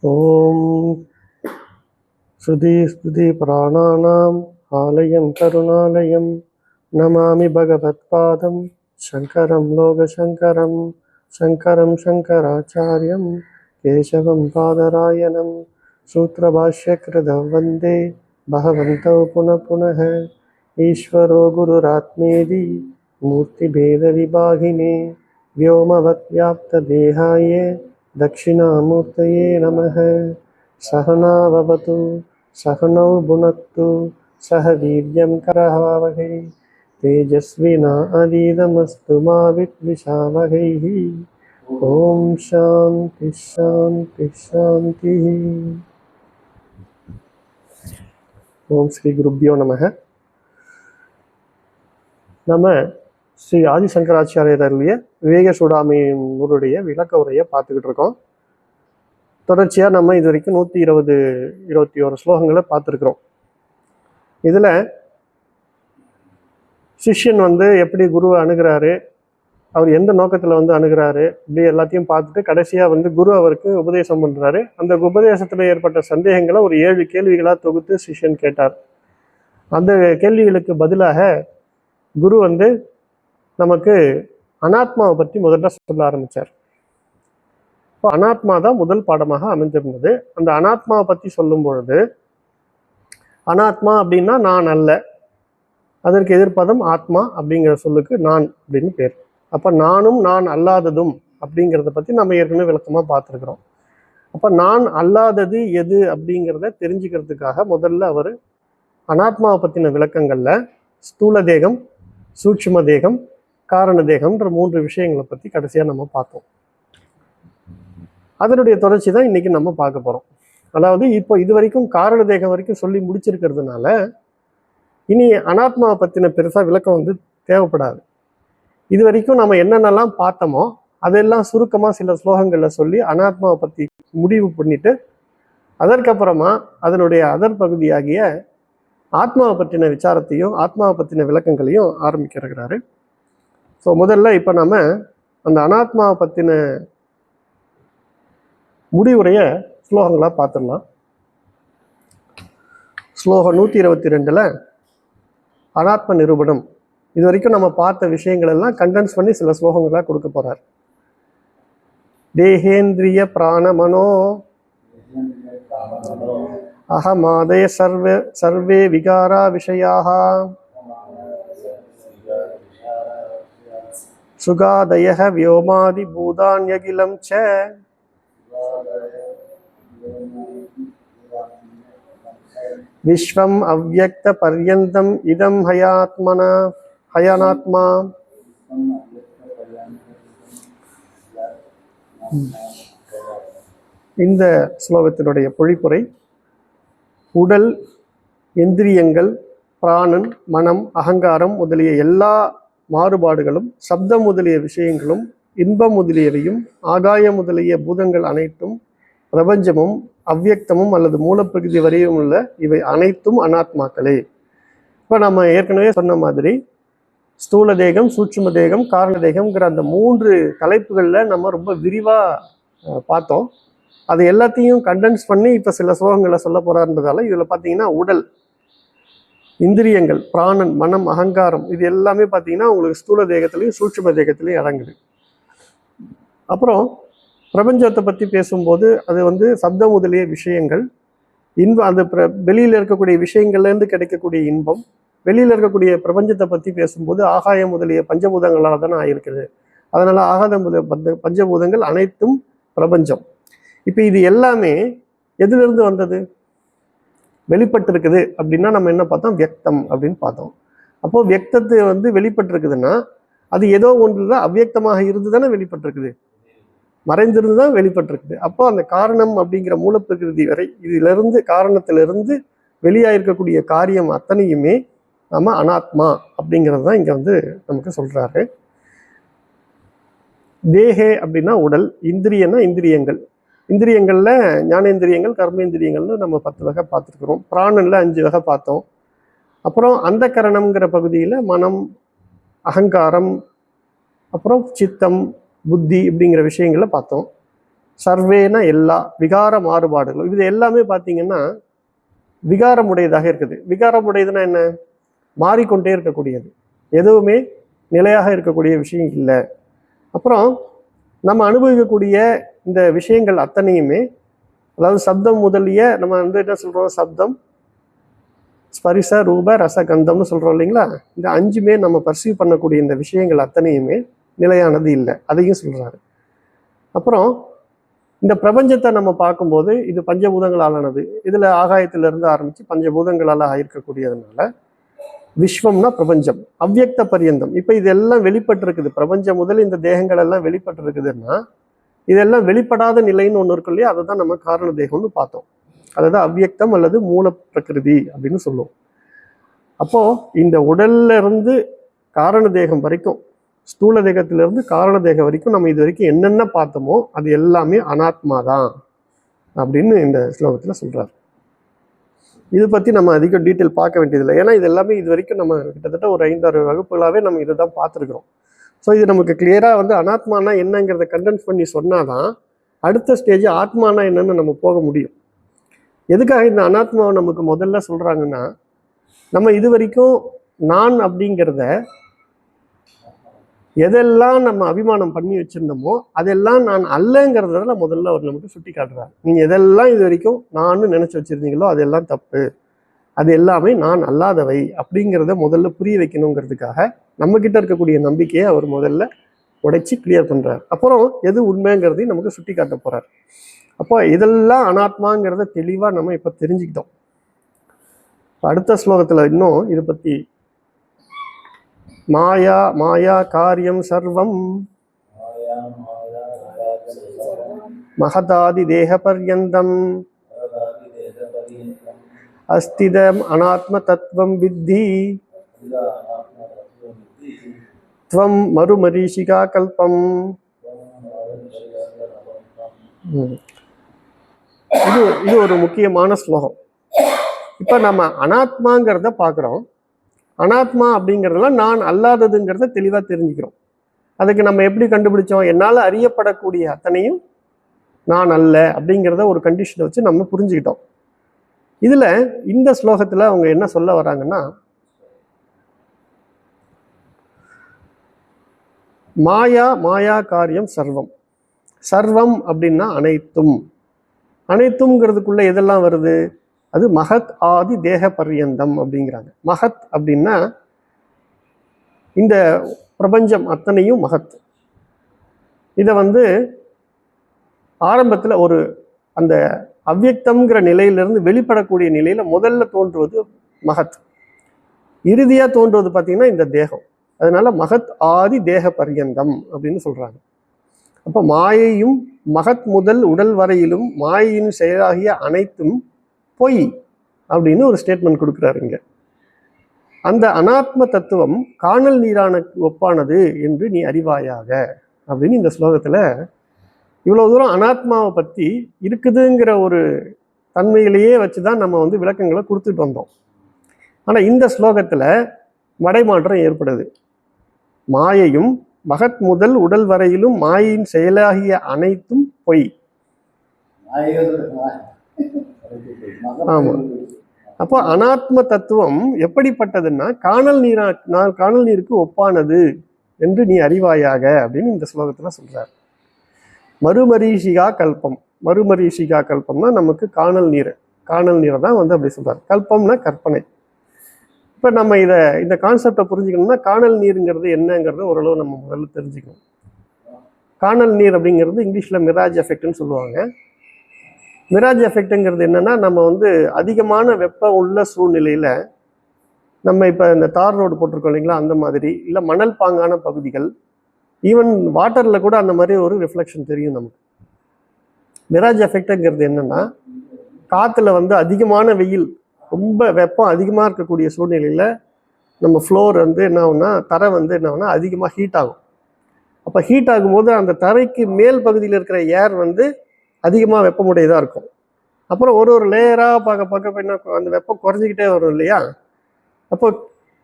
ॐ श्रुतिस्मृतिपुराणानाम् आलयं करुणालयं नमामि भगवत्पादं शङ्करं लोकशङ्करं शङ्करं शङ्कराचार्यं केशवं बादरायणं सूत्रभाष्यकृतं वन्दे भगवन्तौ पुनः पुनः ईश्वरो गुरुरात्मेदि मूर्तिभेदविभागिने व्योमवद्व्याप्तदेहाय दक्षिणामूर्तये नमः। सहना भवतु सहनौ भुनक्तु सह वीर्यं करवावहै तेजस्विनावधीतमस्तु मा विद्विषावहैः। ओम शांति शांति शांति। ஓம் ஸ்ரீ குருப்யோ நமக. நம்ம ஸ்ரீ ஆதிசங்கராச்சாரியருடைய விவேக சூடாமணி நூலுடைய விளக்க உரையை பார்த்துக்கிட்டு இருக்கோம். தொடர்ச்சியாக நம்ம இது வரைக்கும் 121 ஸ்லோகங்களை பார்த்துருக்குறோம். இதில் சிஷ்யன் எப்படி குருவை அணுகிறாரு, அவர் எந்த நோக்கத்தில் அணுகிறாரு, இப்படி எல்லாத்தையும் பார்த்துட்டு கடைசியாக குரு அவருக்கு உபதேசம் பண்ணுறாரு. அந்த உபதேசத்தில் ஏற்பட்ட சந்தேகங்களை ஒரு 7 கேள்விகளாக தொகுத்து சிஷ்யன் கேட்டார். அந்த கேள்விகளுக்கு பதிலாக குரு நமக்கு அனாத்மாவை பற்றி முதல்ல சொல்ல ஆரம்பித்தார். இப்போ அனாத்மா தான் முதல் பாடமாக அமைஞ்சிருந்தது. அந்த அனாத்மாவை பற்றி சொல்லும் பொழுது அனாத்மா அப்படின்னா நான் அல்ல, அதற்கு எதிர்ப்பதம் ஆத்மா அப்படிங்கிற சொல்லுக்கு நான் அப்படின்னு பேர். அப்போ நானும் நான் அல்லாததும் அப்படிங்கிறத பற்றி நம்ம ஏற்கனவே விளக்கமாக பார்த்துருக்குறோம். அப்போ நான் அல்லாதது எது அப்படிங்கிறத தெரிஞ்சுக்கிறதுக்காக முதல்ல அவர் அனாத்மாவை பற்றின விளக்கங்களில் ஸ்தூல தேகம், சூட்சும தேகம், காரண தேகம்ன்ற 3 விஷயங்களை பற்றி கடைசியாக நம்ம பார்த்தோம். அதனுடைய தொடர்ச்சி தான் இன்னைக்கு நம்ம பார்க்க போகிறோம். அதாவது இப்போ இது வரைக்கும் காரண தேகம் வரைக்கும் சொல்லி முடிச்சிருக்கிறதுனால இனி அனாத்மாவை பற்றின பெருசாக விளக்கம் தேவைப்படாது. இது வரைக்கும் நம்ம என்னென்னலாம் பார்த்தோமோ அதெல்லாம் சுருக்கமாக சில ஸ்லோகங்களில் சொல்லி அனாத்மாவை பற்றி முடிவு பண்ணிட்டு அதற்கப்புறமா அதனுடைய அதர் பகுதியாகிய ஆத்மாவை பற்றின விசாரத்தையும் ஆத்மாவை பற்றின விளக்கங்களையும் ஆரம்பிக்கிறாரு. ஸோ முதல்ல இப்போ நம்ம அந்த அனாத்மாவை பற்றின முடிவுரைய ஸ்லோகங்களாக பார்த்துடலாம். ஸ்லோகம் 122 அனாத்ம நிரூபணம். இது வரைக்கும் நம்ம பார்த்த விஷயங்கள் எல்லாம் கண்டென்ஸ் பண்ணி சில ஸ்லோகங்களாக கொடுக்க போறார். தேகேந்திரிய பிராண மனோ அகமாதய சர்வே விகாரா விஷயாக சுகாதய வியோமாதி பூதான்யகிலம் ச விஸ்வம் அவ்யக்த பர்யந்தம் இதம் ஹயானாத்மா. இந்த ஸ்லோகத்தினுடைய பொழிப்புரை: உடல், இந்திரியங்கள், பிராணன், மனம், அகங்காரம் முதலிய எல்லா மாறுபாடுகளும், சப்தம் முதலிய விஷயங்களும், இன்பம் முதலியவையும், ஆகாயம் முதலிய பூதங்கள் அனைத்தும், பிரபஞ்சமும் அவ்யக்தமும் அல்லது மூலப்பிரகிருதி வரையும் உள்ள இவை அனைத்தும் அனாத்மாக்களே. இப்போ நம்ம ஏற்கனவே சொன்ன மாதிரி ஸ்தூல தேகம், சூட்சும தேகம், காரண தேகம்ங்கிற அந்த 3 தலைப்புகளில் நம்ம ரொம்ப விரிவாக பார்த்தோம். அது எல்லாத்தையும் கண்டென்ஸ் பண்ணி இப்போ சில ஸ்லோகங்களை சொல்ல போறாருன்றதால இதில் பார்த்தீங்கன்னா உடல், இந்திரியங்கள், பிராணன், மனம், அகங்காரம் இது எல்லாமே பார்த்தீங்கன்னா உங்களுக்கு ஸ்தூல தேகத்திலையும் சூட்சும தேகத்திலையும் அடங்குது. அப்புறம் பிரபஞ்சத்தை பற்றி பேசும்போது அது சப்தம் முதலிய விஷயங்கள், இன்பம், அந்த வெளியில் இருக்கக்கூடிய விஷயங்கள்லேருந்து கிடைக்கக்கூடிய இன்பம், வெளியில் இருக்கக்கூடிய பிரபஞ்சத்தை பற்றி பேசும்போது ஆகாயம் முதலிய பஞ்சபூதங்களால் தானே ஆகிருக்குது. அதனால் ஆகாத பஞ்சபூதங்கள் அனைத்தும் பிரபஞ்சம். இப்போ இது எல்லாமே எதிலிருந்து வந்தது? வெளிப்பட்டிருக்குது அப்படின்னா நம்ம என்ன பார்த்தோம்? வியக்தம் அப்படின்னு பார்த்தோம். அப்போ வியக்தத்து வெளிப்பட்டிருக்குதுன்னா அது ஏதோ ஒன்று தான் அவ்வியக்தமாக இருந்து தானே வெளிப்பட்டிருக்குது, மறைந்திருந்து தான் வெளிப்பட்டிருக்குது. அப்போ அந்த காரணம் அப்படிங்கிற மூலப்பிரகிருதி வரை இதிலிருந்து காரணத்திலிருந்து வெளியாயிருக்கக்கூடிய காரியம் அத்தனையுமே நம்ம அனாத்மா அப்படிங்கிறது தான் இங்கே நமக்கு சொல்றாரு. தேகே அப்படின்னா உடல், இந்திரியன்னா இந்திரியங்கள், இந்திரியங்களில் ஞானேந்திரியங்கள், கர்மேந்திரியங்கள்னு நம்ம 10 வகை பார்த்துருக்குறோம். பிராணனில் 5 வகை பார்த்தோம். அப்புறம் அந்த கரணம்ங்கிற பகுதியில் மனம், அகங்காரம், அப்புறம் சித்தம், புத்தி இப்படிங்கிற விஷயங்களை பார்த்தோம். சர்வேன எல்லா விகார மாறுபாடுகளும். இது எல்லாமே பார்த்தீங்கன்னா விகாரமுடையதாக இருக்குது. விகாரமுடையதுன்னா என்ன? மாறிக்கொண்டே இருக்கக்கூடியது, எதுவுமே நிலையாக இருக்கக்கூடிய விஷயம் இல்லை. அப்புறம் நம்ம அனுபவிக்கக்கூடிய இந்த விஷயங்கள் அத்தனையுமே, அதாவது சப்தம் முதலிய நம்ம வந்து என்ன சொல்கிறோம், சப்தம் ஸ்பரிச ரூப ரச கந்தம்னு சொல்கிறோம் இல்லைங்களா? இந்த 5மே நம்ம பர்சீவ் பண்ணக்கூடிய இந்த விஷயங்கள் அத்தனையுமே நிலையானது இல்லை, அதையும் சொல்கிறாரு. அப்புறம் இந்த பிரபஞ்சத்தை நம்ம பார்க்கும்போது இது பஞ்சபூதங்களாலானது. இதில் ஆகாயத்திலிருந்து ஆரம்பித்து பஞ்சபூதங்களால் இருக்கக்கூடியதுனால விஸ்வம்னா பிரபஞ்சம், அவ்யக்த பரியந்தம். இப்போ இதெல்லாம் வெளிப்பட்டிருக்குது, பிரபஞ்சம் முதல் இந்த தேகங்கள் எல்லாம் வெளிப்பட்டிருக்குதுன்னா இதெல்லாம் வெளிப்படாத நிலைன்னு ஒன்று இருக்கு இல்லையா? அதை தான் நம்ம காரண தேகம்னு பார்த்தோம். அதுதான் அவ்யக்தம் அல்லது மூல பிரகிருதி அப்படின்னு சொல்லுவோம். அப்போ இந்த உடல்ல இருந்து காரண தேகம் வரைக்கும், ஸ்தூல தேகத்திலிருந்து காரண தேகம் வரைக்கும் நம்ம இது வரைக்கும் என்னென்ன பார்த்தோமோ அது எல்லாமே அனாத்மா தான் அப்படின்னு இந்த ஸ்லோகத்தில் சொல்றாரு. இது பற்றி நம்ம அதிக டீட்டெயில் பார்க்க வேண்டியதில்லை, ஏன்னா இது எல்லாமே இது வரைக்கும் நம்ம கிட்டத்தட்ட ஒரு 5-6 வகுப்புகளாகவே நம்ம இதை தான் பார்த்துருக்குறோம். ஸோ இது நமக்கு கிளியராக வந்து அனாத்மானா என்னங்கிறத கண்டென்ஸ் பண்ணி சொன்னாதான் அடுத்த ஸ்டேஜ் ஆத்மானா என்னன்னு நம்ம போக முடியும். எதுக்காக இந்த அனாத்மாவை நமக்கு முதல்ல சொல்கிறாங்கன்னா, நம்ம இது வரைக்கும் நான் அப்படிங்கிறத எதெல்லாம் நம்ம அபிமானம் பண்ணி வச்சுருந்தோமோ அதெல்லாம் நான் அல்லங்கிறத முதல்ல அவர் நமக்கு சுட்டி காட்டுறாரு. நீங்கள் எதெல்லாம் இது வரைக்கும் நான் நினச்சி வச்சுருந்தீங்களோ அதெல்லாம் தப்பு, அது எல்லாமே நான் அல்லாதவை அப்படிங்கிறத முதல்ல புரிய வைக்கணுங்கிறதுக்காக நம்மக்கிட்ட இருக்கக்கூடிய நம்பிக்கையை அவர் முதல்ல உடைச்சி கிளியர் பண்ணுறார். அப்புறம் எது உண்மைங்கிறதையும் நமக்கு சுட்டி காட்ட போகிறார். அப்போ இதெல்லாம் அனாத்மாங்கிறத தெளிவாக நம்ம இப்போ தெரிஞ்சுக்கிட்டோம். அடுத்த ஸ்லோகத்தில் இன்னும் இதை பற்றி மாயா மாயா காரியம் சர்வம் மகதாதி தேக பர்யந்தம் அஸ்திதம் அனாத்ம தத்துவம் வித்தி த்வம் மறுமரீஷிகா கல்பம். இது ஒரு முக்கியமான ஸ்லோகம். இப்போ நம்ம அனாத்மாங்கிறத பார்க்குறோம். அனாத்மா அப்படிங்கிறதுலாம் நான் அல்லாததுங்கிறத தெளிவாக தெரிஞ்சுக்கிறோம். அதுக்கு நம்ம எப்படி கண்டுபிடிச்சோம்? என்னால் அறியப்படக்கூடிய அத்தனையும் நான் அல்ல அப்படிங்கிறத ஒரு கண்டிஷனை வச்சு நம்ம புரிஞ்சுக்கிட்டோம். இதில் இந்த ஸ்லோகத்தில் அவங்க என்ன சொல்ல வராங்கன்னா, மாயா மாயா காரியம் சர்வம். சர்வம் அப்படின்னா அனைத்தும். அனைத்துங்கிறதுக்குள்ள எதெல்லாம் வருது? அது மகத் ஆதி தேக பர்யந்தம் அப்படிங்கிறாங்க. மகத் அப்படின்னா இந்த பிரபஞ்சம் அத்தனையும் மகத். இதை வந்து ஆரம்பத்தில் ஒரு அந்த அவ்யக்தம்ங்கிற நிலையிலிருந்து வெளிப்படக்கூடிய நிலையில முதல்ல தோன்றுவது மகத், இறுதியாக தோன்றுவது பார்த்தீங்கன்னா இந்த தேகம். அதனால மகத் ஆதி தேக பர்யந்தம் அப்படின்னு சொல்றாங்க. அப்போ மாயையும் மகத் முதல் உடல் வரையிலும் மாயையின் செயலாகிய அனைத்தும் பொய் அப்படின்னு ஒரு ஸ்டேட்மெண்ட் கொடுக்குறாருங்க. அந்த அனாத்ம தத்துவம் காணல் நீரான ஒப்பானது என்று நீ அறிவாயாக அப்படின்னு இந்த ஸ்லோகத்தில் இவ்வளோ தூரம் அனாத்மாவை பற்றி இருக்குதுங்கிற ஒரு தன்மையிலேயே வச்சு தான் நம்ம வந்து விளக்கங்களை கொடுத்துட்டு வந்தோம். ஆனால் இந்த ஸ்லோகத்தில் மடைமாற்றம் ஏற்படுது. மாயையும் மகத் முதல் உடல் வரையிலும் மாயின் செயலாகிய அனைத்தும் பொய். ஆமா. அப்போ அனாத்ம தத்துவம் எப்படிப்பட்டதுன்னா காணல் நீருக்கு ஒப்பானது என்று நீ அறிவாயாக அப்படின்னு இந்த ஸ்லோகத்துல சொல்றார். மறுமரீஷிகா கல்பம். மறுமரீஷிகா கல்பம்னா நமக்கு காணல் நீரை தான் வந்து அப்படி சொல்றாரு. கல்பம்னா கற்பனை. இப்போ நம்ம இந்த கான்செப்டை புரிஞ்சுக்கணும்னா காணல் நீருங்கிறது என்னங்கிறத ஓரளவு நம்ம முதல்ல தெரிஞ்சுக்கணும். காணல் நீர் அப்படிங்கிறது இங்கிலீஷில் மிராஜ் எஃபெக்ட்னு சொல்லுவாங்க. மிராஜ் எஃபெக்ட்டுங்கிறது என்னன்னா, நம்ம வந்து அதிகமான வெப்பம் உள்ள சூழ்நிலையில் நம்ம இப்போ இந்த தார் ரோடு போட்டிருக்கோம் இல்லைங்களா, அந்த மாதிரி இல்லை மணல் பாங்கான பகுதிகள், ஈவன் வாட்டரில் கூட அந்த மாதிரி ஒரு ரிஃப்ளெக்ஷன் தெரியும் நமக்கு. மிராஜ் எஃபெக்ட்டுங்கிறது என்னன்னா, காற்றுல வந்து அதிகமான வெயில், ரொம்ப வெப்பம் அதிகமாக இருக்கக்கூடிய சூழ்நிலையில் நம்ம ஃப்ளோர் வந்து என்ன ஆகும்னா, தரை வந்து என்ன ஆகும்னா அதிகமாக ஹீட் ஆகும். அப்போ ஹீட் ஆகும்போது அந்த தரைக்கு மேல் பகுதியில் இருக்கிற ஏர் வந்து அதிகமாக வெப்பமுடையதாக இருக்கும். அப்புறம் ஒரு லேயராக பார்க்க என்ன அந்த வெப்பம் குறைஞ்சிக்கிட்டே வரும் இல்லையா? அப்போ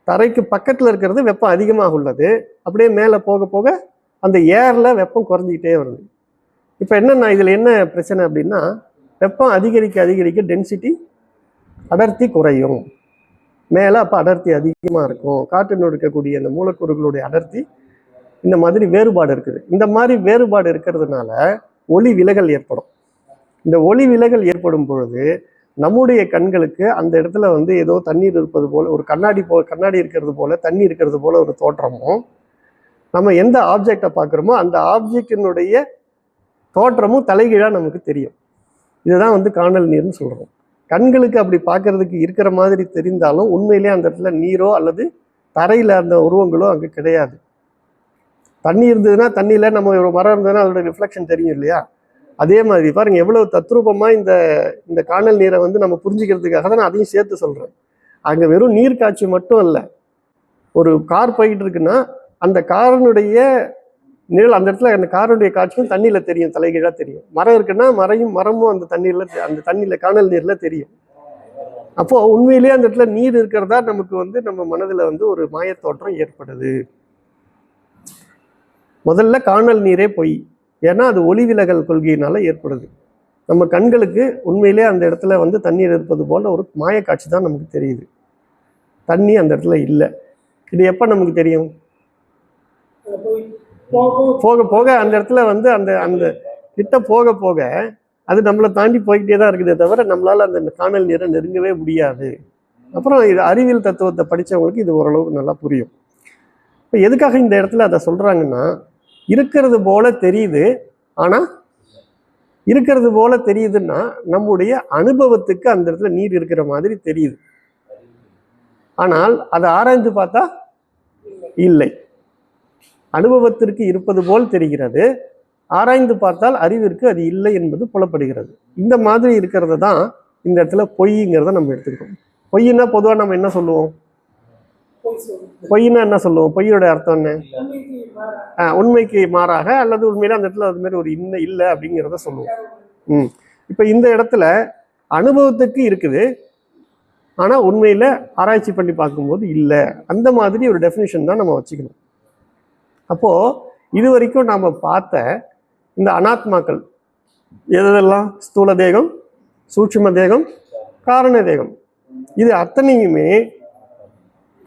தரைக்கு பக்கத்தில் இருக்கிறது வெப்பம் அதிகமாக உள்ளது, அப்படியே மேலே போக போக அந்த ஏரில் வெப்பம் குறைஞ்சிக்கிட்டே வருது. இப்போ என்னன்னா இதில் என்ன பிரச்சனை அப்படின்னா, வெப்பம் அதிகரிக்க அதிகரிக்க டென்சிட்டி அடர்த்தி குறையும். மேலே அப்போ அடர்த்தி அதிகமாக இருக்கும். காற்றில் இருக்கக்கூடிய அந்த மூலக்கூறுகளுடைய அடர்த்தி இந்த மாதிரி வேறுபாடு இருக்குது. இந்த மாதிரி வேறுபாடு இருக்கிறதுனால ஒளி விலகல் ஏற்படும். இந்த ஒளி விலகல் ஏற்படும் பொழுது நம்முடைய கண்களுக்கு அந்த இடத்துல வந்து ஏதோ தண்ணீர் இருப்பது போல, ஒரு கண்ணாடி இருக்கிறது போல, தண்ணி இருக்கிறது போல ஒரு தோற்றமும், நம்ம எந்த ஆப்ஜெக்டை பார்க்குறோமோ அந்த ஆப்ஜெக்டினுடைய தோற்றமும் தலைகீழாக நமக்கு தெரியும். இதுதான் வந்து காணல் நீர்னு சொல்கிறோம். கண்களுக்கு அப்படி பார்க்கறதுக்கு இருக்கிற மாதிரி தெரிந்தாலும் உண்மையிலே அந்த இடத்துல நீரோ அல்லது தரையில் அந்த உருவங்களோ அங்கே கிடையாது. தண்ணி இருந்ததுன்னா தண்ணியில் நம்ம ஒரு மரம் இருந்ததுன்னா அதோட ரிஃப்ளெக்ஷன் தெரியும் இல்லையா? அதே மாதிரி பாருங்க எவ்வளவு தத்ரூபமாக இந்த காணல் நீரை வந்து நம்ம புரிஞ்சுக்கிறதுக்காக தான் நான் அதையும் சேர்த்து சொல்கிறேன். அங்கே வெறும் நீர் காட்சி மட்டும் இல்லை. ஒரு கார் போய்கிட்டு இருக்குன்னா அந்த காரனுடைய நிழல் அந்த இடத்துல அந்த காரனுடைய காட்சியும் தண்ணியில் தெரியும், தலைகீழாக தெரியும். மரம் இருக்குன்னா மரமும் அந்த தண்ணியில் காணல் நீரில் தெரியும். அப்போது உண்மையிலேயே அந்த இடத்துல நீர் இருக்கிறதா நமக்கு வந்து நம்ம மனதில் வந்து ஒரு மாயத்தோற்றம் ஏற்படுது. முதல்ல காணல் நீரே பொய். ஏன்னா அது ஒளி விலகல் கொள்கையினால ஏற்படுது. நம்ம கண்களுக்கு உண்மையிலே அந்த இடத்துல வந்து தண்ணீர் இருப்பது போல ஒரு மாய காட்சி தான் நமக்கு தெரியுது. தண்ணி அந்த இடத்துல இல்லை. இது எப்போ நமக்கு தெரியும்? போக போக அந்த இடத்துல வந்து அந்த அந்த கிட்ட போக போக அது நம்மளை தாண்டி போய்கிட்டே தான் இருக்குதே தவிர நம்மளால அந்த காணல் நீரை நெருங்கவே முடியாது. அப்புறம் இது அறிவியல் தத்துவத்தை படித்தவங்களுக்கு இது ஓரளவுக்கு நல்லா புரியும். இப்போ எதுக்காக இந்த இடத்துல அதை சொல்கிறாங்கன்னா, இருக்கிறது போல தெரியுது. ஆனால் இருக்கிறது போல தெரியுதுன்னா நம்முடைய அனுபவத்துக்கு அந்த இடத்துல நீர் இருக்கிற மாதிரி தெரியுது. ஆனால் அதை ஆராய்ந்து பார்த்தா இல்லை. அனுபவத்திற்கு இருப்பது போல் தெரிகிறது, ஆராய்ந்து பார்த்தால் அறிவிற்கு அது இல்லை என்பது புலப்படுகிறது. இந்த மாதிரி இருக்கிறத தான் இந்த இடத்துல பொய்ங்கிறத நம்ம எடுத்துக்கிறோம். பொய்னா பொதுவாக நம்ம என்ன சொல்லுவோம்? பொய்னா என்ன சொல்லுவோம்? பொய்யோட அர்த்தம் என்ன? உண்மைக்கு மாறாக அல்லது உண்மையில அந்த இடத்துல அது மாதிரி ஒரு இல்லை அப்படிங்கிறத சொல்லுவோம். இப்போ இந்த இடத்துல அனுபவத்துக்கு இருக்குது, ஆனால் உண்மையில ஆராய்ச்சி பண்ணி பார்க்கும்போது இல்லை. அந்த மாதிரி ஒரு டெஃபினிஷன் தான் நம்ம வச்சுக்கணும். அப்போ இது வரைக்கும் நாம பார்த்த இந்த அனாத்மாக்கள் எதெல்லாம்? ஸ்தூல தேகம், சூட்சும தேகம், காரண தேகம், இது அத்தனையுமே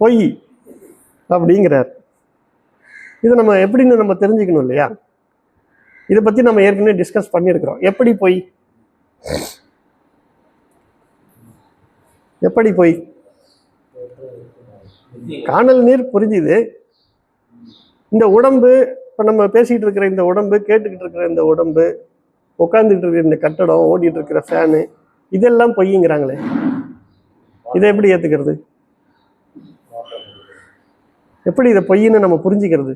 பொய் அப்படிங்கிறார். இதை நம்ம எப்படின்னு நம்ம தெரிஞ்சுக்கணும் இல்லையா? இதை பத்தி நம்ம ஏற்கனவே டிஸ்கஸ் பண்ணியிருக்கிறோம். எப்படி பொய்? எப்படி பொய்? காணல் நீர் புரிஞ்சுது. இந்த உடம்பு, இப்போ நம்ம பேசிக்கிட்டு இருக்கிற இந்த உடம்பு, கேட்டுக்கிட்டு இருக்கிற இந்த உடம்பு, உட்காந்துக்கிட்டு இருக்கிற இந்த கட்டடம், ஓடிட்டு இருக்கிற ஃபேனு, இதெல்லாம் பொய்ங்கிறாங்களே, இதை எப்படி ஏற்றுக்கிறது? எப்படி இதை பொய்ன்னு நம்ம புரிஞ்சுக்கிறது?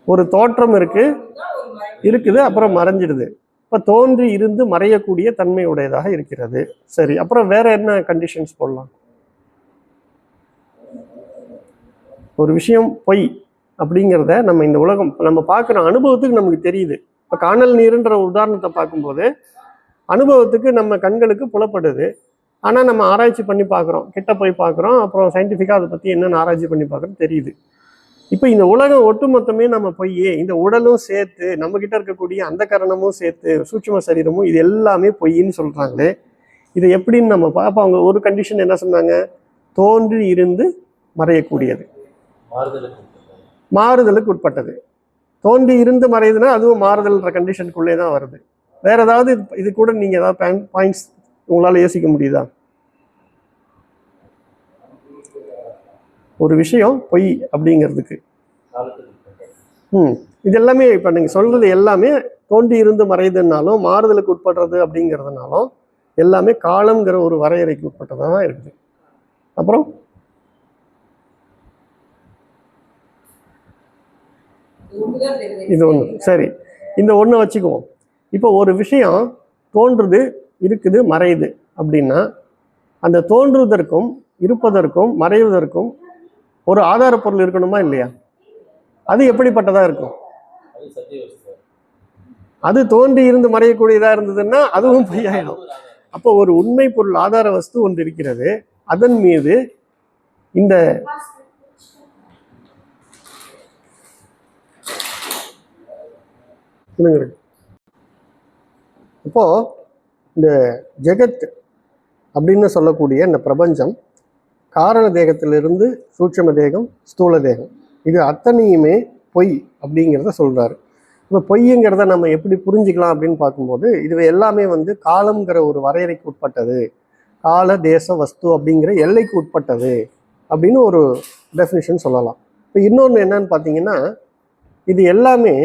ஒரு தோற்றம் இருக்குது, அப்புறம் மறைஞ்சிடுது. இப்போ தோன்றி இருந்து மறையக்கூடிய தன்மை உடையதாக இருக்கிறது. சரி, அப்புறம் வேற என்ன கண்டிஷன்ஸ் போடலாம்? ஒரு விஷயம் பொய் அப்படிங்கிறத நம்ம இந்த உலகம் நம்ம பார்க்குற அனுபவத்துக்கு நமக்கு தெரியுது. இப்போ காணல் நீருன்ற உதாரணத்தை பார்க்கும்போது அனுபவத்துக்கு நம்ம கண்களுக்கு புலப்படுது. ஆனால் நம்ம ஆராய்ச்சி பண்ணி பார்க்குறோம், கிட்ட போய் பார்க்குறோம், அப்புறம் சயின்டிஃபிக்காக அதை பற்றி என்னென்ன ஆராய்ச்சி பண்ணி பார்க்குறோம் தெரியுது. இப்போ இந்த உலகம் ஒட்டுமொத்தமே நம்ம பொய்யே, இந்த உடலும் சேர்த்து, நம்ம கிட்ட இருக்கக்கூடிய அந்த கரணமும் சேர்த்து, சூட்சும சரீரமும், இது எல்லாமே பொய்ன்னு சொல்கிறாங்களே, இதை எப்படின்னு நம்ம பார்ப்போம். அவங்க ஒரு கண்டிஷன் என்ன சொன்னாங்க? தோன்றி இருந்து மறையக்கூடியது, மாறுதலுக்கு உட்பட்டது. தோன்றி இருந்து மறையுதுன்னா அதுவும் மாறுதல்ன்ற கண்டிஷனுக்குள்ளே தான் வருது. வேற ஏதாவது இது கூட நீங்க ஏதாவது பாயிண்ட்ஸ் உங்களால யோசிக்க முடியுதா? ஒரு விஷயம் பொய் அப்படிங்கிறதுக்கு இது எல்லாமே இப்ப நீங்க சொல்றது எல்லாமே தோன்றி இருந்து மறையுதுன்னாலும் மாறுதலுக்கு உட்படுறது அப்படிங்கிறதுனாலும் எல்லாமே காலம்ங்கிற ஒரு வரையறைக்கு உட்பட்டதாக தான் இருக்குது. அப்புறம் இது ஒன்று. சரி, இந்த ஒன்று வச்சுக்குவோம். இப்போ ஒரு விஷயம் தோன்றுது, இருக்குது, மறையுது அப்படின்னா அந்த தோன்றுவதற்கும் இருப்பதற்கும் மறைவதற்கும் ஒரு ஆதார பொருள் இருக்கணுமா இல்லையா? அது எப்படிப்பட்டதா இருக்கும்? அது தோன்றி இருந்து மறையக்கூடியதா இருந்ததுன்னா அதுவும் பொய்யாயிடும். அப்போ ஒரு உண்மை பொருள் ஆதார வஸ்து ஒன்று இருக்கிறது, அதன் மீது இந்த இதுங்கிறது. இப்போ இந்த ஜெகத் அப்படின்னு சொல்லக்கூடிய இந்த பிரபஞ்சம் காரண தேகத்திலிருந்து சூட்சும தேகம், ஸ்தூல தேகம், இது அத்தனையுமே பொய் அப்படிங்கிறத சொல்றாரு. இப்போ பொய்ங்கிறத நம்ம எப்படி புரிஞ்சுக்கலாம் அப்படின்னு பார்க்கும்போது, இது எல்லாமே வந்து காலம்ங்கிற ஒரு வரையறைக்கு உட்பட்டது, கால தேச வஸ்து அப்படிங்கிற எல்லைக்கு உட்பட்டது அப்படின்னு ஒரு டெஃபினிஷன் சொல்லலாம். இப்போ இன்னொன்று என்னன்னு பார்த்தீங்கன்னா, இது எல்லாமே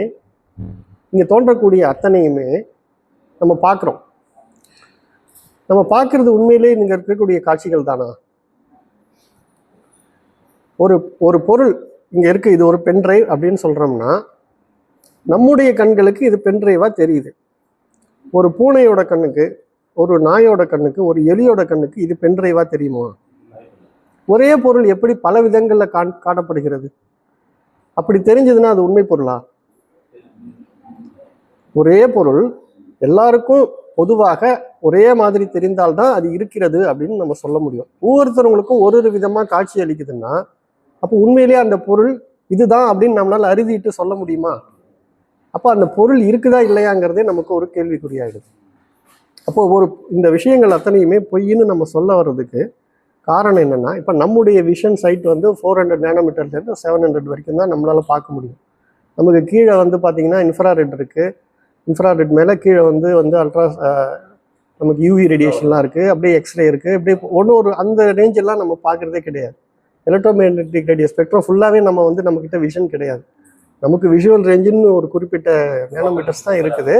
இங்கே தோன்றக்கூடிய அத்தனையுமே நம்ம பார்க்குறோம். நம்ம பார்க்கறது உண்மையிலேயே இங்கே இருக்கக்கூடிய காட்சிகள் தானா? ஒரு பொருள் இங்கே இருக்கு, இது ஒரு பென்ட்ரைவ் அப்படின்னு சொல்கிறோம்னா நம்முடைய கண்களுக்கு இது பென்ட்ரைவாக தெரியுது. ஒரு பூனையோட கண்ணுக்கு, ஒரு நாயோட கண்ணுக்கு, ஒரு எலியோட கண்ணுக்கு இது பென்ட்ரைவாக தெரியுமா? ஒரே பொருள் எப்படி பல விதங்களில் காட்டப்படுகிறது? அப்படி தெரிஞ்சதுன்னா அது உண்மை பொருளா? ஒரே பொருள் எல்லாருக்கும் பொதுவாக ஒரே மாதிரி தெரிந்தால்தான் அது இருக்கிறது அப்படின்னு நம்ம சொல்ல முடியும். ஒவ்வொருத்தவங்களுக்கும் ஒரு விதமாக காட்சி அளிக்குதுன்னா அப்போ உண்மையிலேயே அந்த பொருள் இதுதான் அப்படின்னு நம்மளால அறுதிட்டு சொல்ல முடியுமா? அப்போ அந்த பொருள் இருக்குதா இல்லையாங்கிறதே நமக்கு ஒரு கேள்விக்குறியாயிடுது. அப்போ இந்த விஷயங்கள் அத்தனையுமே பொய்ன்னு நம்ம சொல்ல வர்றதுக்கு காரணம் என்னன்னா, இப்போ நம்முடைய விஷன் சைட் வந்து 400 nm 700 வரைக்கும் தான் நம்மளால பார்க்க முடியும். நமக்கு கீழே வந்து பார்த்தீங்கன்னா இன்ஃப்ராரெட் இருக்கு, இன்ஃப்ராரெட் மேலே கீழே வந்து அல்ட்ரா நமக்கு யூவி ரேடியேஷன்லாம் இருக்குது, அப்படியே எக்ஸ்ரே இருக்குது, அப்படியே ஒரு அந்த ரேஞ்செல்லாம் நம்ம பார்க்குறதே கிடையாது. எலக்ட்ரோமேக்னெட்டிக் ரேடியோ ஸ்பெக்ட்ரம் ஃபுல்லாகவே நம்மக்கிட்ட விஷன் கிடையாது. நமக்கு விஷுவல் ரேஞ்சுன்னு ஒரு குறிப்பிட்ட நேனோமீட்டர்ஸ் தான் இருக்குது,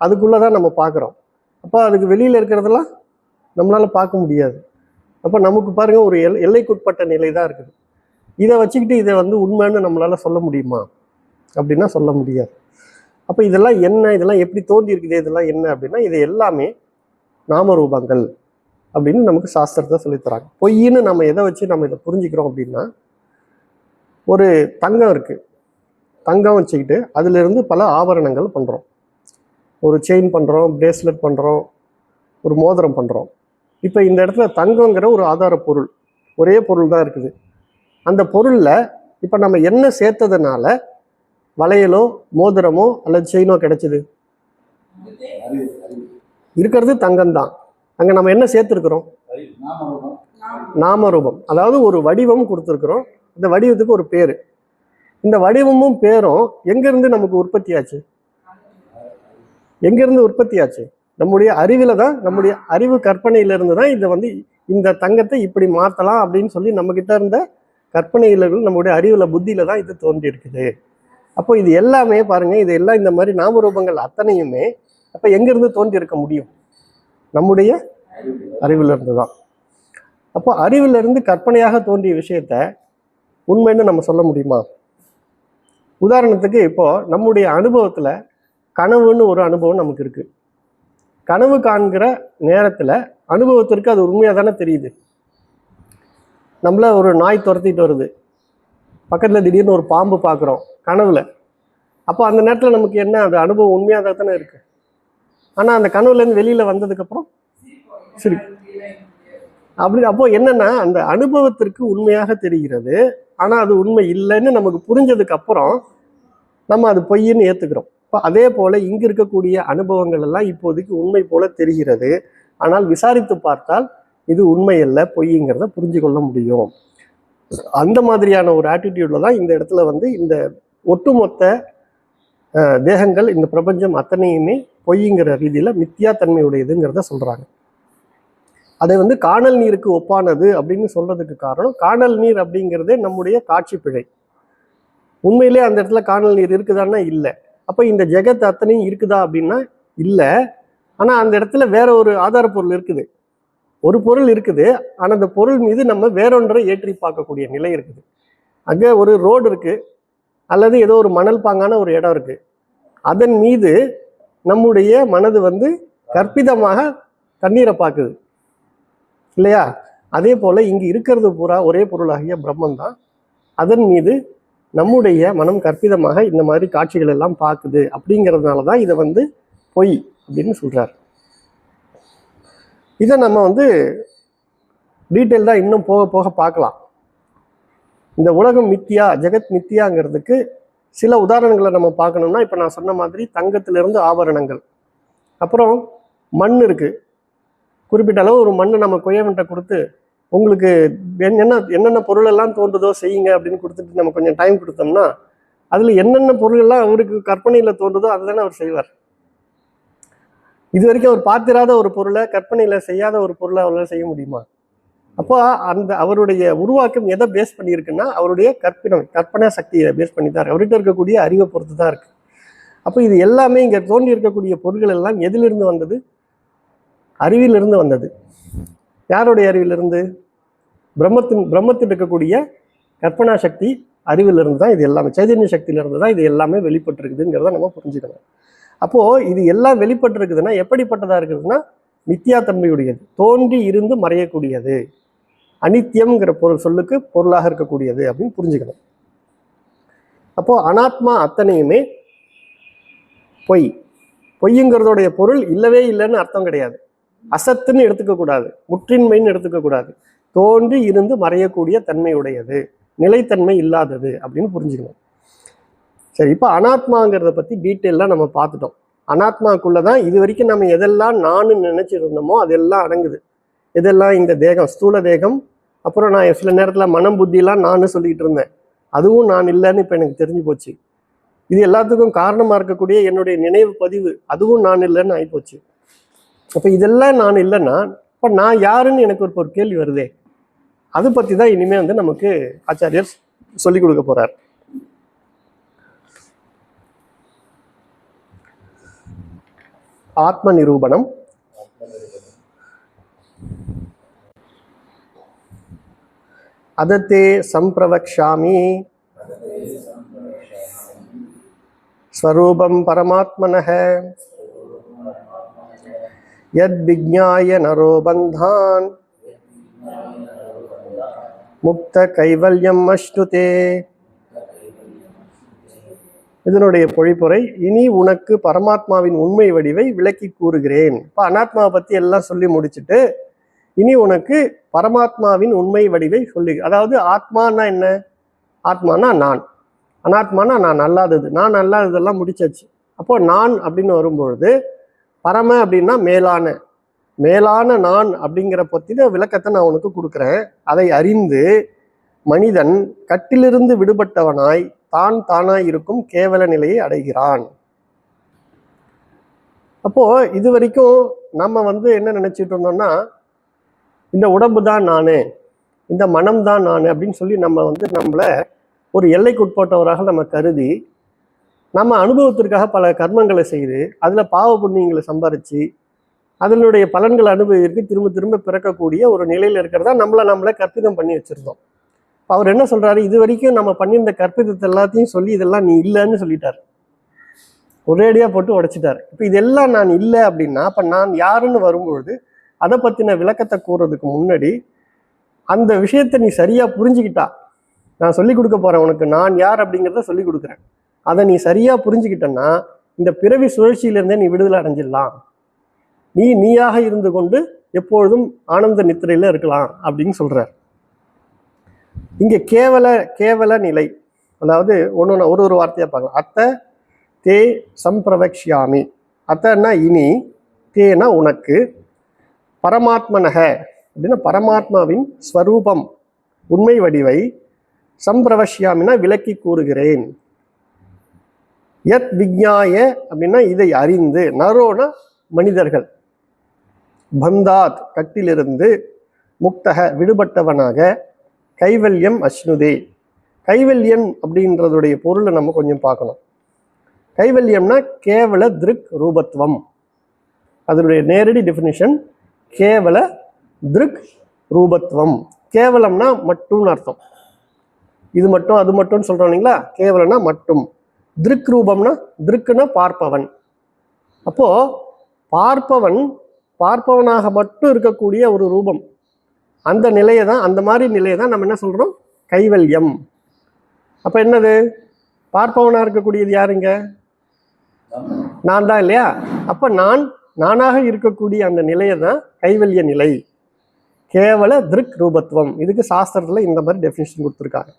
அதுக்குள்ளே தான் நம்ம பார்க்குறோம். அப்போ அதுக்கு வெளியில் இருக்கிறதெல்லாம் நம்மளால் பார்க்க முடியாது. அப்போ நமக்கு பாருங்கள் ஒரு எல்லைக்குட்பட்ட நிலை தான் இருக்குது. இதை வச்சுக்கிட்டு இதை வந்து உண்மைன்னு நம்மளால் சொல்ல முடியுமா அப்படின்னா சொல்ல முடியாது. அப்போ இதெல்லாம் என்ன, இதெல்லாம் எப்படி தோன்றி இருக்குது, இதெல்லாம் என்ன அப்படின்னா இது எல்லாமே நாமரூபங்கள் அப்படின்னு நமக்கு சாஸ்திரத்தை சொல்லித்தராங்க. பொய்ன்னு நம்ம எதை வச்சு நம்ம இதை புரிஞ்சுக்கிறோம் அப்படின்னா, ஒரு தங்கம் இருக்குது, தங்கம் வச்சுக்கிட்டு அதிலிருந்து பல ஆபரணங்கள் பண்ணுறோம். ஒரு செயின் பண்ணுறோம், பிரேஸ்லெட் பண்ணுறோம், ஒரு மோதிரம் பண்ணுறோம். இப்போ இந்த இடத்துல தங்கங்கிற ஒரு ஆதார பொருள், ஒரே பொருள் தான் இருக்குது. அந்த பொருளில் இப்போ நம்ம என்ன சேர்த்ததுனால வளையலோ மோதிரமோ அல்லது செயினோ கிடைச்சிது? இருக்கிறது தங்கம்தான். அங்கே நம்ம என்ன சேர்த்துருக்குறோம்? நாமரூபம். அதாவது ஒரு வடிவம் கொடுத்துருக்குறோம். இந்த வடிவத்துக்கு ஒரு பேர். இந்த வடிவமும் பேரும் எங்கேருந்து நமக்கு உற்பத்தி ஆச்சு? எங்கேருந்து உற்பத்தி ஆச்சு? நம்முடைய அறிவில் தான், நம்முடைய அறிவு கற்பனையிலிருந்து தான் இதை வந்து இந்த தங்கத்தை இப்படி மாற்றலாம் அப்படின்னு சொல்லி நம்மக்கிட்ட இருந்த கற்பனையில, நம்முடைய அறிவில் புத்தியில் தான் இது தோன்றி இருக்குது. அப்போ இது எல்லாமே பாருங்கள், இது எல்லாம் இந்த மாதிரி நாமரூபங்கள் அத்தனையுமே அப்போ எங்கேருந்து தோன்றி இருக்க முடியும்? நம்முடைய அறிவிலிருந்து தான். அப்போ அறிவிலிருந்து கற்பனையாக தோன்றிய விஷயத்த உண்மைன்னு நம்ம சொல்ல முடியுமா? உதாரணத்துக்கு இப்போ நம்முடைய அனுபவத்தில் கனவுன்னு ஒரு அனுபவம் நமக்கு இருக்கு. கனவு காண்கிற நேரத்தில் அனுபவத்திற்கு அது உண்மையாக தானே தெரியுது. நம்மள ஒரு நாய் துரத்திட்டு வருது, பக்கத்தில் திடீர்னு ஒரு பாம்பு பார்க்குறோம் கனவுல. அப்போ அந்த நேரத்தில் நமக்கு என்ன, அது அனுபவம் உண்மையாக தானே இருக்கு. ஆனால் அந்த கனவுலேருந்து வெளியில் வந்ததுக்கப்புறம் சரி அப்படி. அப்போ என்னன்னா, அந்த அனுபவத்திற்கு உண்மையாக தெரிகிறது, ஆனால் அது உண்மை இல்லைன்னு நமக்கு புரிஞ்சதுக்கு அப்புறம் நம்ம அது பொய்ன்னு ஏற்றுக்கிறோம். இப்போ அதே போல் இங்கே இருக்கக்கூடிய அனுபவங்கள் எல்லாம் இப்போதைக்கு உண்மை போல தெரிகிறது, ஆனால் விசாரித்து பார்த்தால் இது உண்மை அல்ல, பொய்ங்கிறத புரிஞ்சு கொள்ள முடியும். அந்த மாதிரியான ஒரு ஆட்டிடியூட்ல தான் இந்த இடத்துல வந்து இந்த ஒட்டுமொத்த தேகங்கள், இந்த பிரபஞ்சம் அத்தனையுமே பொய்ங்கிற ரீதியில் மித்தியாத்தன்மையுடையதுங்கிறத சொல்கிறாங்க. அதை வந்து காணல் நீருக்கு ஒப்பானது அப்படின்னு சொல்றதுக்கு காரணம், காணல் நீர் அப்படிங்கிறதே நம்முடைய காட்சி பிழை. உண்மையிலே அந்த இடத்துல காணல் நீர் இருக்குதான்னா இல்லை. அப்போ இந்த ஜெகத் அத்தனையும் இருக்குதா அப்படின்னா இல்லை. ஆனால் அந்த இடத்துல வேற ஒரு ஆதார பொருள் இருக்குது, ஒரு பொருள் இருக்குது. ஆனால் அந்த பொருள் மீது நம்ம வேறொன்றை ஏற்றி பார்க்கக்கூடிய நிலை இருக்குது. அங்கே ஒரு ரோடு இருக்கு, அல்லது ஏதோ ஒரு மணல் பாங்கான ஒரு இடம் இருக்கு, அதன் மீது நம்முடைய மனது வந்து கற்பிதமாக தண்ணீரை பார்க்குது இல்லையா? அதே போல இங்கு இருக்கிறது பூரா ஒரே பொருளாகிய பிரம்மன் தான். அதன் மீது நம்முடைய மனம் கற்பிதமாக இந்த மாதிரி காட்சிகள் எல்லாம் பார்க்குது. அப்படிங்கிறதுனால தான் இதை வந்து பொய் அப்படின்னு சொல்றார். இதை நம்ம வந்து டீட்டெயில்டாக இன்னும் போக போக பார்க்கலாம். இந்த உலகம் மித்தியா, ஜெகத் மித்தியாங்கிறதுக்கு சில உதாரணங்களை நம்ம பார்க்கணும்னா, இப்போ நான் சொன்ன மாதிரி தங்கத்திலிருந்து ஆபரணங்கள், அப்புறம் மண் இருக்குது. குறிப்பிட்ட அளவு ஒரு மண் நம்ம கொய்யவன்ட்ட கொடுத்து உங்களுக்கு என்னென்ன பொருள் எல்லாம் தோன்றுதோ செய்யுங்க அப்படின்னு கொடுத்துட்டு நம்ம கொஞ்சம் டைம் கொடுத்தோம்னா அதில் என்னென்ன பொருள் எல்லாம் அவருக்கு கற்பனையில் தோன்றுதோ அதுதானே அவர் செய்வார். இது வரைக்கும் அவர் பார்த்திராத ஒரு பொருளை, கற்பனையில் செய்யாத ஒரு பொருளை அவரால் செய்ய முடியுமா? அப்போ அந்த அவருடைய உருவாக்கம் எதை பேஸ் பண்ணியிருக்குன்னா அவருடைய கற்பனை சக்தியை பேஸ் பண்ணி தான், அவர்கிட்ட இருக்கக்கூடிய அறிவை பொறுத்து தான் இருக்கு. அப்போ இது எல்லாமே இங்கே தோன்றி இருக்கக்கூடிய பொருட்கள் எல்லாம் எதிலிருந்து வந்தது? அறிவிலிருந்து வந்தது. யாருடைய அறிவிலிருந்து? பிரம்மத்தில் இருக்கக்கூடிய கற்பனா சக்தி அறிவிலிருந்து தான் இது எல்லாமே, சைதன்ய சக்தியிலிருந்து தான் இது எல்லாமே வெளிப்பட்டிருக்குதுங்கிறத நம்ம புரிஞ்சுக்கணும். அப்போது இது எல்லாம் வெளிப்பட்டிருக்குதுன்னா எப்படிப்பட்டதாக இருக்குதுன்னா மித்தியாத்தன்மையுடையது, தோன்றி இருந்து மறையக்கூடியது, அனித்தியம்ங்கிற சொல்லுக்கு பொருளாக இருக்கக்கூடியது அப்படின்னு புரிஞ்சுக்கணும். அப்போது அனாத்மா அத்தனையுமே பொய். பொய்யுங்கிறதோடைய பொருள் இல்லவே இல்லைன்னு அர்த்தம் கிடையாது. அசத்துன்னு எடுத்துக்கக்கூடாது, முற்றின்மைன்னு எடுத்துக்கக்கூடாது. தோன்றி இருந்து மறையக்கூடிய தன்மையுடையது, நிலைத்தன்மை இல்லாதது அப்படின்னு புரிஞ்சுக்கணும். சரி, இப்போ அனாத்மாங்கிறத பற்றி டீட்டெயிலாக நம்ம பார்த்துட்டோம். அனாத்மாக்குள்ளதான் இது வரைக்கும் நம்ம எதெல்லாம் நான் நினைச்சிருந்தோமோ அதெல்லாம் அடங்குது. இதெல்லாம் இந்த தேகம், ஸ்தூல தேகம், அப்புறம் நான் சில நேரத்தில் மனம் புத்தியெல்லாம் நான் சொல்லிக்கிட்டு இருந்தேன், அதுவும் நான் இல்லைன்னு இப்போ எனக்கு தெரிஞ்சு போச்சு. இது எல்லாத்துக்கும் காரணமாக இருக்கக்கூடிய என்னுடைய நினைவு பதிவு, அதுவும் நான் இல்லைன்னு ஆகிப்போச்சு. அப்போ இதெல்லாம் நான் இல்லைன்னா இப்போ நான் யாருன்னு எனக்கு ஒரு கேள்வி வருதே. அதை பற்றி தான் இனிமேல் வந்து நமக்கு ஆச்சாரியர் சொல்லிக் கொடுக்க போகிறார். ஆத்ம நிரூபணம். அதத்தே சம்பிரவக்ஷாமி ஸ்வரூபம் பரமாத்மனஹ யத் விஜ்ஞாய நரோ பந்தான் முக்த கைவல்யம் அஷ்ணுதே. இதனுடைய பொழிப்புரை, இனி உனக்கு பரமாத்மாவின் உண்மை வடிவை விளக்கி கூறுகிறேன். இப்போ அனாத்மாவை பற்றி எல்லாம் சொல்லி முடிச்சுட்டு இனி உனக்கு பரமாத்மாவின் உண்மை வடிவை சொல்லி, அதாவது ஆத்மானா என்ன? ஆத்மானா நான், அனாத்மானா நான் அல்லாதது. நான் அல்லாததெல்லாம் முடிச்சாச்சு. அப்போ நான் அப்படின்னு வரும்பொழுது பரம அப்படின்னா மேலான நான் அப்படிங்கிற பற்றின விளக்கத்தை நான் உனக்கு கொடுக்குறேன். அதை அறிந்து மனிதன் கட்டிலிருந்து விடுபட்டவனாய் தானாய் இருக்கும் கேவல நிலையை அடைகிறான். அப்போ இது வரைக்கும் நம்ம வந்து என்ன நினைச்சிட்டு இருந்தோம்னா, இந்த உடம்பு தான் நானு, இந்த மனம் தான் நான் அப்படின்னு சொல்லி நம்ம வந்து நம்மளை ஒரு எல்லைக்குட்பட்டவராக நம்ம கருதி நம்ம அனுபவத்திற்காக பல கர்மங்களை செய்து அதில் பாவ புண்ணியங்களை சம்பாரித்து அதனுடைய பலன்களை அனுபவிக்கு திரும்ப திரும்ப பிறக்கக்கூடிய ஒரு நிலையில் இருக்கிறதா நம்மளை கற்பிதம் பண்ணி வச்சுருந்தோம். அவர் என்ன சொல்கிறாரு, இது வரைக்கும் நம்ம பண்ணியிருந்த கற்பிதத்தை எல்லாத்தையும் சொல்லி இதெல்லாம் நீ இல்லைன்னு சொல்லிட்டார், ஒரேடியாக போட்டு உடைச்சிட்டார். இப்போ இதெல்லாம் நான் இல்லை அப்படின்னா அப்போ நான் யாருன்னு வரும்பொழுது அதை பற்றின விளக்கத்தை கூறுறதுக்கு முன்னாடி அந்த விஷயத்தை நீ சரியாக புரிஞ்சுக்கிட்டா, நான் சொல்லி கொடுக்க போகிறேன் உனக்கு, நான் யார் அப்படிங்கிறத சொல்லி கொடுக்குறேன், அதை நீ சரியாக புரிஞ்சுக்கிட்டன்னா இந்த பிறவி சுழற்சியிலேருந்தே நீ விடுதலை அடைஞ்சிடலாம். நீயாக இருந்து கொண்டு எப்பொழுதும் ஆனந்த நித்திரையில் இருக்கலாம் அப்படின்னு சொல்கிறார். இங்கே கேவல நிலை, அதாவது ஒரு வார்த்தையாக பார்க்கலாம். அத்த தே சம்பிரவக்ஷாமி. அத்தன்னா இனி, தேனா உனக்கு, பரமாத்மனக அப்படின்னா பரமாத்மாவின் ஸ்வரூபம் உண்மை வடிவை, சம்பிரவஷ்யாமினா விளக்கி கூறுகிறேன். யத் விஜ்ஞாய அப்படின்னா இதை அறிந்து, நரோன மனிதர்கள், பந்தாத் கட்டிலிருந்து, முக்தக விடுபட்டவனாக, கைவல்யம் அஷ்ணுதே. கைவல்யம் அப்படின்றதுடைய பொருளை நம்ம கொஞ்சம் பார்க்கணும். கைவல்யம்னா கேவல திருக் ரூபத்துவம், அதனுடைய நேரடி டெஃபினிஷன் கேவல திருக் ரூபத்துவம். கேவலம்னா மட்டும்னு அர்த்தம். இது மட்டும் அது மட்டும்னு சொல்கிறோம் இல்லைங்களா, கேவலம்னா மட்டும். திருக் ரூபம்னா, திருக்குன்னா பார்ப்பவன். அப்போது பார்ப்பவனாக மட்டும் இருக்கக்கூடிய ஒரு ரூபம், அந்த நிலையை தான், அந்த மாதிரி நிலையை தான் நம்ம என்ன சொல்கிறோம், கைவல்யம். அப்போ என்னது, பார்ப்பவனாக இருக்கக்கூடியது யாருங்க? நான் தான் இல்லையா? அப்போ நானாக இருக்கக்கூடிய அந்த நிலையை தான் கைவல்ய நிலை, கேவல திருக் ரூபத்துவம். இதுக்கு சாஸ்திரத்தில் இந்த மாதிரி டெஃபினிஷன் கொடுத்துருக்காங்க.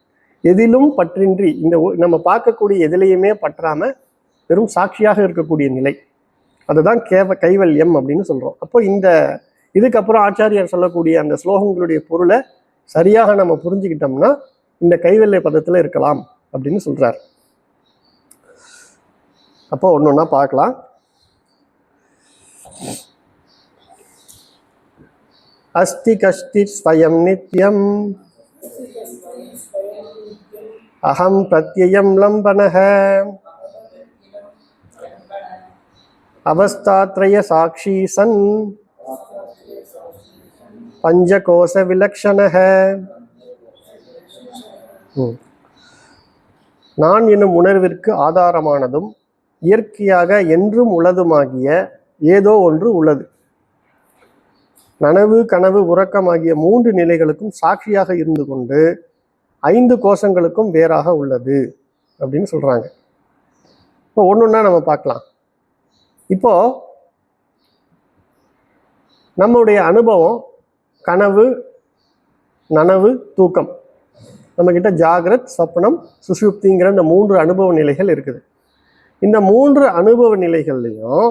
எதிலும் பற்றின்றி, இந்த நம்ம பார்க்கக்கூடிய எதிலையுமே பற்றாம வெறும் சாட்சியாக இருக்கக்கூடிய நிலை, அதுதான் கைவல்யம் அப்படின்னு சொல்றோம். அப்போ இதுக்கப்புறம் ஆச்சாரியார் சொல்லக்கூடிய அந்த ஸ்லோகங்களுடைய பொருளை சரியாக நம்ம புரிஞ்சுக்கிட்டோம்னா இந்த கைவல்ய பதத்துல இருக்கலாம் அப்படின்னு சொல்றார். அப்போ ஒன்னொன்னா பார்க்கலாம். அஸ்தி கஷ்டி ஸ்வயம் நித்யம் அகம் பிரத்யம் லம்பனஹ அவஸ்தாத்ரய சாட்சி சன் பஞ்சகோச விலக்ஷணஹ. நான் என்னும் உணர்விற்கு ஆதாரமானதும் இயற்கையாக என்றும் உள்ளதுமாகிய ஏதோ ஒன்று உள்ளது. நனவு கனவு உறக்கமாகிய 3 நிலைகளுக்கும் சாட்சியாக இருந்து கொண்டு 5 கோஷங்களுக்கும் வேறாக உள்ளது அப்படின்னு சொல்றாங்க. இப்போ ஒன்னொன்னா நம்ம பார்க்கலாம். இப்போ நம்முடைய அனுபவம் கனவு, நனவு, தூக்கம், நம்ம கிட்ட ஜாகிரத், சொப்னம், சுஷுப்திங்கிற இந்த 3 அனுபவ நிலைகள் இருக்குது. இந்த 3 அனுபவ நிலைகள்லையும்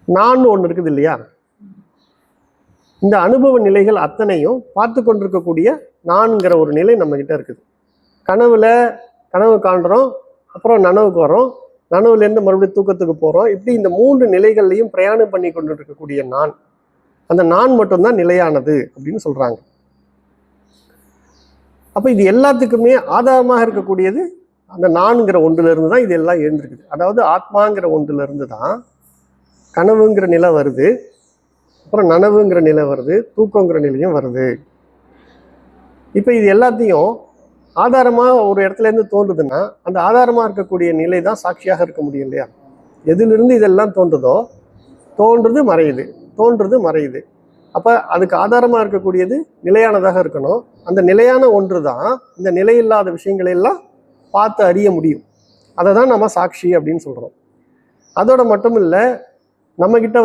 நான் ஒன்று இருக்குது இல்லையா? இந்த அனுபவ நிலைகள் அத்தனையும் பார்த்து கொண்டிருக்கக்கூடிய நான்கிற ஒரு நிலை நம்ம கிட்ட இருக்குது. கனவு காண்றோம், அப்புறம் நனவுக்கு வரோம், நனவுலேருந்து மறுபடியும் தூக்கத்துக்கு போறோம். இப்படி இந்த 3 நிலைகள்லையும் பிரயாணம் பண்ணி கொண்டு இருக்கக்கூடிய நான், அந்த நான் மட்டும்தான் நிலையானது அப்படின்னு சொல்றாங்க. அப்ப இது எல்லாத்துக்குமே ஆதாரமாக இருக்கக்கூடியது அந்த நான்கிற ஒன்றுல இருந்து தான் இது எல்லாம் எழுந்திருக்குது. அதாவது ஆத்மாங்கிற ஒன்றுல இருந்து தான் கனவுங்கிற நிலை வருது, அப்புறம் நனவுங்கிற நிலை வருது, தூக்கங்கிற நிலையும் வருது. இப்ப இது எல்லாத்தையும் ஆதாரமா ஒரு இடத்துல இருந்து தோன்றுதுன்னா அந்த ஆதாரமா இருக்கக்கூடிய நிலை தான் சாட்சியாக இருக்க முடியும் இல்லையா? எதிலிருந்து இதெல்லாம் தோன்றுதோ தோன்றுது மறையுது, தோன்றுது மறையுது. அப்ப அதுக்கு ஆதாரமா இருக்கக்கூடியது நிலையானதாக இருக்கணும். அந்த நிலையான ஒன்று தான் இந்த நிலையில்லாத விஷயங்களை எல்லாம் பார்த்து அறிய முடியும். அதை தான் நம்ம சாட்சி அப்படின்னு சொல்றோம். அதோட மட்டும் இல்லை, நம்ம கிட்ட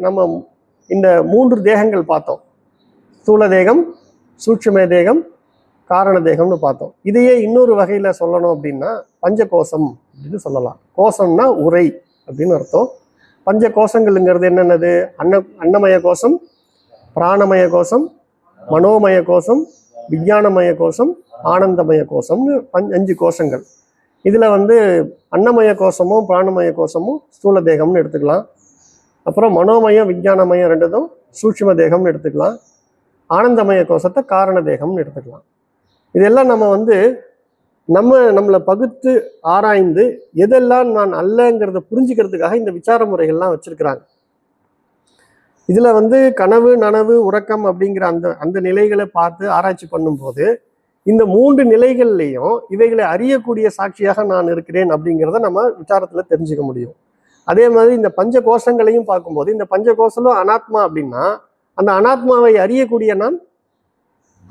நம்ம இந்த 3 தேகங்கள் பார்த்தோம். ஸ்தூல தேகம், சூட்சும தேகம், காரண தேகம்னு பார்த்தோம். இதையே இன்னொரு வகையில சொல்லணும் அப்படின்னா பஞ்ச கோஷம் அப்படின்னு சொல்லலாம். கோஷம்னா உரை அப்படின்னு அர்த்தம். பஞ்ச கோஷங்கள்ங்கிறது என்னென்னது? அன்னமய கோஷம், பிராணமய கோஷம், மனோமய கோஷம், விஞ்ஞானமய கோஷம், ஆனந்தமய கோஷம்னு 5 கோஷங்கள். இதுல அன்னமய கோஷமும் பிராணமய கோஷமும் ஸ்தூல தேகம்னு எடுத்துக்கலாம். அப்புறம் மனோமயம் விஞ்ஞானமயம் 2ம் சூட்சும தேகம்னு எடுத்துக்கலாம். ஆனந்தமய கோஷத்தை காரண தேகம்னு எடுத்துக்கலாம். இதெல்லாம் நம்ம நம்மளை பகுத்து ஆராய்ந்து எதெல்லாம் நான் அல்லங்கிறத புரிஞ்சுக்கிறதுக்காக இந்த விசார முறைகள்லாம் வச்சிருக்கிறாங்க. இதுல கனவு, நனவு, உறக்கம் அப்படிங்கிற அந்த நிலைகளை பார்த்து ஆராய்ச்சி பண்ணும்போது இந்த 3 நிலைகள்லையும் இவைகளை அறியக்கூடிய சாட்சியாக நான் இருக்கிறேன் அப்படிங்கிறத நம்ம விசாரத்துல தெரிஞ்சுக்க முடியும். அதே மாதிரி இந்த பஞ்ச கோஷங்களையும் பார்க்கும்போது இந்த பஞ்ச கோஷங்களும் அனாத்மா அப்படின்னா அந்த அனாத்மாவை அறியக்கூடிய நான்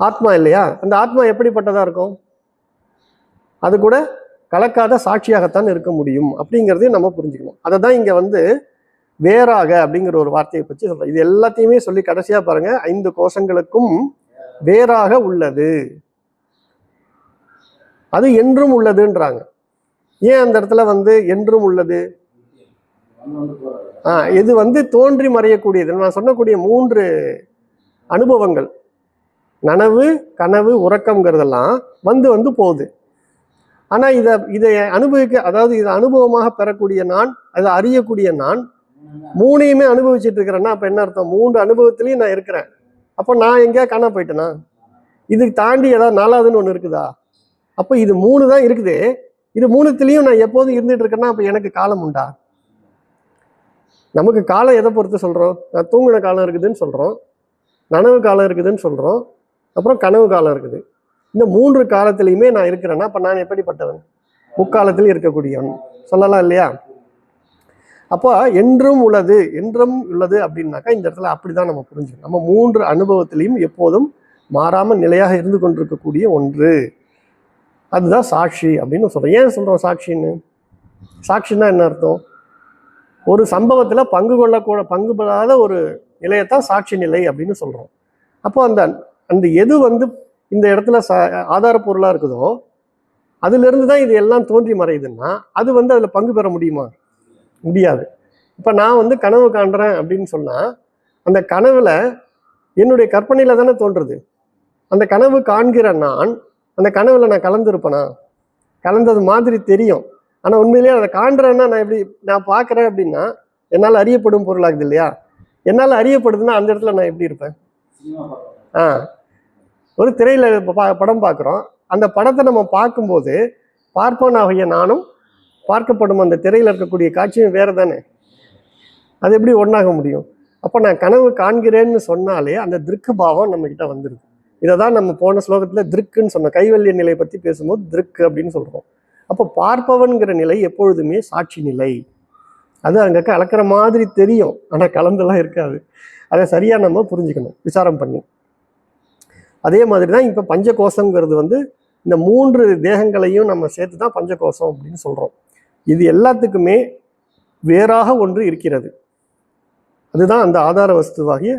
ஆத்மா இல்லையா? அந்த ஆத்மா எப்படிப்பட்டதா இருக்கும்? அது கூட கலக்காத சாட்சியாகத்தான் இருக்க முடியும் அப்படிங்கிறதையும் நம்ம புரிஞ்சுக்கணும். அதை தான் இங்க வேறாக அப்படிங்கிற ஒரு வார்த்தையை பற்றி சொல்றேன். இது எல்லாத்தையுமே சொல்லி கடைசியா பாருங்க, 5 கோஷங்களுக்கும் வேறாக உள்ளது, அது என்றும் உள்ளதுன்றாங்க. ஏன் அந்த இடத்துல என்றும் உள்ளது? இது தோன்றி மறையக்கூடியது. நான் சொன்னக்கூடிய 3 அனுபவங்கள், நனவு, கனவு, உறக்கம்ங்கிறதெல்லாம் போகுது. ஆனா இதை அனுபவிக்க, அதாவது இதை அனுபவமாக பெறக்கூடிய நான், அதை அறியக்கூடிய நான் 3ஐயுமே அனுபவிச்சுட்டு இருக்கிறேன்னா அப்ப என்ன அர்த்தம்? 3 அனுபவத்திலையும் நான் இருக்கிறேன். அப்போ நான் எங்கேயா காண போயிட்டேனா? இதுக்கு தாண்டி ஏதாவது 4வதுன்னு ஒண்ணு இருக்குதா? அப்போ இது 3 தான் இருக்குது. இது 3த்துலயும் நான் எப்போதும் இருந்துட்டு இருக்கேன்னா அப்ப எனக்கு காலம் உண்டா? நமக்கு காலம் எதை பொறுத்து சொல்றோம்? நான் தூங்கின காலம் இருக்குதுன்னு சொல்றோம், நனவு காலம் இருக்குதுன்னு சொல்றோம், அப்புறம் கனவு காலம் இருக்குது. இந்த 3 காலத்திலையுமே நான் இருக்கிறேன்னா அப்ப நான் எப்படிப்பட்டவன்? முக்காலத்திலும் இருக்கக்கூடியவன் சொல்லலாம் இல்லையா? அப்போ என்றும் உள்ளது அப்படின்னாக்கா இந்த இடத்துல அப்படிதான் நம்ம புரிஞ்சுக்கணும். நம்ம 3 அனுபவத்திலையும் எப்போதும் மாறாம நிலையாக இருந்து கொண்டிருக்கக்கூடிய ஒன்று, அதுதான் சாட்சி அப்படின்னு சொல்றோம். ஏன் சொல்றோம் சாட்சின்னு? சாட்சின்னா என்ன அர்த்தம்? ஒரு சம்பவத்துல பங்கு பெறாத ஒரு நிலையத்தான் சாட்சி நிலை அப்படின்னு சொல்றோம். அப்போ அந்த எது இந்த இடத்துல ஆதார பொருளாக இருக்குதோ அதுலேருந்து தான் இது எல்லாம் தோன்றி மறையுதுன்னா அது வந்து அதில் பங்கு பெற முடியுமா? முடியாது. இப்போ நான் வந்து கனவு காண்றேன் அப்படின்னு சொன்னால் அந்த கனவுல என்னுடைய கற்பனையில் தானே தோன்றுறது. அந்த கனவு காண்கிற நான் அந்த கனவுல நான் கலந்துருப்பேனா? கலந்தது மாதிரி தெரியும். ஆனால் உண்மையிலேயே அதை காண்றேன்னா நான் எப்படி நான் பார்க்குறேன் அப்படின்னா என்னால் அறியப்படும் பொருளாகுது இல்லையா? என்னால் அறியப்படுதுன்னா அந்த இடத்துல நான் எப்படி இருப்பேன்? ஒரு திரையில் படம் பார்க்குறோம். அந்த படத்தை நம்ம பார்க்கும்போது பார்ப்பவனாகிய நானும் பார்க்கப்படும் அந்த திரையில் இருக்கக்கூடிய காட்சியும் வேறு தானே. அது எப்படி ஒன்றாக முடியும்? அப்போ நான் கனவு காண்கிறேன்னு சொன்னாலே அந்த திருக்கு பாவம் நம்மக்கிட்ட வந்துடுது. இதை தான் நம்ம போன ஸ்லோகத்தில் திருக்குன்னு சொன்னோம். கைவல்ய நிலை பற்றி பேசும்போது திருக்கு அப்படின்னு சொல்கிறோம். அப்போ பார்ப்பவன்கிற நிலை எப்பொழுதுமே சாட்சி நிலை. அது அங்கே கலக்கிற மாதிரி தெரியும், ஆனால் கலந்தெல்லாம் இருக்காது. அதை சரியாக நம்ம புரிஞ்சுக்கணும் விசாரம் பண்ணி. அதே மாதிரி தான் இப்போ பஞ்சகோஷங்கிறது வந்து இந்த 3 தேகங்களையும் நம்ம சேர்த்து தான் பஞ்சகோஷம் அப்படின்னு சொல்கிறோம். இது எல்லாத்துக்குமே வேறாக ஒன்று இருக்கிறது. அதுதான் அந்த ஆதார வஸ்துவாகிய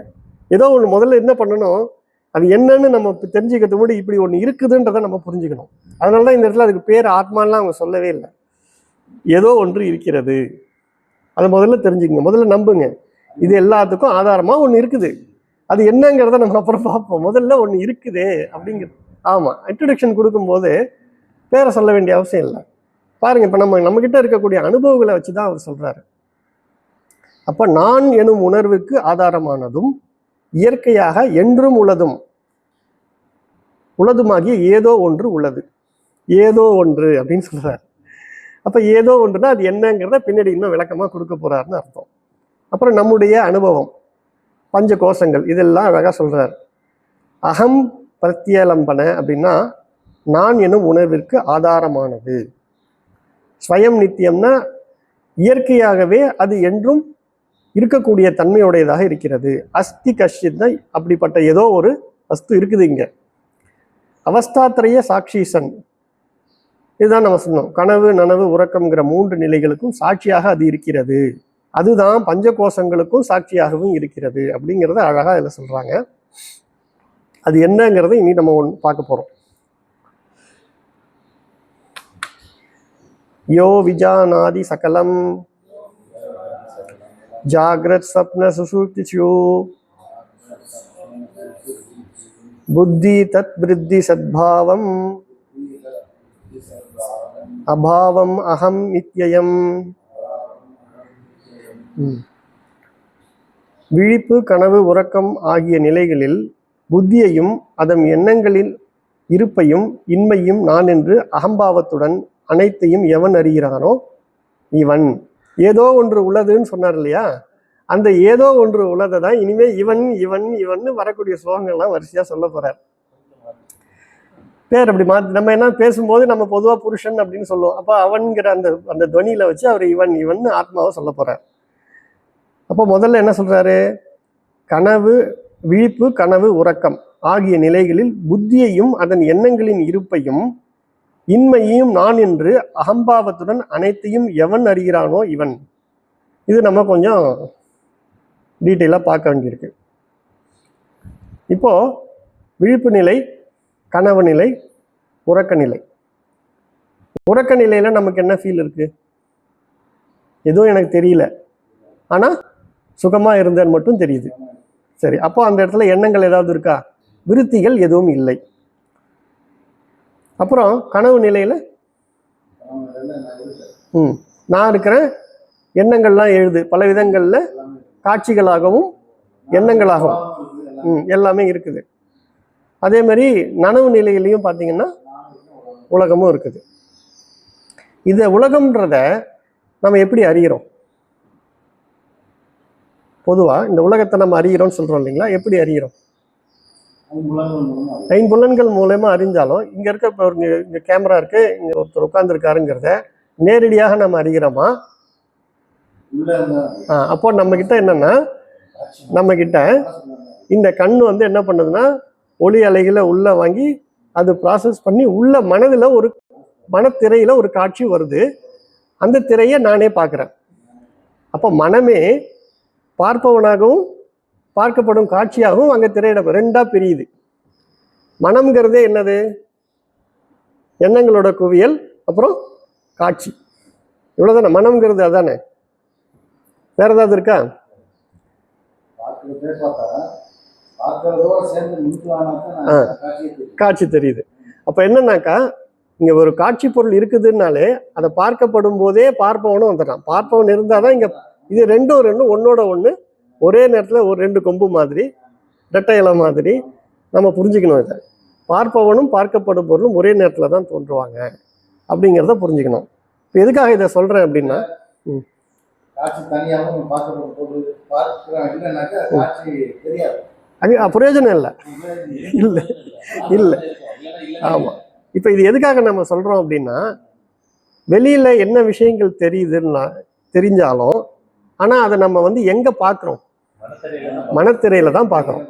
ஏதோ ஒன்று. முதல்ல என்ன பண்ணணும், அது என்னன்னு நம்ம தெரிஞ்சுக்கிறது முன்னாடி இப்படி ஒன்று இருக்குதுன்றதை நம்ம புரிஞ்சுக்கணும். அதனால தான் இந்த இடத்துல அதுக்கு பேர் ஆத்மாலாம் அவங்க சொல்லவே இல்லை. ஏதோ ஒன்று இருக்கிறது, அதை முதல்ல தெரிஞ்சுக்கங்க, முதல்ல நம்புங்க. இது எல்லாத்துக்கும் ஆதாரமாக ஒன்று இருக்குது. அது என்னங்கிறத நம்ம அப்புறம் பார்ப்போம். முதல்ல ஒன்று இருக்குதே அப்படிங்கிறது. ஆமாம், இன்ட்ரடக்ஷன் கொடுக்கும்போது பேரை சொல்ல வேண்டிய அவசியம் இல்லை. பாருங்கள், இப்போ நம்மக்கிட்ட இருக்கக்கூடிய அனுபவங்களை வச்சு தான் அவர் சொல்கிறாரு. அப்போ நான் எனும் உணர்வுக்கு ஆதாரமானதும் இயற்கையாக என்றும் உள்ளதுமாகிய ஏதோ ஒன்று உள்ளது. ஏதோ ஒன்று அப்படின்னு சொல்கிறார். அப்போ ஏதோ ஒன்றுனா அது என்னங்கிறத பின்னாடி இன்னும் விளக்கமாக கொடுக்க போகிறாருன்னு அர்த்தம். அப்புறம் நம்முடைய அனுபவம், பஞ்ச கோஷங்கள், இதெல்லாம் அழகாக சொல்கிறார். அகம் பிரத்யலம்பன அப்படின்னா நான் எனும் உணர்விற்கு ஆதாரமானது. ஸ்வயம் நித்தியம்னா இயற்கையாகவே அது என்றும் இருக்கக்கூடிய தன்மையுடையதாக இருக்கிறது. அஸ்தி கஷ்டித்னா அப்படிப்பட்ட ஏதோ ஒரு வஸ்து இருக்குது இங்கே. அவஸ்தாத்திரைய சாட்சீசன், இதுதான் நம்ம சொன்னோம். கனவு நனவு உறக்கம்ங்கிற 3 நிலைகளுக்கும் சாட்சியாக அது இருக்கிறது. அதுதான் பஞ்சகோஷங்களுக்கும் சாட்சியாகவும் இருக்கிறது அப்படிங்கிறத அழகாக இதில் சொல்கிறாங்க. அது என்னங்கிறத இனி நம்ம பார்க்க போகிறோம். யோ விஜானாதி சகலம் ஜாகிரத் ஸ்வப்ன சுஷுப்திஷு புத்தி தத் விருத்தி சத்பாவம் அபாவம் அகம் நித்யம். விழிப்பு கனவு உறக்கம் ஆகிய நிலைகளில் புத்தியையும் அதன் எண்ணங்களில் இருப்பையும் இன்மையும் நான் என்று அகம்பாவத்துடன் அனைத்தையும் எவன் அறிகிறானோ இவன். ஏதோ ஒன்று உள்ளதுன்னு சொன்னார் இல்லையா? அந்த ஏதோ ஒன்று உள்ளதை தான் இனிமே இவன் இவன் இவன் வரக்கூடிய ஸ்லோகங்கள்லாம் வரிசையாக சொல்ல போறார். பேர் அப்படி மாற்றி நம்ம என்ன பேசும்போது நம்ம பொதுவாக புருஷன் அப்படின்னு சொல்லுவோம். அப்போ அவன்கிற அந்த துவனியில வச்சு அவர் இவன் இவன் ஆத்மாவை சொல்ல போறார். அப்போ முதல்ல என்ன சொல்றாரு? கனவு விழிப்பு கனவு உறக்கம் ஆகிய நிலைகளில் புத்தியையும் அதன் எண்ணங்களின் இருப்பையும் இன்மையையும் நான் என்று அகம்பாவத்துடன் அனைத்தையும் எவன் அறிகிறானோ இவன். இது நம்ம கொஞ்சம் டீட்டெயிலாக பார்க்க வேண்டியிருக்கு. இப்போ விழிப்பு நிலை, கனவு நிலை, உறக்க நிலை. உறக்க நிலையில நமக்கு என்ன ஃபீல் இருக்கு? எதுவும் எனக்கு தெரியல, ஆனால் சுகமாக இருந்தேன்னு மட்டும் தெரியுது. சரி, அப்போ அந்த இடத்துல எண்ணங்கள் ஏதாவது இருக்கா? விருத்திகள் எதுவும் இல்லை. அப்புறம் கனவு நிலையில் நான் இருக்கிறேன், எண்ணங்கள்லாம் எழுது பல விதங்களில், காட்சிகளாகவும் எண்ணங்களாகவும் எல்லாமே இருக்குது. அதே மாதிரி நனவு நிலையிலையும் பார்த்தீங்கன்னா உலகமும் இருக்குது. இந்த உலகம்ன்றத நம்ம எப்படி அறிகிறோம்? பொதுவாக இந்த உலகத்தை நம்ம அறிகிறோம்னு சொல்கிறோம் இல்லைங்களா? எப்படி அறிகிறோம்? ஐம்புலன்கள் மூலமா அறிஞ்சாலும் இங்கே இருக்க இப்போ இங்கே கேமரா இருக்கு, இங்கே ஒருத்தர் உட்கார்ந்துருக்காருங்கிறத நேரடியாக நம்ம அறிகிறோமா? அப்போ நம்மக்கிட்ட என்னன்னா, நம்மக்கிட்ட இந்த கண் வந்து என்ன பண்ணுதுன்னா ஒளி அலைகளை உள்ளே வாங்கி அது ப்ராசஸ் பண்ணி உள்ள மனதில் ஒரு மனத்திரையில் ஒரு காட்சி வருது. அந்த திரையை நானே பார்க்குறேன். அப்போ மனமே பார்ப்பவனாகவும் பார்க்கப்படும் காட்சியாகவும் அங்கே திரையிட ரெண்டாக பிரியுது. மனம்ங்கிறதே என்னது? எண்ணங்களோட குவியல், அப்புறம் காட்சி. இவ்வளவுதானே மனம்ங்கிறது? அதானே. வேற ஏதாவது இருக்கா? காட்சி தெரியுது. அப்ப என்னன்னாக்கா, இங்க ஒரு காட்சி பொருள் இருக்குதுன்னாலே அதை பார்க்கப்படும் போதே பார்ப்பவனும் வந்துட்டான். பார்ப்பவன் இருந்தாதான் இங்க இது ரெண்டும் ஒன்னோட ஒண்ணு ஒரே நேரத்துல ஒரு ரெண்டு கொம்பு மாதிரி, ரெட்டை இலை மாதிரி நம்ம புரிஞ்சுக்கணும். இதை பார்ப்பவனும் பார்க்கப்படும் பொருளும் ஒரே நேரத்துல தான் தோன்றுவாங்க அப்படிங்கிறத புரிஞ்சுக்கணும். இப்போ எதுக்காக இதை சொல்றேன் அப்படின்னா, பிரயோஜனம் இல்லை இல்லை இல்லை. ஆமா. இப்ப இது எதுக்காக நம்ம சொல்றோம் அப்படின்னா, வெளியில என்ன விஷயங்கள் தெரியுதுன்னா தெரிஞ்சாலும், ஆனா அதை நம்ம வந்து எங்க பாக்குறோம்? மனத்திரையில தான் பாக்குறோம்.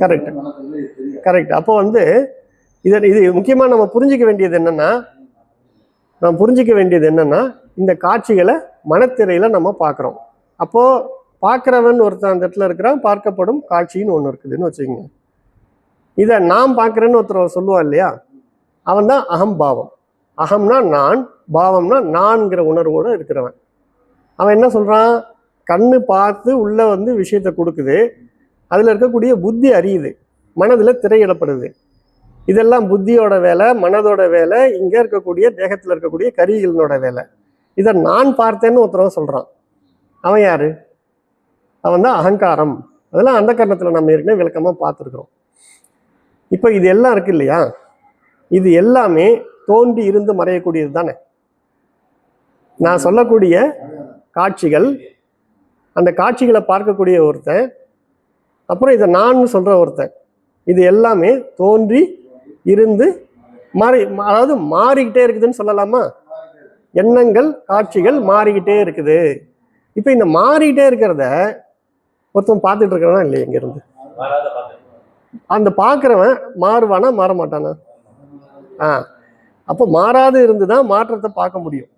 Correct correct. அப்போ வந்து இது முக்கியமா நம்ம புரிஞ்சிக்க வேண்டியது என்னன்னா, இந்த காட்சிகளை மனத்திரையில நம்ம பாக்குறோம். அப்போ பார்க்கிறவன் ஒருத்தன் அந்த இடத்துல இருக்கிறான், பார்க்கப்படும் காட்சின்னு ஒண்ணு இருக்குதுன்னு வச்சுக்கோங்க. இதை நான் பார்க்கிறேன்னு ஒருத்தர் சொல்லுவான் இல்லையா, அவன் தான் அகம்பாவம். அகம்னா நான், பாவம்னா நான்கிற உணர்வோடு இருக்கிறவன். அவன் என்ன சொல்றான்? கண்ணு பார்த்து உள்ள வந்து விஷயத்தை கொடுக்குது, அதுல இருக்கக்கூடிய புத்தி அறியுது, மனதுல திரையிடப்படுது. இதெல்லாம் புத்தியோட வேலை, மனதோட வேலை, இங்க இருக்கக்கூடிய தேகத்துல இருக்கக்கூடிய கருவிகளோட வேலை. இதை நான் பார்த்தேன்னு ஒருத்தரவன் சொல்றான். அவன் யாரு? அவன் தான் அகங்காரம். அதெல்லாம் அந்த கரணத்துல நம்ம ஏற்கனவே விளக்கமா பார்த்துருக்கிறோம். இப்ப இது எல்லாம் இருக்கு இல்லையா, இது எல்லாமே தோன்றி இருந்து மறையக்கூடியது தானே. நான் சொல்லக்கூடிய காட்சிகள், அந்த காட்சிகளை பார்க்கக்கூடிய ஒருத்தன், அப்புறம் இதை நான் சொல்ற ஒருத்தன், இது எல்லாமே தோன்றி இருந்து அதாவது மாறிக்கிட்டே இருக்குதுன்னு சொல்லலாமா? எண்ணங்கள் காட்சிகள் மாறிக்கிட்டே இருக்குது. இப்ப இந்த மாறிக்கிட்டே இருக்கிறத ஒருத்தன் பார்த்துட்டு இருக்கிறவனா இல்லையா? இங்க இருந்து அந்த பார்க்கிறவன் மாறுவானா மாற மாட்டானா? அப்போ மாறாது இருந்துதான் மாற்றத்தை பார்க்க முடியும்.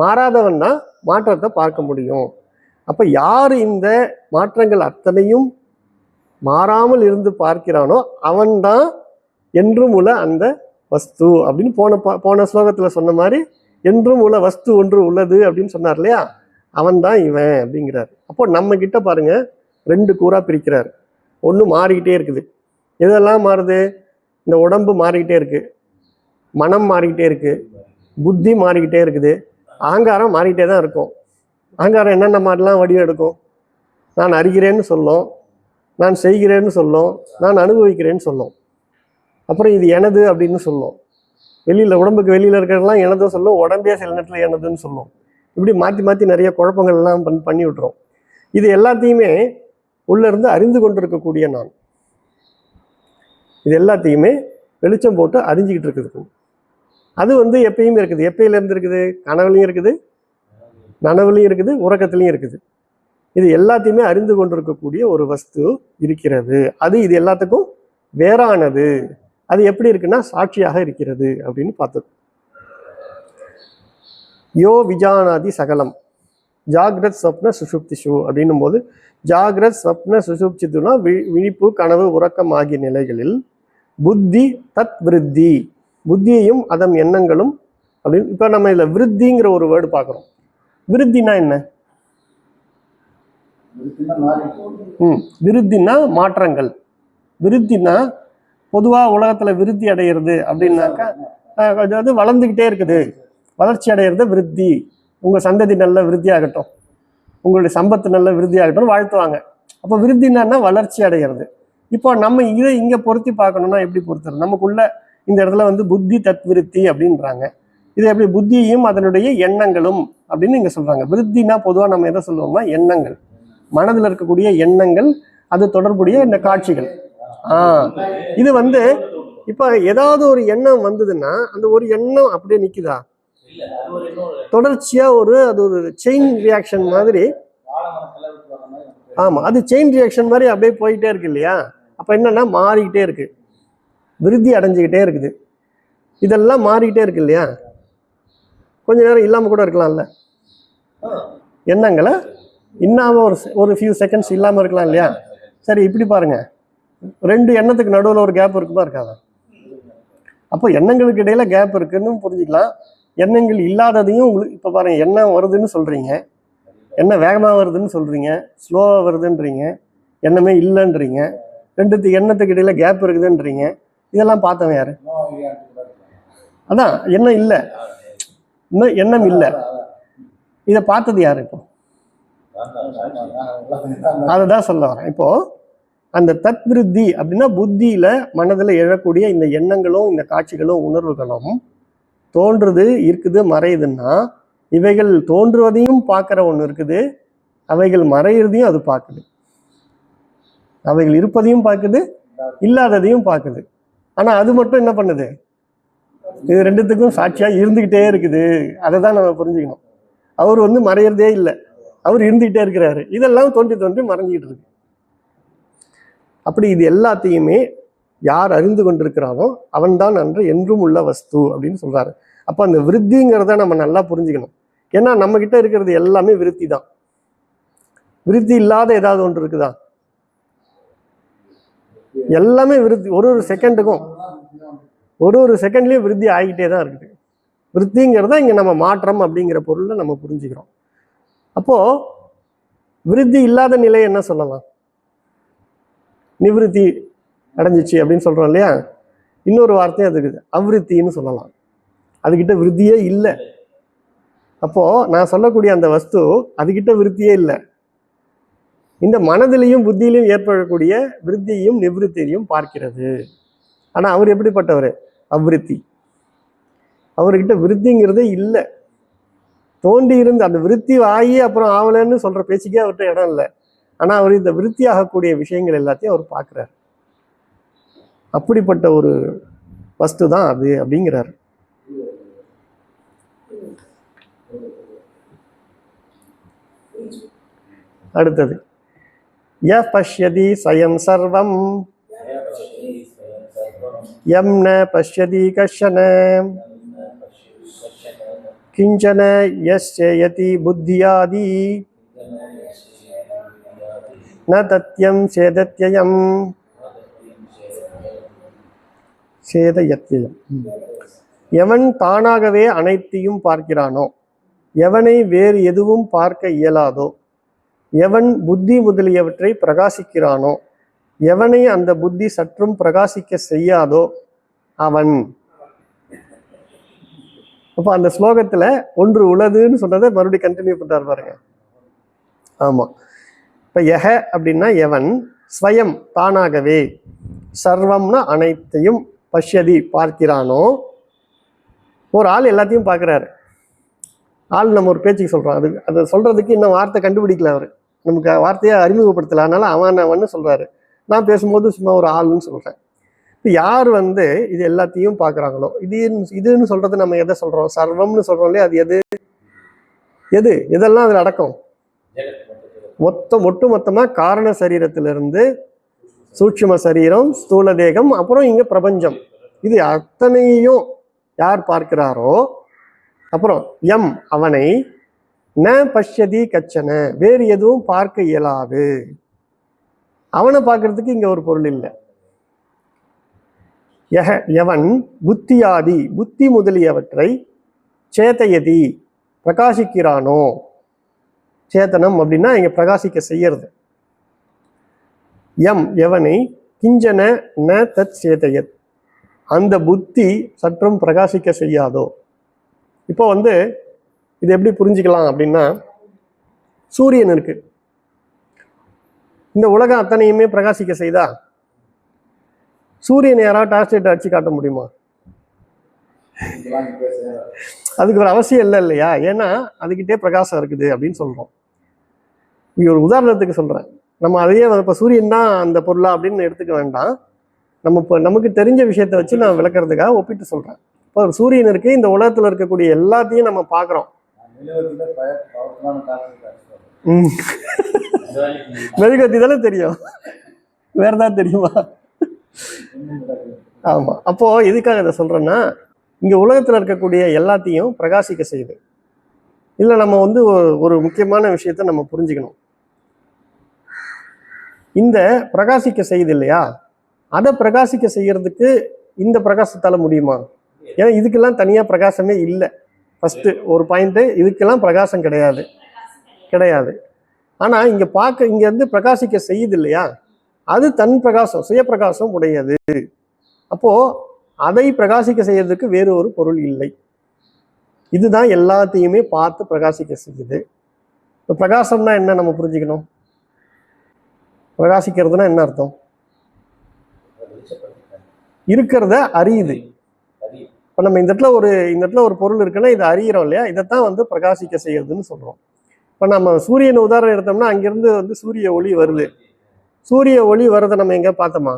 மாறாதவன் தான் மாற்றத்தை பார்க்க முடியும். அப்ப யாரு இந்த மாற்றங்கள் அத்தனையும் மாறாமல் இருந்து பார்க்கிறானோ அவன்தான் என்றும் உள்ள அந்த வஸ்து அப்படின்னு போன ஸ்லோகத்துல சொன்ன மாதிரி, என்றும் உள்ள வஸ்து ஒன்று உள்ளது அப்படின்னு சொன்னார் இல்லையா, அவன் தான் இவன் அப்படிங்கிறார். அப்போ நம்ம கிட்ட பாருங்க, ரெண்டு கூறா பிரிக்கிறார். ஒன்று மாறிக்கிட்டே இருக்குது. எதெல்லாம் மாறுது? இந்த உடம்பு மாறிக்கிட்டே இருக்கு, மனம் மாறிக்கிட்டே இருக்கு, புத்தி மாறிக்கிட்டே இருக்குது, அகங்காரம் மாறிக்கிட்டே தான் இருக்கும். அகங்காரம் என்னென்ன மாதிரிலாம் வடிவம் எடுக்கும்? நான் அறிகிறேன்னு சொல்லும், நான் செய்கிறேன்னு சொல்லும், நான் அனுபவிக்கிறேன்னு சொல்லும், அப்புறம் இது எனது அப்படின்னு சொல்லும். வெளியில் உடம்புக்கு வெளியில் இருக்கிறதெல்லாம் எனதுன்னு சொல்லும், உடம்பே சில நேரத்தில் எனதுன்னு சொல்லும். இப்படி மாற்றி மாற்றி நிறைய குழப்பங்கள் எல்லாம் பண்ணி விட்டுரும். இது எல்லாத்தையுமே உள்ள இருந்து அறிந்து கொண்டிருக்கக்கூடிய நான், இது எல்லாத்தையுமே வெளிச்சம் போட்டு அறிஞ்சிக்கிட்டு இருக்குது. அது வந்து எப்பயுமே இருக்குது. எப்பயிலேருந்து இருக்குது? கனவுலையும் இருக்குது, நனவுலையும் இருக்குது, உறக்கத்துலையும் இருக்குது. இது எல்லாத்தையுமே அறிந்து கொண்டிருக்கக்கூடிய ஒரு வஸ்து இருக்கிறது. அது இது எல்லாத்துக்கும் வேறானது. அது எப்படி இருக்குன்னா சாட்சியாக இருக்கிறது அப்படின்னு பார்த்தது. யோ விஜானாதி சகலம் ஜாகிரத் ஸ்வப்ன சுஷுப்திஷு அப்படின்னும் போது, ஜாகிரத் ஸ்வப்ன சுஷுப்திதுனா விழிப்பு கனவு உறக்கம் ஆகிய நிலைகளில் புத்தி தத் விருத்தி, புத்தியையும் அதன் எண்ணங்களும் அப்படின்னு. இப்ப நம்ம இதுல விருத்திங்கிற ஒரு வேர்டு பார்க்கிறோம். விருத்தினா என்ன? விருத்தினா மாற்றங்கள். விருத்தினா பொதுவா உலகத்துல விருத்தி அடைகிறது அப்படின்னாக்கா, அதாவது வளர்ந்துகிட்டே இருக்குது, வளர்ச்சி அடைகிறது விருத்தி. உங்க சந்ததி நல்ல விருத்தி ஆகட்டும், உங்களுடைய சம்பத்து நல்ல விருத்தி ஆகட்டும் வாழ்த்துவாங்க. அப்போ விருத்தினா வளர்ச்சி அடைகிறது. இப்போ நம்ம இதை இங்க பொருத்தி பார்க்கணும்னா எப்படி பொறுத்துறது? நமக்குள்ள இந்த இடத்துல வந்து புத்தி தத் விருத்தி அப்படின்றாங்க. இது எப்படி? புத்தியும் அதனுடைய எண்ணங்களும் அப்படின்னு இங்க சொல்றாங்க. விருத்தினா பொதுவா நம்ம எதை சொல்லுவோம்னா எண்ணங்கள், மனதில் இருக்கக்கூடிய எண்ணங்கள், அது தொடர்புடைய இந்த காட்சிகள். இது வந்து இப்ப ஏதாவது ஒரு எண்ணம் வந்ததுன்னா அந்த ஒரு எண்ணம் அப்படியே நிக்குதா? தொடர்ச்சியா அது ஒரு செயின் ரியாக்ஷன் மாதிரி. ஆமா, அது செயின் ரியாக்ஷன் மாதிரி அப்படியே போயிட்டே இருக்கு இல்லையா? அப்ப என்னன்னா மாறிக்கிட்டே இருக்கு, விருத்தி அடைஞ்சுக்கிட்டே இருக்குது. இதெல்லாம் மாறிக்கிட்டே இருக்கு இல்லையா? கொஞ்ச நேரம் இல்லாம கூட இருக்கலாம்ல, எண்ணங்களை இன்னாம ஒரு ஃபியூ செகண்ட்ஸ் இல்லாம இருக்கலாம் இல்லையா? சரி, இப்படி பாருங்க, ரெண்டு எண்ணத்துக்கு நடுவில் ஒரு கேப் இருக்குமா இருக்காதா? அப்போ எண்ணங்களுக்கு இடையில கேப் இருக்குன்னு புரிஞ்சுக்கலாம். எண்ணங்கள் இல்லாததையும் உங்களுக்கு இப்போ பாருங்க, எண்ணம் வருதுன்னு சொல்றீங்க, எண்ணம் வேகமாக வருதுன்னு சொல்றீங்க, ஸ்லோவாக வருதுன்றீங்க, எண்ணமே இல்லைன்றீங்க, எண்ணத்துக்கு இடையில கேப் இருக்குதுன்றீங்க. இதெல்லாம் பார்த்தவன் யாரு? அதான் எண்ணம் இல்லை, இன்னும் எண்ணம் இல்லை, இதை பார்த்தது யாரு? இப்போ அதுதான் சொல்ல வரேன். இப்போ அந்த தத்விருத்தி அப்படின்னா புத்தியில மனதில் எழக்கூடிய இந்த எண்ணங்களும் இந்த காட்சிகளும் உணர்வுகளும் தோன்றுறது இருக்குது மறையுதுன்னா, இவைகள் தோன்றுவதையும் பார்க்குற ஒன்று இருக்குது, அவைகள் மறையிறதையும் அது பார்க்குது. அவைகள் இருப்பதையும் பார்க்குது, இல்லாததையும் பார்க்குது. ஆனால் அது மட்டும் என்ன பண்ணுது? இது ரெண்டுத்துக்கும் சாட்சியாக இருந்துக்கிட்டே இருக்குது. அதை தான் நம்ம புரிஞ்சுக்கணும். அவர் மறையிறதே இல்லை, அவர் இருந்துக்கிட்டே இருக்கிறாரு. இதெல்லாம் தோன்றி தோன்றி மறைஞ்சிக்கிட்டு இருக்கு. அப்படி இது எல்லாத்தையுமே யார் அறிந்து கொண்டிருக்கிறானோ அவன்தான் அன்று என்றும் உள்ள வஸ்து அப்படின்னு சொல்றாரு. அப்போ அந்த விருத்திங்கிறத நம்ம நல்லா புரிஞ்சுக்கணும். ஏன்னா நம்ம கிட்ட இருக்கிறது எல்லாமே விருத்தி தான். விருத்தி இல்லாத ஏதாவது ஒன்று இருக்குதா? எல்லாமே விருத்தி. ஒரு செகண்டுக்கும் ஒரு செகண்ட்லயும் விருத்தி ஆகிட்டே தான் இருக்குது. விருத்திங்கிறத இங்க நம்ம மாற்றம் அப்படிங்கிற பொருள்ல நம்ம புரிஞ்சுக்கிறோம். அப்போ விருத்தி இல்லாத நிலை என்ன சொல்லலாம்? நிவிருத்தி அடைஞ்சிச்சு அப்படின்னு சொல்றோம் இல்லையா? இன்னொரு வார்த்தையும் அதுக்கு அவிருத்தின்னு சொல்லலாம். அதுகிட்ட விருத்தியே இல்லை. அப்போ நான் சொல்லக்கூடிய அந்த வஸ்து அதுகிட்ட விருத்தியே இல்லை. இந்த மனதிலையும் புத்தியிலையும் ஏற்படக்கூடிய விருத்தியையும் நிவிருத்தியையும் பார்க்கிறது. ஆனா அவர் எப்படிப்பட்டவர்? அவிருத்தி. அவர்கிட்ட விருத்திங்கிறதே இல்லை. தோண்டி இருந்து அந்த விருத்தி ஆகி அப்புறம் ஆகலன்னு சொல்ற பேச்சுக்கே அவர்கிட்ட இடம் இல்லை. ஆனா அவர் இந்த விருத்தி ஆகக்கூடிய விஷயங்கள் எல்லாத்தையும் அவர் பார்க்கிறார். அப்படிப்பட்ட ஒரு வஸ்து தான் அது அப்படிங்கிறார். அடுத்தது ய பஷ்யதி சயம் சர்வம் யம் ந பஷ்யதி கஷ்சன கிஞ்சன யஸ்யயதி புத்தியாதி ந தத்யம் சேதத்யயம் சேதயத்யம். எவன் தானாகவே அனைத்தையும் பார்க்கிறானோ, எவனை வேறு எதுவும் பார்க்க இயலாதோ, எவன் புத்தி முதலியவற்றை பிரகாசிக்கிறானோ, எவனை அந்த புத்தி சற்றும் பிரகாசிக்க செய்யாதோ அவன். அப்போ அந்த ஸ்லோகத்துல ஒன்று உளதுன்னு சொன்னதை மறுபடியும் கண்டினியூ பண்றாரு பாருங்க. ஆமா, இப்ப யஹ அப்படின்னா எவன், ஸ்வயம் தானாகவே, சர்வம்னா அனைத்தையும், பஷ்யதி பார்க்கிறானோ. ஒரு ஆள் எல்லாத்தையும் பார்க்குறாரு. ஆள் நம்ம ஒரு பேச்சுக்கு சொல்றோம், அதை சொல்றதுக்கு இன்னும் வார்த்தை கண்டுபிடிக்கல அவர், நமக்கு வார்த்தையை அறிமுகப்படுத்தல, அதனால அவன் சொல்றாரு. நான் பேசும்போது சும்மா ஒரு ஆள்னு சொல்றேன். இப்போ யார் இது எல்லாத்தையும் பார்க்குறாங்களோ, இதுன்னு சொல்றது நம்ம எதை சொல்றோம்? சர்வம்னு சொல்றோம் இல்லையா? அது எதெல்லாம் அதில் அடக்கம்? ஒட்டுமொத்தமா காரண சரீரத்திலிருந்து சூட்சும சரீரம், ஸ்தூல தேகம், அப்புறம் இங்க பிரபஞ்சம், இது அத்தனையும் யார் பார்க்கிறாரோ, அப்புறம் எம் அவனை, ந பஷ்யதி கச்சன வேறு எதுவும் பார்க்க இயலாது. அவனை பார்க்கறதுக்கு இங்க ஒரு பொருள் இல்லை. எவன் புத்தியாதி புத்தி முதலியவற்றை சேதயதி பிரகாசிக்கிறானோ, சேத்தனம் அப்படின்னா இங்க பிரகாசிக்க செய்யறது. எம் எவனை கிஞ்சன ந தத் சேதயத் அந்த புத்தி சற்றும் பிரகாசிக்க செய்யாதோ. இப்போ இது எப்படி புரிஞ்சுக்கலாம் அப்படின்னா, சூரியன் இருக்கு, இந்த உலகம் அத்தனையுமே பிரகாசிக்க செய்தா? சூரியன் யாராவது டார்ச் லைட் அடிச்சு காட்ட முடியுமா? அதுக்கு ஒரு அவசியம் இல்லை இல்லையா? ஏன்னா அதுக்கிட்டே பிரகாசம் இருக்குது அப்படின்னு சொல்றோம். இங்க ஒரு உதாரணத்துக்கு சொல்றேன். நம்ம அதையே இப்போ சூரியன் தான் அந்த பொருளா அப்படின்னு எடுத்துக்க வேண்டாம். நம்ம இப்போ நமக்கு தெரிஞ்ச விஷயத்த வச்சு நான் விளக்குறதுக்காக ஒப்பிட்டு சொல்றேன். இப்போ ஒரு சூரியன் இருக்கு, இந்த உலகத்துல இருக்கக்கூடிய எல்லாத்தையும் நம்ம பார்க்குறோம். மெழுகுவர்த்தி தானே தெரியும், வேற ஏதாவது தெரியுமா? ஆமா. அப்போ எதுக்காக இதை சொல்றேன்னா, இங்க உலகத்துல இருக்கக்கூடிய எல்லாத்தையும் பிரகாசிக்க செய்யுது. இல்லை நம்ம ஒரு முக்கியமான விஷயத்த நம்ம புரிஞ்சுக்கணும். இந்த பிரகாசிக்க செய்யுது இல்லையா, அதை பிரகாசிக்க செய்யறதுக்கு இந்த பிரகாசத்தால முடியுமா? ஏன்னா இதுக்கெல்லாம் தனியா பிரகாசமே இல்லை. ஃபர்ஸ்ட் ஒரு பாயிண்ட், இதுக்கெல்லாம் பிரகாசம் கிடையாது கிடையாது. ஆனா இங்க இருந்து பிரகாசிக்க செய்யுது இல்லையா, அது தன் பிரகாசம், சுய பிரகாசம் உடையது. அப்போ அதை பிரகாசிக்க செய்யறதுக்கு வேறு ஒரு பொருள் இல்லை. இதுதான் எல்லாத்தையுமே பார்த்து பிரகாசிக்க செய்யுது. இப்போ பிரகாசம்னா என்ன நம்ம புரிஞ்சுக்கணும்? பிரகாசிக்கிறதுனா என்ன அர்த்தம்? இருக்கிறத அறியுது. இப்போ நம்ம இந்த இடத்துல ஒரு பொருள் இருக்குன்னா இதை அறிகிறோம் இல்லையா, இதைத்தான் வந்து பிரகாசிக்க செய்யறதுன்னு சொல்றோம். இப்போ நம்ம சூரியன் உதாரணம் எடுத்தோம்னா அங்கிருந்து வந்து சூரிய ஒளி வருது. சூரிய ஒளி வர்றதை நம்ம எங்க பார்த்தோமா?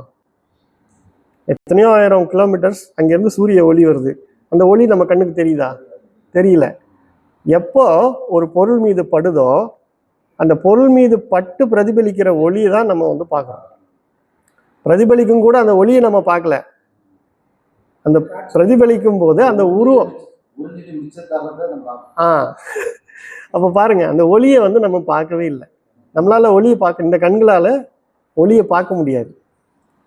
எத்தனையோ 1000 கிலோமீட்டர்ஸ் அங்கிருந்து சூரிய ஒளி வருது. அந்த ஒளி நம்ம கண்ணுக்கு தெரியுதா? தெரியல. எப்போ ஒரு பொருள் மீது படுதோ அந்த பொருள் மீது பட்டு பிரதிபலிக்கிற ஒளியை தான் நம்ம வந்து பார்க்கறோம். பிரதிபலிக்கும் கூட அந்த ஒளியை நம்ம பார்க்கல. அந்த பிரதிபலிக்கும் போது அந்த உருவம் அப்ப பாருங்க, அந்த ஒளியை வந்து நம்ம பார்க்கவே இல்லை. நம்மளால ஒளியை பார்க்க, இந்த கண்களால ஒளியை பார்க்க முடியாது.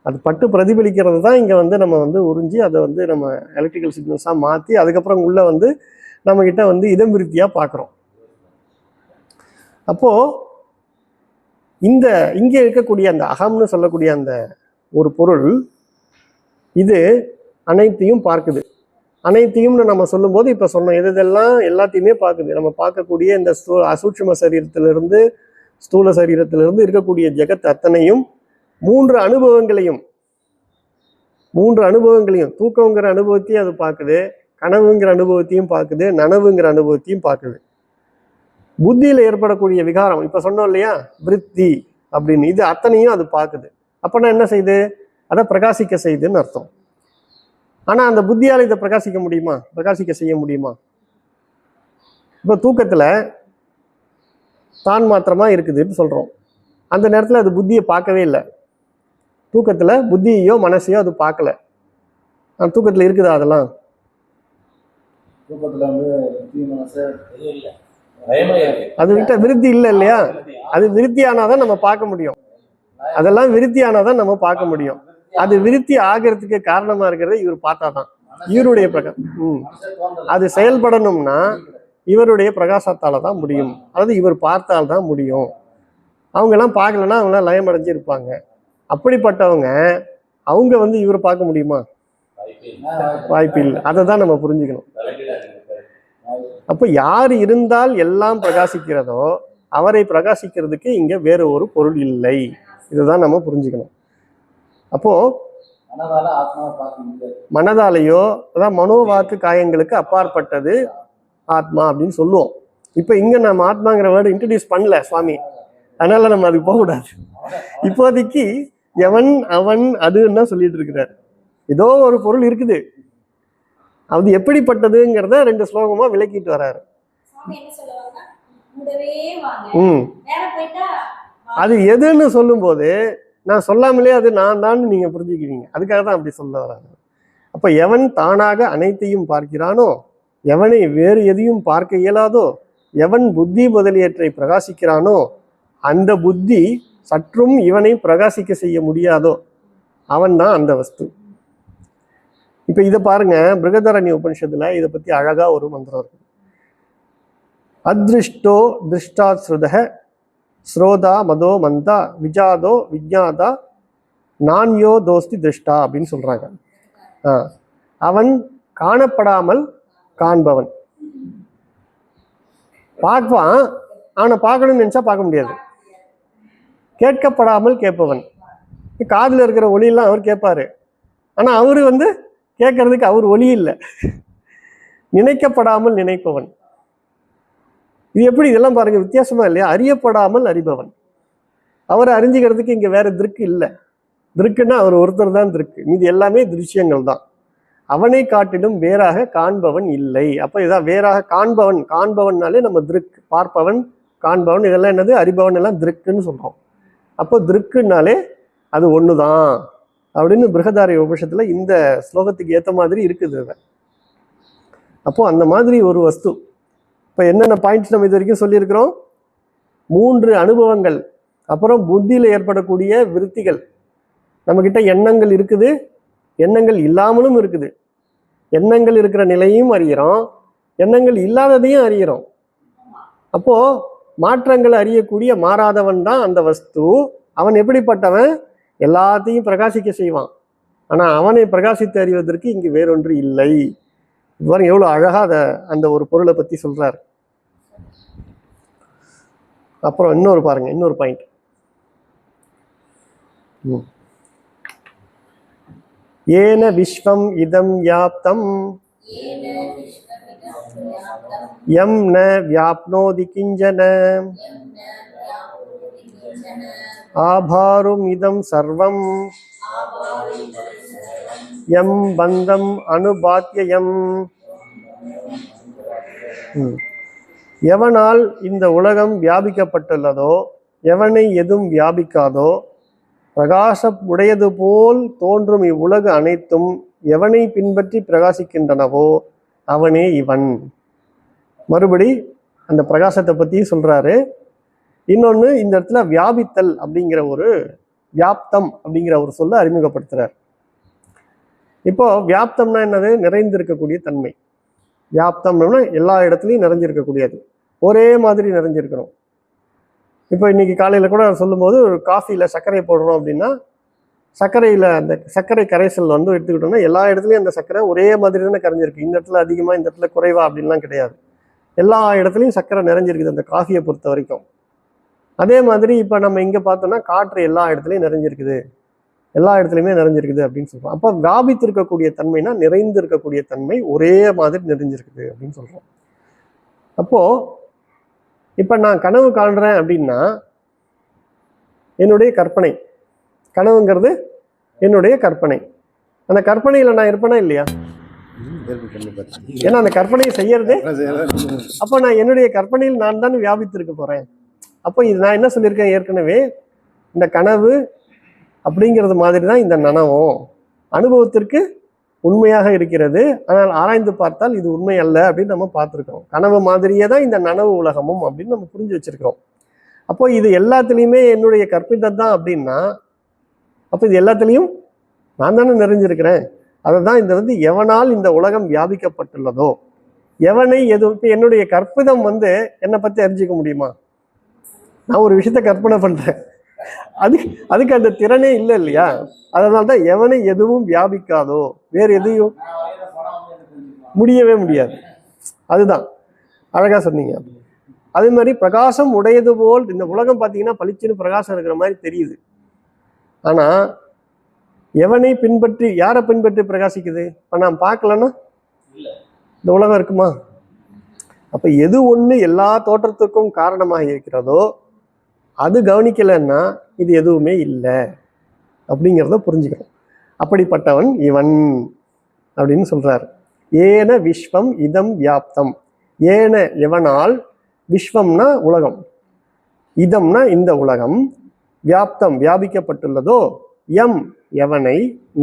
அது பட்டு பிரதிபலிக்கிறது தான் இங்க வந்து நம்ம வந்து உறிஞ்சி அதை வந்து நம்ம எலக்ட்ரிக்கல் சிக்னல்ஸா மாற்றி அதுக்கப்புறம் உள்ள வந்து நம்ம கிட்ட வந்து இதம் விருத்தியா பார்க்குறோம். அப்போ இங்கே இருக்கக்கூடிய அந்த அகம்னு சொல்லக்கூடிய அந்த ஒரு பொருள் இது அனைத்தையும் பார்க்குது. அனைத்தையும்னு நம்ம சொல்லும்போது இப்போ சொன்னோம், எதெல்லாம் எல்லாத்தையுமே பார்க்குது. நம்ம பார்க்கக்கூடிய இந்த அசூட்சும சரீரத்திலிருந்து ஸ்தூல சரீரத்திலிருந்து இருக்கக்கூடிய ஜெகத் அத்தனையும் மூன்று அனுபவங்களையும் தூக்கங்கிற அனுபவத்தையும் அது பார்க்குது, கனவுங்கிற அனுபவத்தையும் பார்க்குது, நனவுங்கிற அனுபவத்தையும் பார்க்குது. புத்தியில ஏற்படக்கூடிய விகாரம் இப்ப சொன்னோம் இல்லையா, விருத்தி அப்படின்னு, இது அத்தனையும் அது பார்க்குது. அப்பனா என்ன செய்யுது? அதை பிரகாசிக்க செய்யுதுன்னு அர்த்தம். ஆனா அந்த புத்தியால இதை பிரகாசிக்க செய்ய முடியுமா? இப்ப தூக்கத்துல தான் மாத்திரமா இருக்குதுன்னு சொல்றோம். அந்த நேரத்துல அது புத்தியை பார்க்கவே இல்லை. தூக்கத்துல புத்தியையோ மனசையோ அது பார்க்கல. தூக்கத்துல இருக்குதா? அதெல்லாம் அது கிட்ட விருத்தி இல்லை இல்லையா? அது விருத்தி ஆனாதான் நம்ம பார்க்க முடியும். அதெல்லாம் விருத்தி ஆனாதான் நம்ம பார்க்க முடியும். அது விருத்தி ஆகிறதுக்கு காரணமா இருக்கிறது இவர் பார்த்தாதான். இவருடைய அது செயல்படணும்னா இவருடைய பிரகாசத்தால தான் முடியும், அதாவது இவர் பார்த்தால்தான் முடியும். அவங்க எல்லாம் பார்க்கலன்னா அவங்க எல்லாம் லயம் அடைஞ்சு இருப்பாங்க. அப்படிப்பட்டவங்க அவங்க வந்து இவரை பார்க்க முடியுமா? வாய்ப்பு இல்லை. அதை தான் நம்ம புரிஞ்சுக்கணும். அப்ப யார் இருந்தால் எல்லாம் பிரகாசிக்கிறதோ அவரை பிரகாசிக்கிறதுக்கு இங்க வேற ஒரு பொருள் இல்லை. இதுதான் நம்ம புரிஞ்சுக்கணும். அப்போ மனதாலேயோ அதான் மனோவாக்கு காயங்களுக்கு அப்பாற்பட்டது ஆத்மா அப்படின்னு சொல்லுவோம். இப்ப இங்க நம்ம ஆத்மாங்கிற வேர்டு இன்ட்ரடியூஸ் பண்ணல சுவாமி, அதனால நம்ம அதுக்கு போகக்கூடாது. இப்போதைக்கு எவன் அவன் அதுன்னு சொல்லிட்டு இருக்கிறார். ஏதோ ஒரு பொருள் இருக்குது, அது எப்படிப்பட்டதுங்கிறத 2 ஸ்லோகமா விளக்கிட்டு வர்றாரு. அது எதுன்னு சொல்லும் போது நான் சொல்லாமலே அது நான் தான் நீங்க புரிஞ்சுக்கிறீங்க. அதுக்காக தான் அப்படி சொல்ல வர்றாரு. அப்ப எவன் தானாக அனைத்தையும் பார்க்கிறானோ, எவனை வேறு எதையும் பார்க்க இயலாதோ, எவன் புத்தி முதலியற்றை பிரகாசிக்கிறானோ அந்த புத்தி சற்றும் இவனை பிரகாசிக்க செய்ய முடியாதோ அவன் தான் அந்த வஸ்து. இப்ப இதை பாருங்க, பிருகதாரண்ய உபனிஷத்துல இதை பத்தி அழகா ஒரு மந்திரம் இருக்கு. அத்ருஷ்டோ திருஷ்டாத் ஸ்ருதஹ ஸ்ரோதா மதோ மந்தா விஜாதோ விஜாதா நான்யோ தோஸ்தி திருஷ்டா அப்படின்னு சொல்றாங்க. அவன் காணப்படாமல் காண்பவன். பார்ப்பான், அவனை பார்க்கணும்னு நினைச்சா பார்க்க முடியாது. கேட்கப்படாமல் கேட்பவன். காதுல இருக்கிற ஒளியெல்லாம் அவர் கேட்பாரு, ஆனா அவரு வந்து கேட்கறதுக்கு அவர் ஒளி இல்லை. நினைக்கப்படாமல் நினைப்பவன். இது எப்படி? இதெல்லாம் பாருங்க, வித்தியாசமா இல்லையா? அறியப்படாமல் அறிபவன். அவரை அறிஞ்சுக்கிறதுக்கு இங்க வேற திருக்கு இல்லை. திருக்குன்னா அவர் ஒருத்தர் தான் திருக்கு, இது எல்லாமே திருஷ்யங்கள் தான். அவனை காட்டிலும் வேறாக காண்பவன் இல்லை. அப்ப இதான் வேறாக காண்பவன். காண்பவன்னாலே நம்ம திருக்கு, பார்ப்பவன் காண்பவன் இதெல்லாம் என்னது, அறிபவன் எல்லாம் திருக்குன்னு சொல்றோம். அப்போ திருக்குன்னாலே அது ஒண்ணுதான் அப்படின்னு பிருகதாரண்ய உபனிஷத்துல இந்த ஸ்லோகத்துக்கு ஏற்ற மாதிரி இருக்குது. அப்போ அந்த மாதிரி ஒரு வஸ்து. இப்போ என்னென்ன பாயிண்ட்ஸ் நம்ம இது வரைக்கும் சொல்லியிருக்கிறோம்? 3 அனுபவங்கள், அப்புறம் புத்தியில் ஏற்படக்கூடிய விருத்திகள், நம்மக்கிட்ட எண்ணங்கள் இருக்குது, எண்ணங்கள் இல்லாமலும் இருக்குது. எண்ணங்கள் இருக்கிற நிலையும் அறிகிறோம், எண்ணங்கள் இல்லாததையும் அறிகிறோம். அப்போது மாற்றங்களை அறியக்கூடிய மாறாதவன் தான் அந்த வஸ்து. அவன் எப்படிப்பட்டவன்? எல்லாத்தையும் பிரகாசிக்க செய்வான். ஆனால் அவனை பிரகாசித்து அறிவதற்கு இங்கு வேறொன்று இல்லை. இவ்வாறு எவ்வளோ அழகாக அந்த ஒரு பொருளை பற்றி சொல்கிறார். அப்புறம் இன்னொரு பாருங்க, இன்னொரு பாயிண்ட். ஏன விஸ்வம் இதம் வியாப்தம் யம் ந வியாப்னோதி கிஞ்சன ஆபாரும் இதம் சர்வம் யம் பந்தம் அனுபாத்யம். எவனால் இந்த உலகம் வியாபிக்கப்பட்டுள்ளதோ, எவனை எதுவும் வியாபிக்காதோ, பிரகாசம் உடையது போல் தோன்றும் இவ்வுலகு அனைத்தும் எவனை பின்பற்றி பிரகாசிக்கின்றனவோ அவனே இவன். மறுபடி அந்த பிரகாசத்தை பற்றி சொல்றாரு. இன்னொன்று, இந்த இடத்துல வியாபித்தல் அப்படிங்கிற ஒரு வியாப்தம் அப்படிங்கிற ஒரு சொல்ல அறிமுகப்படுத்துறார். இப்போ வியாப்தம்னா என்னது? நிறைந்திருக்கக்கூடிய தன்மை. வியாப்தம்னா எல்லா இடத்துலையும் நிறைஞ்சிருக்கக்கூடியது, ஒரே மாதிரி நிறைஞ்சிருக்கிறோம். இப்போ இன்னைக்கு காலையில் கூட சொல்லும்போது, ஒரு காஃபியில் சர்க்கரை போடுறோம் அப்படின்னா, சர்க்கரையில் அந்த சர்க்கரை கரைசல் வந்து எடுத்துக்கிட்டோம்னா எல்லா இடத்துலையும் அந்த சர்க்கரை ஒரே மாதிரி தானே கரைஞ்சிருக்கு. இந்த இடத்துல அதிகமாக, இந்த இடத்துல குறைவா அப்படின்லாம் கிடையாது. எல்லா இடத்துலையும் சர்க்கரை நிறைஞ்சிருக்குது அந்த காஃபியை பொறுத்த வரைக்கும். அதே மாதிரி இப்போ நம்ம இங்கே பார்த்தோம்னா காற்று எல்லா இடத்துலையும் நிறைஞ்சிருக்குது, எல்லா இடத்துலையுமே நிறைஞ்சிருக்குது அப்படின்னு சொல்கிறோம். அப்போ வியாபித்து இருக்கக்கூடிய தன்மைனா நிறைந்து இருக்கக்கூடிய தன்மை, ஒரே மாதிரி நிறைஞ்சிருக்குது அப்படின்னு சொல்கிறோம். அப்போது இப்போ நான் கனவு காண்றேன் அப்படின்னா என்னுடைய கற்பனை, கனவுங்கிறது என்னுடைய கற்பனை. அந்த கற்பனையில் நான் இருப்பேனா இல்லையா? ஏன்னா அந்த கற்பனையை செய்யறது, அப்போ நான் என்னுடைய கற்பனையில் நான் தான் வியாபித்திருக்க போகிறேன். அப்போ இது நான் என்ன சொல்லியிருக்கேன் ஏற்கனவே, இந்த கனவு அப்படிங்கிறது மாதிரி தான் இந்த நனவும் அனுபவத்திற்கு உண்மையாக இருக்கிறது. ஆனால் ஆராய்ந்து பார்த்தால் இது உண்மை அல்ல அப்படின்னு நம்ம பார்த்துருக்கோம். கனவு மாதிரியே தான் இந்த நனவு உலகமும் அப்படின்னு நம்ம புரிஞ்சு வச்சிருக்கிறோம். அப்போ இது எல்லாத்துலேயுமே என்னுடைய கற்பித்தம் தான் அப்படின்னா, அப்போ இது எல்லாத்துலேயும் நான் தானே நிறைஞ்சிருக்கிறேன். அதை தான் இந்த வந்து எவனால் இந்த உலகம் வியாபிக்கப்பட்டுள்ளதோ, எவனை எது. இப்போ என்னுடைய கற்பிதம் வந்து என்னை பற்றி அறிஞ்சிக்க முடியுமா? நான் ஒரு விஷயத்த கற்பனை பண்ணுறேன், அதுக்கு அந்த திறனே இல்லை இல்லையா? அதனால தான் எவனை எதுவும் வியாபிக்காதோ, வேறு எதையும் முடியவே முடியாது. அதுதான் அழகா சொன்னீங்க. அதே மாதிரி பிரகாசம் உடையது போல் இந்த உலகம் பார்த்தீங்கன்னா பளிச்சுன்னு பிரகாசம் இருக்கிற மாதிரி தெரியுது. ஆனால் எவனை பின்பற்றி, யாரை பின்பற்றி பிரகாசிக்குது? இப்போ நான் பார்க்கலன்னா இந்த உலகம் இருக்குமா? அப்போ எது ஒன்று எல்லா தோற்றத்துக்கும் காரணமாக இருக்கிறதோ அது கவனிக்கலைன்னா இது எதுவுமே இல்லை அப்படிங்கிறத புரிஞ்சுக்கிறோம். அப்படிப்பட்டவன் இவன் அப்படின்னு சொல்றார். ஏன விஸ்வம் இதம் வியாப்தம். ஏன எவனால், விஸ்வம்னா உலகம், இதம்னா இந்த உலகம், வியாப்தம் வியாபிக்கப்பட்டுள்ளதோ, எம் எவனை,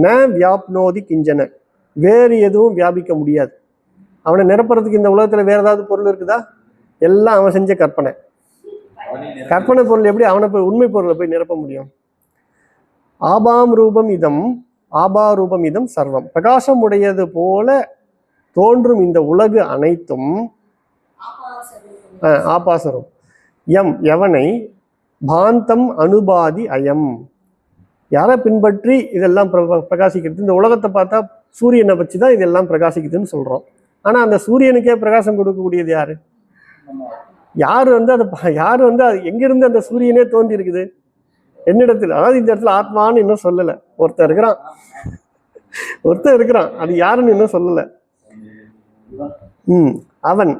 ந வியாப்னோதி கிஞ்சன வேறு எதுவும் வியாபிக்க முடியாது. அவனை நிரப்புறதுக்கு இந்த உலகத்துல வேற ஏதாவது பொருள் இருக்குதா? எல்லாம் அவன் செஞ்ச கற்பனை. கற்பனை பொருள் எப்படி அவனை போய் உண்மை பொருளை போய் நிரப்ப முடியும்? ஆபாம் ரூபம் இதம், ஆபா ரூபம் இதம் சர்வம். பிரகாசம் உடையது போல தோன்றும் இந்த உலகு அனைத்தும் ஆபாசரும். எம் எவனை, பாந்தம் அனுபாதி அயம் யாரை பின்பற்றி இதெல்லாம் பிரகாசிக்கிறது. இந்த உலகத்தை பார்த்தா சூரியனை வச்சு தான் இதெல்லாம் பிரகாசிக்குதுன்னு சொல்றோம். ஆனா அந்த சூரியனுக்கே பிரகாசம் கொடுக்கக்கூடியது யாரு? யாரு வந்து அதை, யாரு வந்து அது எங்கிருந்து அந்த சூரியனே தோன்றி இருக்குது? என்னிடத்தில், அதாவது இந்த இடத்துல ஆத்மான்னு இன்னும் சொல்லலை. ஒருத்தர் இருக்கிறான், அது யாருன்னு இன்னும் சொல்லலை. அவன்,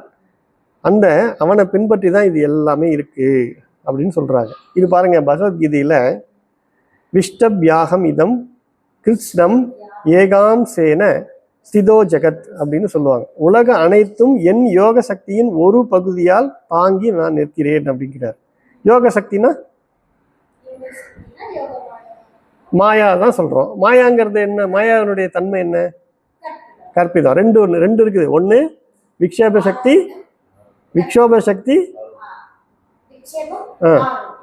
அந்த அவனை பின்பற்றி தான் இது எல்லாமே இருக்கு அப்படின்னு சொல்றாங்க. இது பாருங்க, பகவத்கீதையில விஷ்டபியாகம் இதம் கிருஷ்ணம் ஏகாம் சேன ஸ்திதோ ஜெகத் அப்படின்னு சொல்லுவாங்க. உலக அனைத்தும் என் யோக சக்தியின் ஒரு பகுதியால் தாங்கி நான் நிற்கிறேன் அப்படிங்கிறார். யோக சக்தினா மாயா தான் சொல்றோம். மாயாங்கிறது என்ன? மாயாவினுடைய தன்மை என்ன? கற்பிதம். ரெண்டு இருக்குது. ஒன்று விக்ஷேப சக்தி, விக்ஷோப சக்தி,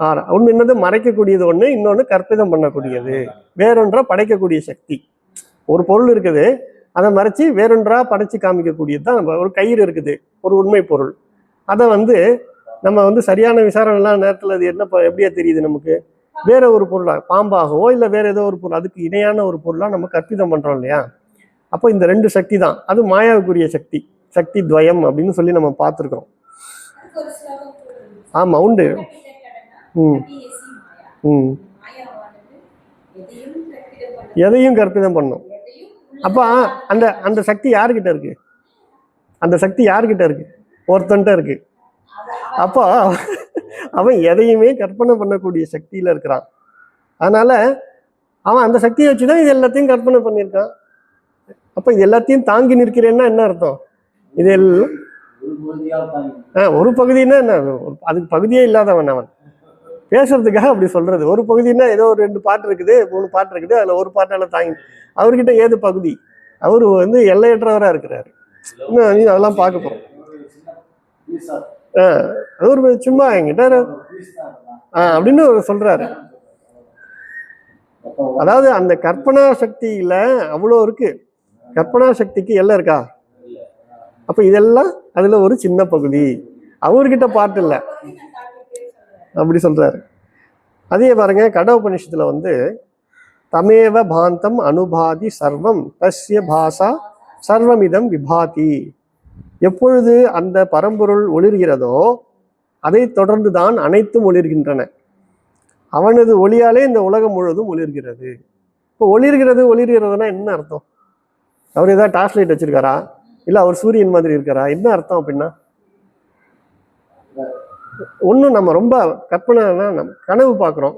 ஆறு. ஒன்று என்னது மறைக்கக்கூடியது ஒன்று, இன்னொன்று கற்பிதம் பண்ணக்கூடியது, வேறொன்றா படைக்கக்கூடிய சக்தி. ஒரு பொருள் இருக்குது, அதை மறைச்சி வேறொன்றா படைச்சு காமிக்கக்கூடியது தான். நம்ம ஒரு கயிறு இருக்குது, ஒரு உண்மை பொருள், அதை நம்ம சரியான விசாரணைலாம் நேரத்தில் அது என்ன எப்படியா தெரியுது நமக்கு, வேற ஒரு பொருளாக பாம்பாகவோ இல்லை வேற ஏதோ ஒரு பொருள், அதுக்கு இணையான ஒரு பொருளாக நம்ம கற்பிதம் பண்ணுறோம் இல்லையா. அப்போ இந்த ரெண்டு சக்தி தான், அது மாயாவுக்குரிய சக்தி, சக்தி துவயம் அப்படின்னு சொல்லி நம்ம பார்த்துருக்குறோம். ஆமாம் உண்டு. ம் ம் எதையும் கற்பிதம் பண்ணும். அப்போ அந்த அந்த சக்தி யாருக்கிட்ட இருக்கு? அந்த சக்தி யாருக்கிட்ட இருக்கு? ஒருத்தன்ட்ட இருக்கு. அப்போ அவன் எதையுமே கற்பனை பண்ணக்கூடிய சக்தியில இருக்கிறான். அதனால அவன் அந்த சக்தியை வச்சுதான் இது எல்லாத்தையும் கற்பனை பண்ணியிருக்கான். அப்ப இது எல்லாத்தையும் தாங்கி நிற்கிறேன்னா என்ன அர்த்தம்? இது எல்லாம் ஒரு பகுதின்னா என்ன, அதுக்கு பகுதியே இல்லாதவன் அவன். பேசுறதுக்காக அப்படி சொல்றது. ஒரு பகுதின்னா ஏதோ ஒரு 2 பாட்டு இருக்குது, 3 பாட்டு இருக்குது, அதுல ஒரு பாட்டால தாங்கி, அவர்கிட்ட ஏது பகுதி? அவரு எல்லையற்றவரா இருக்கிறாரு. இன்னும் அதெல்லாம் பார்க்க போறோம். அவரு சும்மா என்கிட்ட அப்படின்னு சொல்றாரு. அதாவது அந்த கற்பனா சக்தியில அவ்வளோ இருக்கு. கற்பனா சக்திக்கு எல்லாம் இருக்கா? அப்ப இதெல்லாம் அதுல ஒரு சின்ன பகுதி, அவர்கிட்ட பாட்டு இல்லை அப்படி சொல்றாரு. அதே பாருங்க, கடோபனிஷத்துல தமேவ பாந்தம் அனுபாதி சர்வம் தஸ்ய பாசா சர்வமிதம் விபாதி. எப்பொழுது அந்த பரம்பொருள் ஒளிர்கிறதோ அதை தொடர்ந்து தான் அனைத்தும் ஒளிர்கின்றன. அவனது ஒளியாலே இந்த உலகம் முழுவதும் ஒளிர்கிறது. இப்போ ஒளிர்கிறதுனா என்ன அர்த்தம்? அவர் ஏதாவது டார்ச் லைட் வச்சிருக்காரா, இல்லை அவர் சூரியன் மாதிரி இருக்காரா? என்ன அர்த்தம் அப்படின்னா, ஒன்றும் நம்ம ரொம்ப கற்பனைனா நம்ம கனவு பார்க்குறோம்.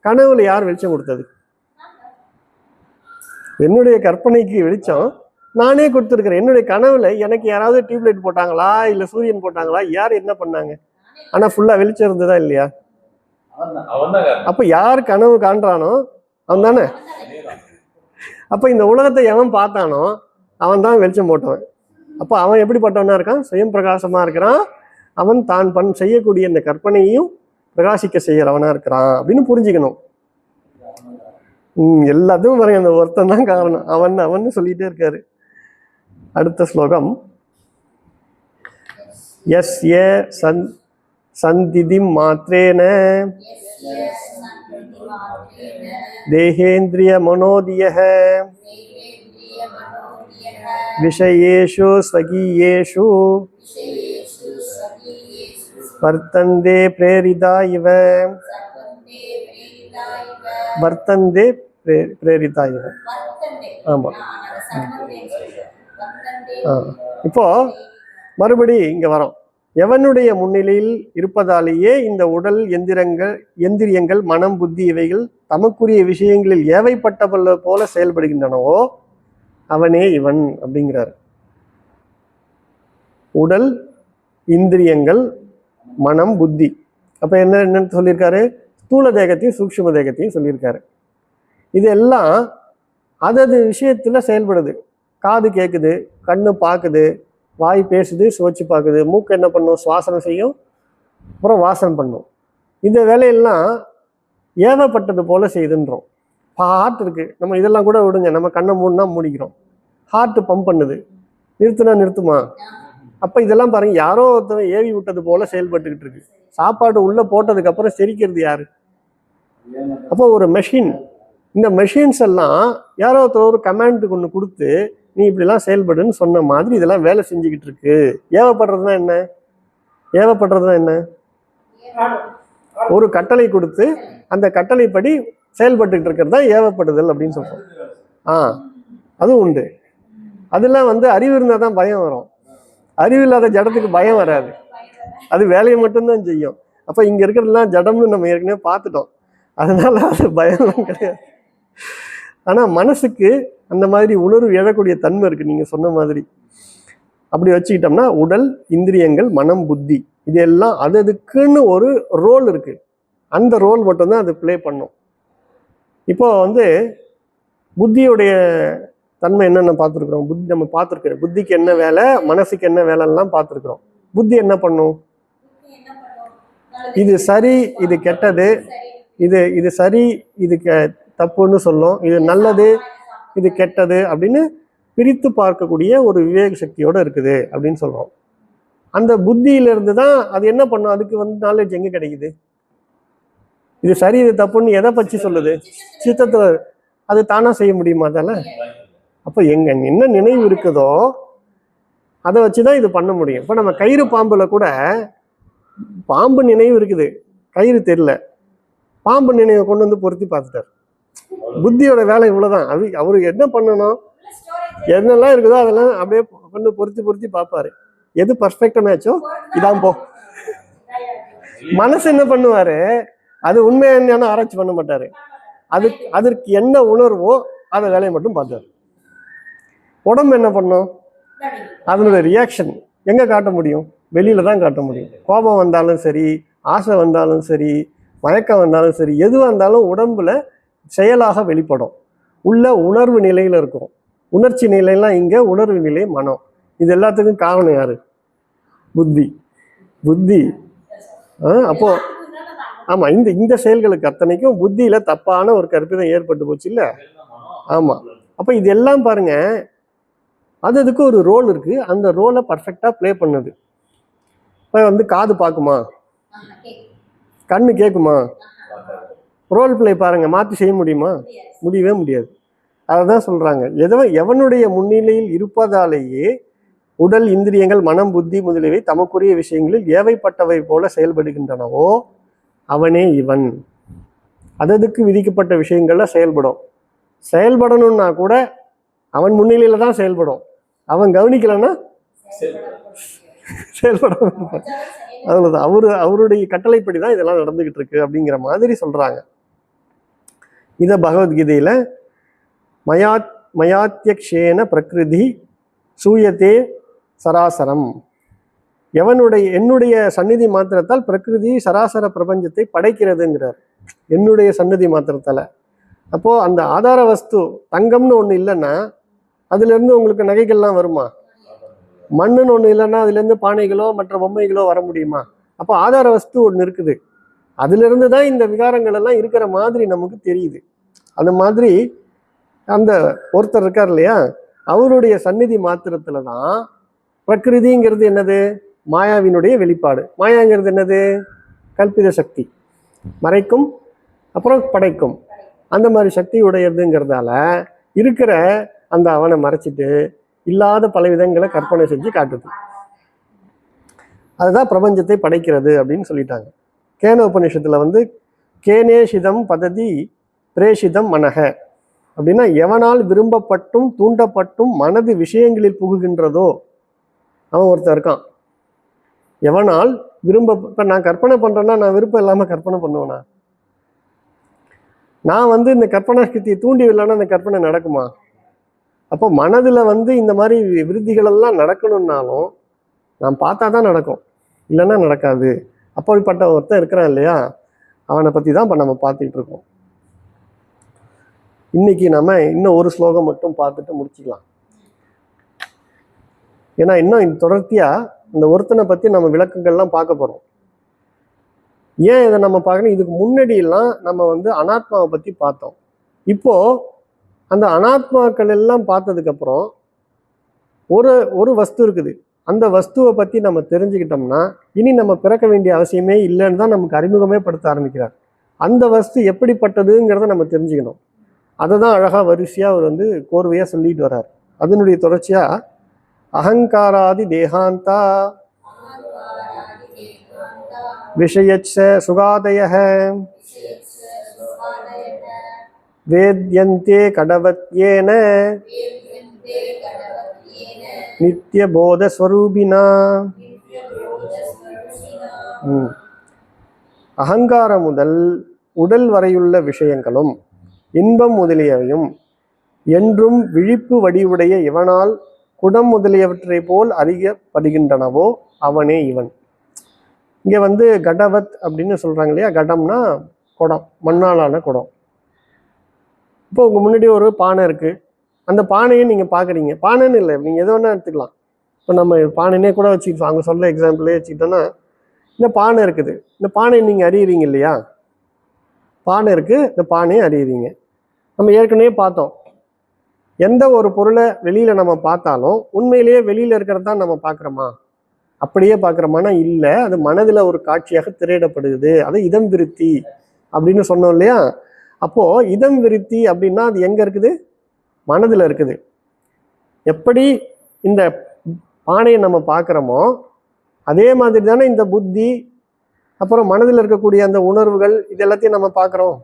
கனவுல யார் வெளிச்சம் கொடுத்தது? என்னுடைய கற்பனைக்கு வெளிச்சம் நானே கொடுத்துருக்கிறேன். என்னுடைய கனவுல எனக்கு யாராவது டியூப்லைட் போட்டாங்களா, இல்லை சூரியன் போட்டாங்களா, யார் என்ன பண்ணாங்க? ஆனா ஃபுல்லா வெளிச்சம் இருந்ததா இல்லையா? அப்ப யார் கனவு காண்றானோ அவன் தானே. அப்ப இந்த உலகத்தை எவன் பார்த்தானோ அவன் தான் வெளிச்சம் போட்டவன். அப்ப அவன் எப்படிப்பட்டவனா இருக்கான்? சுயம் பிரகாசமா இருக்கிறான். அவன் தான் செய்யக்கூடிய இந்த கற்பனையையும் பிரகாசிக்க செய்யறவனா இருக்கிறான் அப்படின்னு புரிஞ்சுக்கணும். எல்லாத்தையும் பாருங்க, அந்த ஒருத்தன் தான் காரணம். அவன் சொல்லிட்டே இருக்காரு. அடுத்த ஸ்லோகம். யஸ்ய சந்திதிம் மாத்ரேன தேஹேந்திரிய மனோதியஹ விஷயேஷு ஸ்வகீயேஷு வர்த்தந்தே பிரேரிதா இவ. வர்த்தந்தே பிரேரிதா இவ. ஆமா. இப்போ மறுபடி இங்க வரோம். எவனுடைய முன்னிலையில் இருப்பதாலேயே இந்த உடல், எந்திரியங்கள், மனம், புத்தி இவைகள் தமக்குரிய விஷயங்களில் ஏவைப்பட்டவல்ல போல செயல்படுகின்றனவோ அவனே இவன் அப்படிங்கிறார். உடல், இந்திரியங்கள், மனம், புத்தி. அப்ப என்னன்னு சொல்லியிருக்காரு? ஸ்தூல தேகத்தையும் சூக்ஷ்ம தேகத்தையும் சொல்லியிருக்காரு. இதெல்லாம் அதது விஷயத்துல செயல்படுது. காது கேட்குது, கண்ணு பார்க்குது, வாய் பேசுது, சுவைச்சு பார்க்குது, மூக்கு என்ன பண்ணும்? சுவாசனம் செய்யும், அப்புறம் வாசனை பண்ணும். இந்த வேலையெல்லாம் ஏவப்பட்டது போல செய்துன்றோம். ஹார்ட் இருக்கு, நம்ம இதெல்லாம் கூட விடுங்க, நம்ம கண்ணை மூடினா மூடிக்கிறோம். ஹார்ட் பம்ப் பண்ணுது, நிறுத்துனா நிறுத்துமா? அப்ப இதெல்லாம் பாருங்க, யாரோ ஒருத்தர் ஏவி விட்டது போல செயல்பட்டுக்கிட்டு இருக்கு. சாப்பாடு உள்ள போட்டதுக்கு அப்புறம் செரிக்கிறது யாரு? அப்போ ஒரு மெஷின். இந்த மெஷின்ஸ் எல்லாம் யாரோ ஒருத்தர் ஒரு கமாண்டுக்கு ஒன்று கொடுத்து நீ இப்படிலாம் செயல்படுன்னு சொன்ன மாதிரி இதெல்லாம் வேலை செஞ்சுக்கிட்டு இருக்கு. ஏவப்படுறதுனா என்ன? ஏவப்படுறதுனா என்ன? ஒரு கட்டளை கொடுத்து அந்த கட்டளைப்படி செயல்பட்டுக்கிட்டு இருக்கிறது தான் ஏவப்படுதல் அப்படின்னு சொல்றோம். அதுவும் உண்டு. அதெல்லாம் அறிவு இருந்தால் தான் பயம் வரும். அறிவு இல்லாத ஜடத்துக்கு பயம் வராது, அது வேலையை மட்டும்தான் செய்யும். அப்போ இங்கே இருக்கிறதுலாம் ஜடம்னு நம்ம ஏற்கனவே பார்த்துட்டோம், அதனால அது பயம்லாம் கிடையாது. ஆனால் மனசுக்கு அந்த மாதிரி உணர்வு எழக்கூடிய தன்மை இருக்கு, நீங்க சொன்ன மாதிரி. அப்படி வச்சுக்கிட்டோம்னா உடல், இந்திரியங்கள், மனம், புத்தி இதெல்லாம் அதுக்குன்னு ஒரு ரோல் இருக்கு. அந்த ரோல் மட்டும்தான் அது பிளே பண்ணும். இப்போ புத்தியுடைய தன்மை என்னென்ன பார்த்துருக்குறோம். புத்தி நம்ம பார்த்துருக்கிறோம். புத்திக்கு என்ன வேலை, மனசுக்கு என்ன வேலைலாம் பார்த்துருக்குறோம். புத்தி என்ன பண்ணும்? இது சரி, இது கெட்டது, இது சரி, இது தப்புன்னு சொல்லும், இது நல்லது, இது கெட்டது அப்படின்னு பிரித்து பார்க்கக்கூடிய ஒரு விவேக சக்தியோட இருக்குது அப்படின்னு சொல்றோம். அந்த புத்தியிலிருந்து தான் அது என்ன பண்ணும், அதுக்கு வந்து நாலேஜ் எங்க கிடைக்குது? இது சரி இது தப்புன்னு எதை பற்றி சொல்லுது? சித்தத்துல. அது தானா செய்ய முடியுமா? தானே. அப்ப எங்க என்ன நினைவு இருக்குதோ அதை வச்சுதான் இது பண்ண முடியும். இப்ப நம்ம கயிறு பாம்புல கூட பாம்பு நினைவு இருக்குது, கயிறு தெரியல, பாம்பு நினைவை கொண்டு வந்து பொருத்தி பார்த்துட்டார். புத்தியோட வேலை இவ்வளவுதான். அவரு என்ன பண்ணணும், என்னெல்லாம் இருக்குதோ அதெல்லாம் அப்படியே கொண்டு பொருத்தி பார்ப்பாரு. எது பர்ஃபெக்டா மேட்சோ இதான் போ. மனசு என்ன பண்ணுவாரு, அது உண்மையா என்னன்னு ஆராய்ச்சி பண்ண மாட்டாரு. அதற்கு என்ன உணர்வோ அதை வேலையை மட்டும் பார்த்தாரு. உடம்பு என்ன பண்ணும், அதனுடைய ரியாக்ஷன் எங்க காட்ட முடியும்? வெளியில தான் காட்ட முடியும். கோபம் வந்தாலும் சரி, ஆசை வந்தாலும் சரி, மயக்கம் வந்தாலும் சரி, எதுவாக இருந்தாலும் உடம்புல செயலாக வெளிப்படும். உள்ள உணர்வு நிலையில இருக்கும். உணர்ச்சி நிலையெல்லாம் இங்க, உணர்வு நிலை மனம். இது எல்லாத்துக்கும் காரணம் யாரு? புத்தி. அப்போ ஆமா, இந்த செயல்களுக்கு அத்தனைக்கும் புத்தியில தப்பான ஒரு கற்பிதம் ஏற்பட்டு போச்சு இல்ல. ஆமா. அப்ப இது எல்லாம் பாருங்க, அதுக்கு ஒரு ரோல் இருக்கு. அந்த ரோலை பர்ஃபெக்டா பிளே பண்ணுது. இப்ப வந்து காது பார்க்குமா, கண்ணு கேட்குமா? ரோல் பிளே பாருங்க, மாற்றி செய்ய முடியுமா? முடியவே முடியாது. அதான் சொல்றாங்க, எவனுடைய முன்னிலையில் இருப்பதாலேயே உடல், இந்திரியங்கள், மனம், புத்தி முதலியவை தமக்குரிய விஷயங்களில் ஏவைப்பட்டவை போல செயல்படுகின்றனவோ அவனே இவன். அதுக்கு விதிக்கப்பட்ட விஷயங்கள்ல செயல்படணும்னா கூட அவன் முன்னிலையில தான் செயல்படும். அவன் கவனிக்கலன்னா செயல்பட அவ்வளவுதான். அவருடைய கட்டளைப்படிதான் இதெல்லாம் நடந்துகிட்டு இருக்கு அப்படிங்கிற மாதிரி சொல்றாங்க. இத பகவத்கீதையில மயாத்யக்ஷேன பிரகிருதி சூயத்தே சராசரம். என்னுடைய சந்நிதி மாத்திரத்தால் பிரகிருதி சராசர பிரபஞ்சத்தை படைக்கிறதுங்கிறார். என்னுடைய சந்நிதி மாத்திரத்தால. அப்போ அந்த ஆதார வஸ்து தங்கம்னு ஒண்ணு இல்லைன்னா அதுல இருந்து உங்களுக்கு நகைகள்லாம் வருமா? மண்ணுன்னு ஒண்ணு இல்லைன்னா அதுல இருந்து பானைகளோ மற்ற பொம்மைகளோ வர முடியுமா? அப்போ ஆதார வஸ்து ஒண்ணு இருக்குது. அதுல இருந்து தான் இந்த விகாரங்கள் எல்லாம் இருக்கிற மாதிரி நமக்கு தெரியுது. அந்த மாதிரி அந்த ஒருத்தர் இருக்கார் இல்லையா, அவருடைய சந்நிதி மாத்திரத்துலதான் பிரகிருதிங்கிறது என்னது? மாயாவினுடைய வெளிப்பாடு. மாயாங்கிறது என்னது? கல்பித சக்தி, மறைக்கும் அப்புறம் படைக்கும், அந்த மாதிரி சக்தி உடையதுங்கிறதால இருக்கிற அந்த அவனை மறைச்சிட்டு இல்லாத பல விதங்களை கற்பனை செஞ்சு காட்டுது. அதுதான் பிரபஞ்சத்தை படைக்கிறது அப்படின்னு சொல்லிட்டாங்க. கேன உபநிஷத்துல வந்து கேனேஷிதம் பததி பிரேஷிதம் மனக அப்படின்னா, எவனால் விரும்பப்பட்டும் தூண்டப்பட்டும் மனது விஷயங்களில் புகுகின்றதோ அவன் ஒருத்தர் இருக்கான். எவனால் இப்ப நான் கற்பனை பண்றேன்னா நான் விருப்பம் இல்லாம கற்பனை பண்ணுவேனா? நான் வந்து இந்த கற்பனை சக்தியை தூண்டி இல்லைன்னா அந்த கற்பனை நடக்குமா? அப்போ மனதுல வந்து இந்த மாதிரி விருத்திகள் எல்லாம் நடக்கணும்னாலும் நான் பார்த்தா தான் நடக்கும், இல்லைன்னா நடக்காது. அப்படிப்பட்ட ஒருத்தன் இருக்கிறான் இல்லையா, அவனை பத்தி தான் இப்ப நம்ம பார்த்துட்டு இருக்கோம். இன்னைக்கு நம்ம இன்னும் ஒரு ஸ்லோகம் மட்டும் பார்த்துட்டு முடிச்சுக்கலாம். ஏன்னா இன்னும் தொடர்ச்சியா இந்த ஒருத்தனை பத்தி நம்ம விளக்கங்கள்லாம் பார்க்க போறோம். ஏன் இதை நம்ம பார்க்கணும்? இதுக்கு முன்னாடி எல்லாம் நம்ம வந்து அனாத்மாவை பத்தி பார்த்தோம். இப்போ அந்த அனாத்மாக்கள் எல்லாம் பார்த்ததுக்கு அப்புறம் ஒரு வஸ்து இருக்குது. அந்த வஸ்துவை பத்தி நம்ம தெரிஞ்சுக்கிட்டோம்னா இனி நம்ம பிறக்க வேண்டிய அவசியமே இல்லைன்னு தான் நமக்கு அறிமுகமே படுத்த ஆரம்பிக்கிறார். அந்த வஸ்து எப்படிப்பட்டதுங்கிறத நம்ம தெரிஞ்சுக்கணும். அதை தான் அழகா வரிசையா அவர் வந்து கோர்வையா சொல்லிட்டு வர்றார். அதனுடைய தொடர்ச்சியா அகங்காராதி தேகாந்தா விஷயச்ச சுகாதயஹ வேத்யந்தே கடவத்யேன நித்திய போத ஸ்வரூபினா. அகங்காரம் முதல் உடல் வரையுள்ள விஷயங்களும் இன்பம் முதலியவையும் என்றும் விழிப்பு வடிவுடைய இவனால் குடம் முதலியவற்றை போல் அறியப்படுகின்றனவோ அவனே இவன். இங்க வந்து கடவத் அப்படின்னு சொல்றாங்க இல்லையா. கடம்னா குடம், மண்ணாலான குடம். இப்போ உங்க முன்னாடி ஒரு பானை இருக்கு. அந்த பானையை நீங்க பாக்குறீங்க. பானைன்னு இல்லை, நீங்க எது வேணா எடுத்துக்கலாம். இப்போ நம்ம பானைனே கூட வச்சுக்கிட்டோம். அவங்க சொல்ல எக்ஸாம்பிளே வச்சுக்கிட்டோம்னா, இந்த பானை இருக்குது, இந்த பானையை நீங்கள் அறியறீங்க இல்லையா? பானை இருக்கு, இந்த பானையை அறியறீங்க. நம்ம ஏற்கனவே பார்த்தோம், எந்த ஒரு பொருளை வெளியில நம்ம பார்த்தாலும் உண்மையிலேயே வெளியில இருக்கிறது தான் நம்ம பார்க்குறோமா, அப்படியே பார்க்குறோமானா இல்லை, அது மனதில் ஒரு காட்சியாக திரையிடப்படுது. அது இதம் விருத்தி அப்படின்னு சொன்னோம் இல்லையா? அப்போ இதம் விருத்தி அப்படின்னா அது எங்க இருக்குது? மனதில் இருக்குது. எப்படி இந்த பானையை நம்ம பார்க்குறோமோ அதே மாதிரி தானே இந்த புத்தி, அப்புறம் மனதில் இருக்கக்கூடிய அந்த உணர்வுகள், இது எல்லாத்தையும் நம்ம பார்க்குறோம்.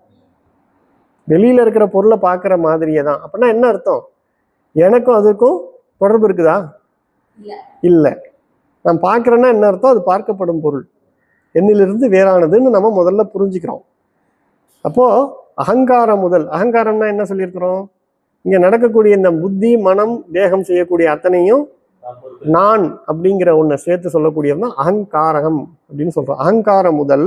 வெளியில இருக்கிற பொருளை பார்க்குற மாதிரியே தான். அப்படின்னா என்ன அர்த்தம்? எனக்கும் அதுக்கும் தொடர்பு இருக்குதா? இல்லை. நான் பார்க்குறேன்னா என்ன அர்த்தம்? அது பார்க்கப்படும் பொருள் என்னிலிருந்து வேறானதுன்னு நம்ம முதல்ல புரிஞ்சுக்கிறோம். அப்போ அகங்காரம் முதல், அகங்காரம்னா என்ன சொல்லியிருக்கிறோம்? இங்க நடக்கக்கூடிய இந்த புத்தி மனம் தேகம் செய்யக்கூடிய அத்தனையும் நான் அப்படிங்கிற ஒன்றை சேர்த்து சொல்லக்கூடியதுதான் அகங்காரம் அப்படின்னு சொல்றோம். அகங்காரம் முதல்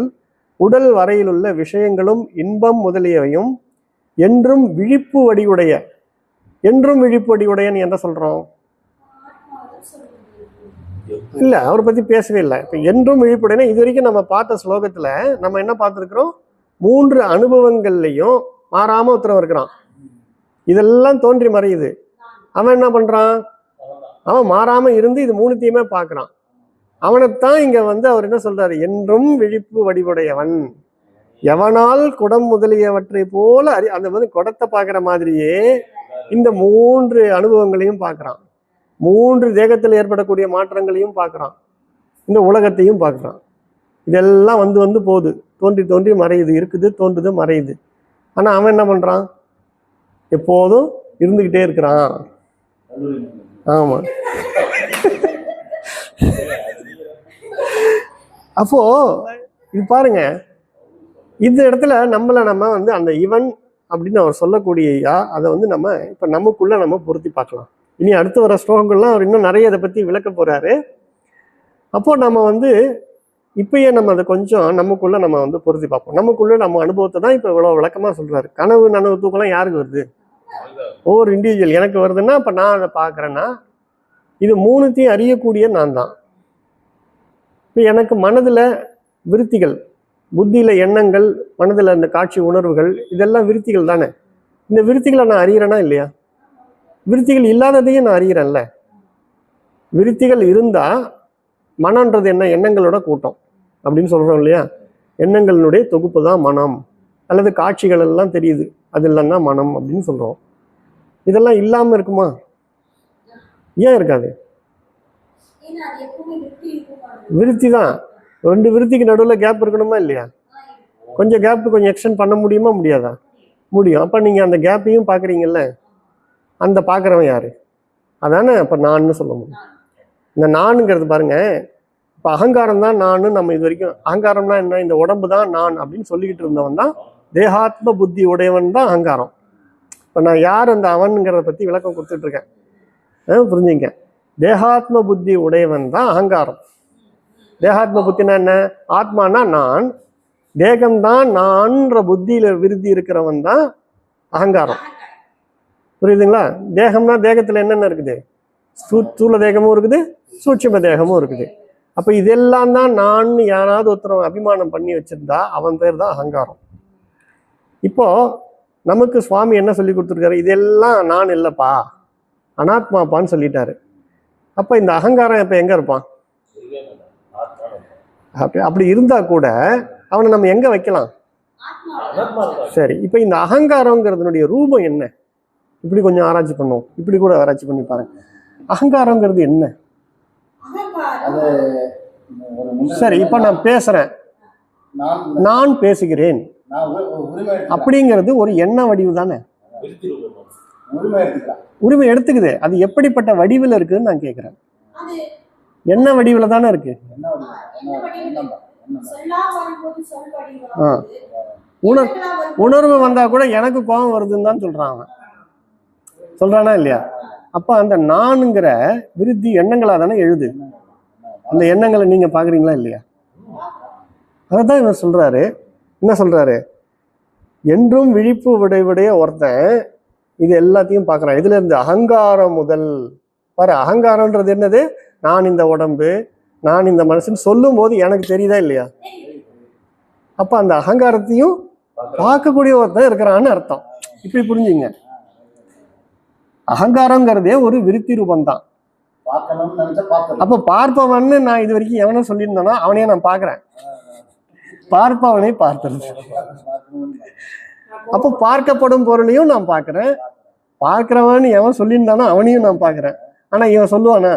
உடல் வரையிலுள்ள விஷயங்களும் இன்பம் முதலியவையும் என்றும் விழிப்பு வடிவுடைய, என்றும் விழிப்பு வடிவுடையன்னு என்ன சொல்றோம்? இல்ல, அவரை பத்தி பேசவே இல்லை. இப்ப என்றும் விழிப்புடையனா இது வரைக்கும் நம்ம பார்த்த ஸ்லோகத்துல நம்ம என்ன பார்த்துருக்கிறோம்? 3 அனுபவங்கள்லையும் மாறாம உத்தரவு இருக்கிறான். இதெல்லாம் தோன்றி மறையுது. அவன் என்ன பண்றான்? அவன் மாறாம இருந்து இது 3த்தையுமே பார்க்கறான். அவனைத்தான் இங்க அவர் என்ன சொல்றாரு? என்றும் விழிப்பு வடிவுடையவன், எவனால் குடம் முதலியவற்றை போல அந்த குடத்தை பார்க்குற மாதிரியே இந்த 3 அனுபவங்களையும் பார்க்கறான். 3 தேகத்தில் ஏற்படக்கூடிய மாற்றங்களையும் பார்க்கறான், இந்த உலகத்தையும் பார்க்கறான். இதெல்லாம் வந்து போகுது, தோன்றி தோன்றி மறையுது, இருக்குது, தோன்றுது, மறையுது. ஆனா அவன் என்ன பண்றான்? எப்போதும் இருந்துகிட்டே இருக்கிறான். ஆமா. அப்போ இது பாருங்க, இந்த இடத்துல நம்ம அந்த இவன் அப்படின்னு அவர் சொல்லக்கூடிய அதை நம்ம இப்ப நமக்குள்ள நம்ம பொருத்தி பார்க்கலாம். இனி அடுத்து வர ஸ்லோகங்கள்லாம் அவர் இன்னும் நிறைய இதை பத்தி விளக்க போறாரு. அப்போ நம்ம இப்பயே நம்ம அதை கொஞ்சம் நமக்குள்ள நம்ம பொருத்தி பார்ப்போம். நமக்குள்ள நம்ம அனுபவத்தை தான் இப்ப இவ்வளவு விளக்கமா சொல்றாரு. கனவு நனவு தூக்கம்லாம் யாருக்கு வருது? ஒவ்வொரு இண்டிவிஜுவல். எனக்கு வருதுன்னா அப்ப நான் அதை பார்க்கறேன்னா இது 3த்தையும் அறியக்கூடிய நான் தான். இப்போ எனக்கு மனதுல விருத்திகள், புத்தியில எண்ணங்கள், மனதுல இந்த காட்சி உணர்வுகள், இதெல்லாம் விருத்திகள் தானே. இந்த விருத்திகளை நான் அறியறேனா இல்லையா? விருத்திகள் இல்லாததையும் நான் அறியறேன்ல. விருத்திகள் இருந்தா மனம்ன்றது என்ன? எண்ணங்களோட கூட்டம் அப்படின்னு சொல்றோம் இல்லையா? எண்ணங்களினுடைய தொகுப்பு தான் மனம், அல்லது காட்சிகள் எல்லாம் தெரியுது, அதெல்லாம் தான் மனம் அப்படின்னு சொல்றோம். இதெல்லாம் இல்லாம இருக்குமா? ஏன் இருக்காது? விருத்தி தான். 2 விருத்திக்கு நடுவில் கேப் இருக்கணுமா இல்லையா? கொஞ்சம் கேப் கொஞ்சம் எக்ஸ்டெண்ட் பண்ண முடியுமா முடியாதா? முடியும். அப்ப நீங்க அந்த கேப்பையும் பாக்குறீங்கல்ல, அந்த பாக்குறவன் யாரு? அதானே அப்ப நான்னு சொல்ல முடியும். இந்த நானுங்கிறது பாருங்க, இப்ப அகங்காரம் தான் நான். நம்ம இது வரைக்கும் அகங்காரம்னா என்ன? இந்த உடம்பு தான் நான் அப்படின்னு சொல்லிக்கிட்டு இருந்தவன் தான் தேகாத்ம புத்தி உடையவன் தான் அகங்காரம். இப்ப நான் யார் அந்த அவன்கிறத பத்தி விளக்கம் கொடுத்துட்டு இருக்கேன், புரிஞ்சுங்க. தேகாத்ம புத்தி உடையவன் தான் அகங்காரம். தேகாத்ம புத்தினா என்ன? ஆத்மானா நான், தேகம்தான் நான்ற புத்தியில விருத்தி இருக்கிறவன் தான் அகங்காரம். புரியுதுங்களா? தேகம்னா தேகத்துல என்னென்ன இருக்குது? ஸ்தூல தேகமும் இருக்குது, சூட்சும தேகமும் இருக்குது. அப்ப இதெல்லாம் தான் நான் யாராவது ஒருத்தர் அபிமானம் பண்ணி வச்சிருந்தா அவன் பேர் தான் அகங்காரம். இப்போ நமக்கு சுவாமி என்ன சொல்லி கொடுத்துருக்காரு? இதெல்லாம் நான் இல்லப்பா, அனாத்மாப்பான்னு சொல்லிட்டாரு. அப்ப இந்த அகங்காரம் இப்ப எங்க இருப்பான்? அப்படி இருந்தா கூட அவனை நம்ம எங்க வைக்கலாம்? சரி, இப்ப இந்த அகங்காரங்கிறதுனுடைய ரூபம் என்ன? இப்படி கொஞ்சம் ஆராய்ச்சி பண்ணுவோம். இப்படி கூட ஆராய்ச்சி பண்ணி பாருங்க. அகங்காரங்கிறது என்ன? சரி, இப்ப நான் பேசுறேன், நான் பேசுகிறேன் அப்படிங்கிறது ஒரு எண்ண வடிவு தானே. உரிமை எடுத்துக்குது. அது எப்படிப்பட்ட வடிவில் இருக்குன்னு நான் கேட்கிறேன். என்ன வடிவுல தானே இருக்கு. உணர்வு வந்தா கூட எனக்கு கோபம் வருதுன்னு தான் சொல்றான் அவன். சொல்றானா இல்லையா? அப்ப அந்த நானுங்கிற விருத்தி எண்ணங்களா தானே எழுது. அந்த எண்ணங்களை நீங்க பாக்குறீங்களா இல்லையா? அதான் இவர் சொல்றாரு. என்ன சொல்றாரு? என்றும் விழிப்பு விடைவுடைய ஒருத்தன் இது எல்லாத்தையும் பார்க்கறான். இதுல இருந்து அகங்காரம் முதல் பாரு. அகங்காரம்ன்றது என்னது? நான் இந்த உடம்பு, நான் இந்த மனுஷன் சொல்லும் போது எனக்கு தெரியுதா இல்லையா? அப்ப அந்த அகங்காரத்தையும் பார்க்கக்கூடிய ஒருத்தன் இருக்கிறான்னு அர்த்தம். இப்படி புரிஞ்சுங்க. அகங்காரங்கிறதே ஒரு விருத்தி ரூபந்தான். அப்ப பார்ப்பவன்னு நான் இது வரைக்கும் எவனை சொல்லியிருந்தானோ அவனையே நான் பார்க்கிறேன், பார்ப்பவனை பார்த்துருது. அப்போ பார்க்கப்படும் பொருளையும் நான் பார்க்கிறேன், பார்க்கிறவன் எவன் சொல்லியிருந்தானோ அவனையும் நான் பார்க்கிறேன். ஆனா இவன் சொல்லுவானா?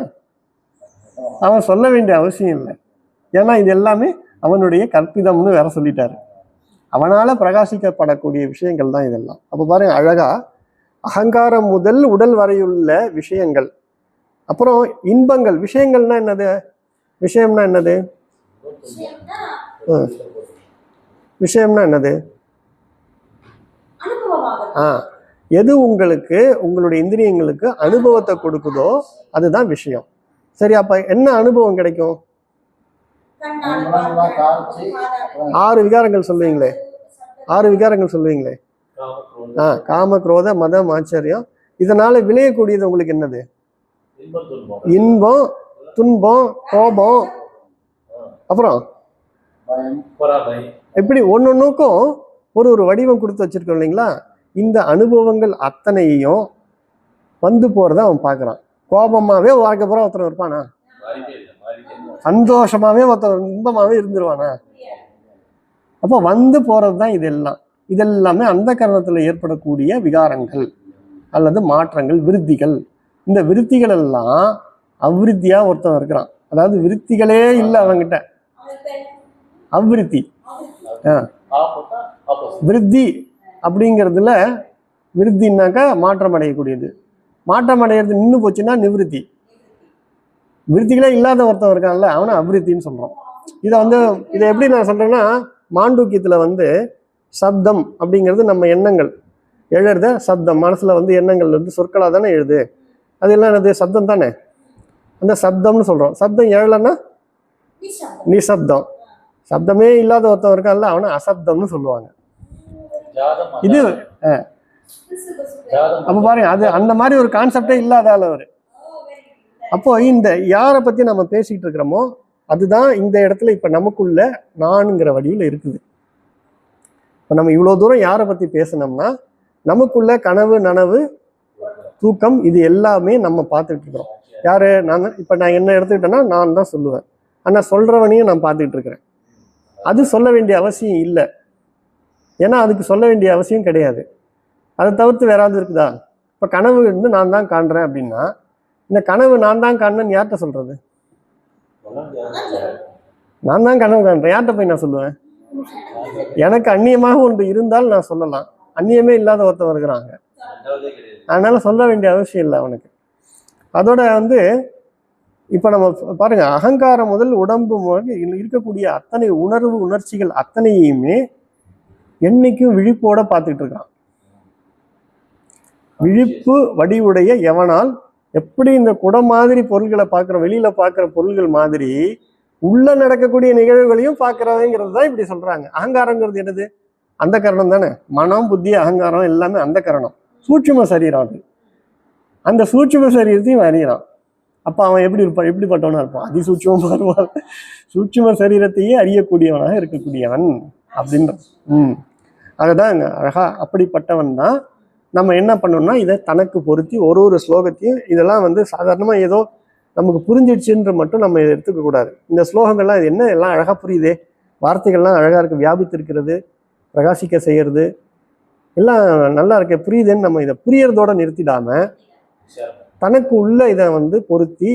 அவன் சொல்ல வேண்டிய அவசியம் இல்லை. ஏன்னா இது எல்லாமே அவனுடைய கற்பிதம்னு வேற சொல்லிட்டாரு. அவனால பிரகாசிக்கப்படக்கூடிய விஷயங்கள் தான் இதெல்லாம். அப்ப பாருங்க அழகா, அகங்காரம் முதல் உடல் வரையுள்ள விஷயங்கள், அப்புறம் இன்பங்கள். விஷயங்கள்னா என்னது? விஷயம்னா என்னது? விஷயம்னா என்னது? எது உங்களுக்கு உங்களுடைய இந்திரியங்களுக்கு அனுபவத்தை கொடுக்குதோ அதுதான் விஷயம். சரி, அப்ப என்ன அனுபவம் கிடைக்கும்? 6 விகாரங்கள் சொல்லுவீங்களே, 6 விகாரங்கள் சொல்லுவீங்களே. காம, குரோத, மதம், ஆச்சரியம். இதனால விளையக்கூடியது உங்களுக்கு என்னது? இன்பம், துன்பம், கோபம், அப்புறம் இப்படி ஒன்னொன்னுக்கும் ஒரு வடிவம் கொடுத்து வச்சிருக்கோம் இல்லைங்களா? இந்த அனுபவங்கள் அத்தனையும் வந்து போறத அவன் பார்க்கறான். கோபமாவே வாழ்க்கை பூரா ஒருத்தர் இருப்பானா? சந்தோஷமாவே ஒருத்தர் இன்பமாவே இருந்துருவானா? அப்போ வந்து போறதுதான் இதெல்லாம். இதெல்லாமே அந்த கரணத்துல ஏற்படக்கூடிய விகாரங்கள் அல்லது மாற்றங்கள், விருத்திகள். இந்த விருத்திகள் எல்லாம் அவ்விருத்தியா ஒருத்தன் இருக்கிறான். அதாவது விருத்திகளே இல்லை அவங்கிட்ட, அவ்விருத்தி. விருத்தி அப்படிங்கிறதுல விருத்தின்னாக்கா மாற்றம் அடையக்கூடியது. மாற்றம் அடையிறது நின்று போச்சுன்னா நிவிருத்தி. விருத்திகளே இல்லாத ஒருத்தன் இருக்கான்ல அவனை அவ்விருத்தின்னு சொல்றோம். இதை எப்படி நான் சொல்றேன்னா, மாண்டூக்கியத்துல சப்தம் அப்படிங்கிறது நம்ம எண்ணங்கள் எழுத. சப்தம் மனசுல எண்ணங்கள் சொற்களா தானே எழுது. அது எல்லாம் என்னது? சப்தம் தானே. அந்த சப்தம்னு சொல்றோம். சப்தம் எழலைன்னா நிசப்தம். சப்தமே இல்லாத ஒருத்தன் இருக்கான்ல அவனை அசப்தம்னு சொல்லுவாங்க. இது அப்ப பாருங்க, அது அந்த மாதிரி ஒரு கான்செப்டே இல்லாதால அவரு. அப்போ இந்த யாரை பத்தி நம்ம பேசிட்டு இருக்கிறோமோ அதுதான் இந்த இடத்துல இப்ப நமக்குள்ள நான்ங்கிற வடிவில் இருக்குது. இப்ப நம்ம இவ்வளவு தூரம் யாரை பத்தி பேசணும்னா, நமக்குள்ள கனவு, நனவு, தூக்கம், இது எல்லாமே நம்ம பார்த்துட்டு இருக்கிறோம். யாரு? நான் என்ன எடுத்துக்கிட்டேன்னா நான் தான் சொல்லுவேன். ஆனா சொல்றவனையும் நான் பார்த்துட்டு இருக்கிறேன். அது சொல்ல வேண்டிய அவசியம் இல்லை. ஏன்னா அதுக்கு சொல்ல வேண்டிய அவசியம் கிடையாது. அதை தவிர்த்து வேற ஏதாவது இருக்குதா? இப்ப கனவு நான் தான் காண்றேன் அப்படின்னா, இந்த கனவு நான் தான் காண்றேன்னு யார்கிட்ட சொல்றது? நான் தான் கனவு காண்றேன், யார்கிட்ட போய் நான் சொல்லுவேன்? எனக்கு அந்நியமாக ஒன்று இருந்தால் நான் சொல்லலாம். அந்நியமே இல்லாத ஒருத்தர் இருக்கிறாங்க, அதனால சொல்ல வேண்டிய அவசியம் இல்லை அவனுக்கு. அதோட இப்ப நம்ம பாருங்க, அகங்காரம் முதல் உடம்பு இருக்கக்கூடிய அத்தனை உணர்வு, உணர்ச்சிகள் அத்தனையுமே என்னைக்கும் விழிப்போட பார்த்துட்டு இருக்கான். விழிப்பு வடிவுடைய எவனால் எப்படி இந்த குடம் மாதிரி பொருள்களை பார்க்குற, வெளியில பார்க்குற பொருள்கள் மாதிரி உள்ள நடக்கக்கூடிய நிகழ்வுகளையும் பார்க்கறதுங்கிறது தான் இப்படி சொல்றாங்க. அகங்காரங்கிறது என்னது? அந்த கரணம் தானே. மனம், புத்தி, அகங்காரம் எல்லாமே அந்த கரணம். சூட்சும சரீரம் அது. அந்த சூட்சும சரீரத்தையும் அறியறான். அப்ப அவன் எப்படி இருப்பான்? எப்படிப்பட்டவனா இருப்பான்? அதிசூட்சமா இருப்பான். சூட்சும சரீரத்தையே அறியக்கூடியவனாக இருக்கக்கூடியவன் அப்படின்ற. அதுதான் அழகா. அப்படிப்பட்டவன் தான் நம்ம என்ன பண்ணோம்னா, இதை தனக்கு பொருத்தி ஒரு ஸ்லோகத்தையும் இதெல்லாம் சாதாரணமா ஏதோ நமக்கு புரிஞ்சிடுச்சுன்ற மட்டும் நம்ம இதை எடுத்துக்க கூடாது. இந்த ஸ்லோகங்கள்லாம் இது என்ன எல்லாம் அழகா புரியுதே, வார்த்தைகள்லாம் அழகா இருக்கு, வியாபித்து இருக்கிறது, பிரகாசிக்க செய்யறது எல்லாம் நல்லா இருக்க, புரியுதுன்னு நம்ம இதை புரியறதோட நிறுத்திடாம தனக்கு உள்ள இதை பொருத்தி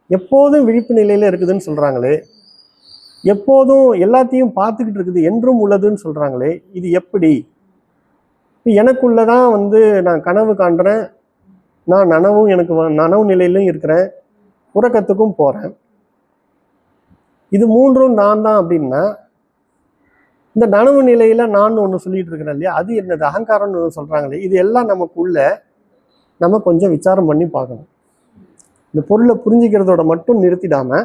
எப்போதும் விழிப்பு நிலையில இருக்குதுன்னு சொல்றாங்களே, எப்போதும் எல்லாத்தையும் பார்த்துக்கிட்டு இருக்குது, என்றும் உள்ளதுன்னு சொல்றாங்களே, இது எப்படி? எனக்குள்ளதான் நான் கனவு காண்றேன், நான் நனவும், எனக்கு நனவு நிலையிலும் இருக்கிறேன், உறக்கத்துக்கும் போறேன், இது மூன்றும் நான் தான் அப்படின்னா, இந்த நனவு நிலையில நான் ஒன்று சொல்லிட்டு இருக்கிறேன் இல்லையா, அது என்னது? அகங்காரம்னு ஒன்று சொல்றாங்களே, இது எல்லாம் நமக்குள்ள நம்ம கொஞ்சம் விசாரம் பண்ணி பார்க்கணும். இந்த பொருளை புரிஞ்சுக்கிறதோட மட்டும் நிறுத்திடாம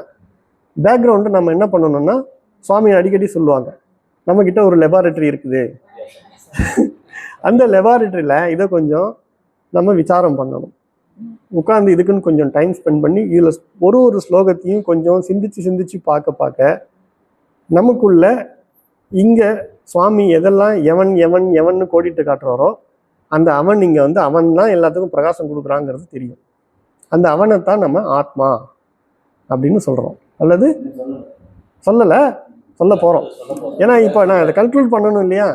பேக்ரவுண்டு நம்ம என்ன பண்ணணும்னா, சுவாமி அடிக்கடி சொல்லுவாங்க, நம்ம கிட்ட ஒரு லெபார்டரி இருக்குது, அந்த லெபார்டரியில இதை கொஞ்சம் நம்ம விசாரம் பண்ணணும். உட்காந்து இதுக்குன்னு கொஞ்சம் டைம் ஸ்பெண்ட் பண்ணி இதில் ஒரு ஸ்லோகத்தையும் கொஞ்சம் சிந்திச்சு பார்க்க நமக்குள்ள இங்கே சுவாமி எதெல்லாம் எவன் எவன் எவன்னு கோடிட்டு காட்டுறாரோ அந்த அவன் இங்கே வந்து அவன் தான் எல்லாத்துக்கும் பிரகாசம் கொடுக்குறாங்கிறது தெரியும். அந்த அவனைத்தான் நம்ம ஆத்மா அப்படின்னு சொல்கிறோம், அல்லது சொல்லலை சொல்ல போகிறோம். ஏன்னா இப்போ நான் அதை கண்ட்ரோல் பண்ணணும் இல்லையா,